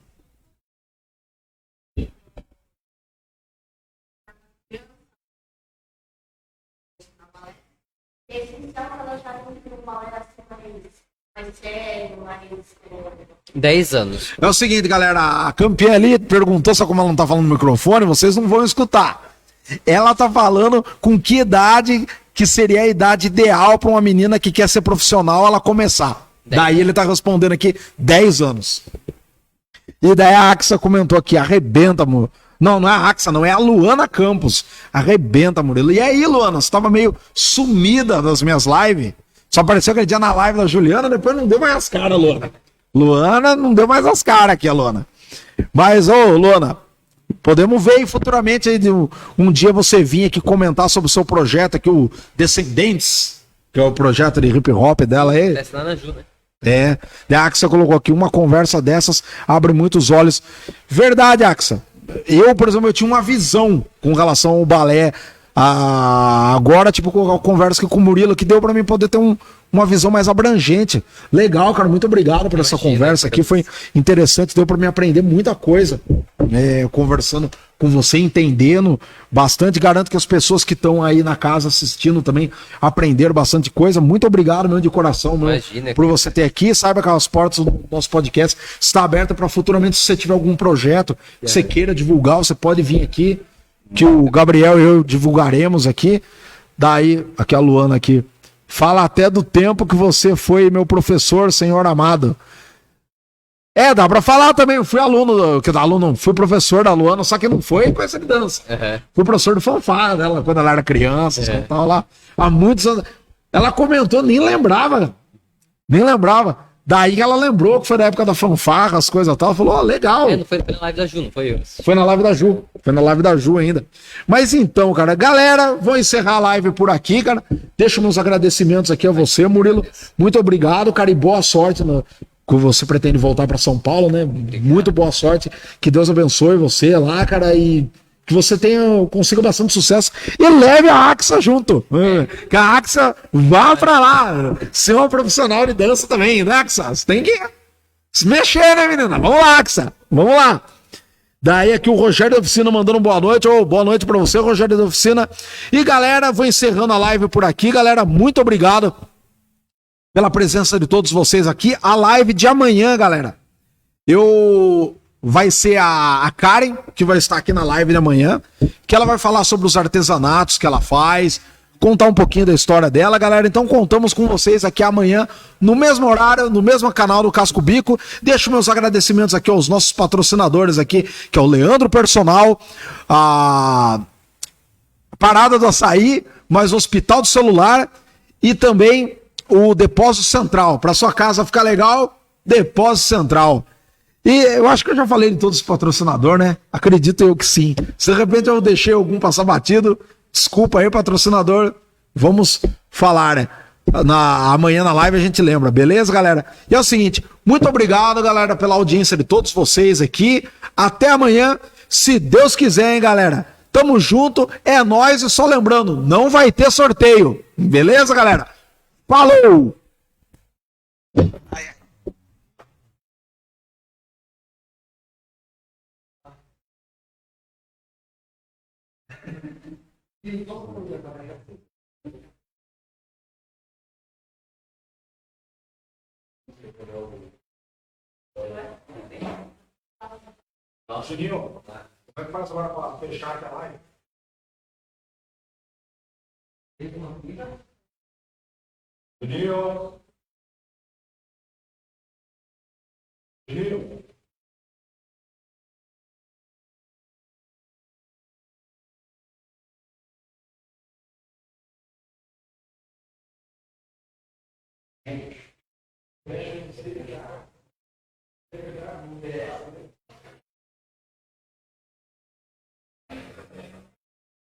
Esse então ela já não tem uma relação mais séria, mais. 10 anos. É o seguinte, galera, a campeã ali perguntou, só como ela não tá falando no microfone, vocês não vão escutar. Ela tá falando com que idade que seria a idade ideal para uma menina que quer ser profissional ela começar. 10. Daí ele tá respondendo aqui 10 anos. E daí a Axa comentou aqui, arrebenta, amor. Não é a Axa, não, é a Luana Campos. Arrebenta, Murilo. E aí, Luana, você tava meio sumida das minhas lives. Só apareceu aquele dia na live da Juliana, depois não deu mais as caras, Luana. Luana não deu mais as caras aqui, a Luana. Mas, ô, Luana, podemos ver aí futuramente aí um dia você vir aqui comentar sobre o seu projeto aqui, o Descendentes, que é o projeto de hip hop dela aí. Desce lá na Ju, né? É, a Axa colocou aqui, uma conversa dessas abre muitos olhos. Verdade, Axa. Eu, por exemplo, eu tinha uma visão com relação ao balé. Agora, tipo, com a conversa aqui com o Murilo, que deu pra mim poder ter uma visão mais abrangente. Legal, cara, muito obrigado por essa conversa aqui, foi interessante, deu pra mim aprender muita coisa, conversando com você, entendendo bastante. Garanto que as pessoas que estão aí na casa assistindo também aprenderam bastante coisa. Muito obrigado, meu, de coração, meu, Imagina, por você ter aqui. Saiba que as portas do nosso podcast está aberta para futuramente, se você tiver algum projeto que você queira divulgar, você pode vir aqui, que o Gabriel e eu divulgaremos aqui. Daí, aqui a Luana aqui. Fala até do tempo que você foi meu professor, senhor amado. Dá pra falar também. Eu fui fui professor da Luana, só que não foi com essa dança. Fui professor de fanfarra dela quando ela era criança, tava lá há muitos anos. Ela comentou, nem lembrava. Daí ela lembrou que foi na época da fanfarra, as coisas e tal. Falou, ó, legal. Não foi na live da Ju, não foi eu. Foi na live da Ju. Foi na live da Ju ainda. Mas então, cara, galera, vou encerrar a live por aqui, cara. Deixo meus agradecimentos aqui a você, Murilo. Muito obrigado, cara, e boa sorte que você pretende voltar para São Paulo, né? Muito boa sorte. Que Deus abençoe você lá, cara, e que você consiga bastante sucesso e leve a Axa junto. Que a Axa vá pra lá. Ser uma profissional de dança também, né, Axa? Você tem que se mexer, né, menina? Vamos lá, Axa. Vamos lá. Daí aqui o Rogério da Oficina mandando boa noite. Boa noite pra você, Rogério da Oficina. E galera, vou encerrando a live por aqui. Galera, muito obrigado pela presença de todos vocês aqui. A live de amanhã, galera, vai ser a Karen, que vai estar aqui na live de amanhã, que ela vai falar sobre os artesanatos que ela faz, contar um pouquinho da história dela, galera. Então contamos com vocês aqui amanhã, no mesmo horário, no mesmo canal do Casco Bico. Deixo meus agradecimentos aqui aos nossos patrocinadores aqui, que é o Leandro Personal, a Parada do Açaí, mais o Hospital do Celular e também o Depósito Central. Para sua casa ficar legal, Depósito Central. E eu acho que eu já falei de todos os patrocinadores, né? Acredito eu que sim. Se de repente eu deixei algum passar batido, desculpa aí, patrocinador. Vamos falar, né? Amanhã na live a gente lembra, beleza, galera? E é o seguinte, muito obrigado, galera, pela audiência de todos vocês aqui. Até amanhã, se Deus quiser, hein, galera? Tamo junto, é nóis. E só lembrando, não vai ter sorteio. Beleza, galera? Falou! Juninho, como é que faz agora para fechar aqui a live? Juninho. Juninho. Fecha,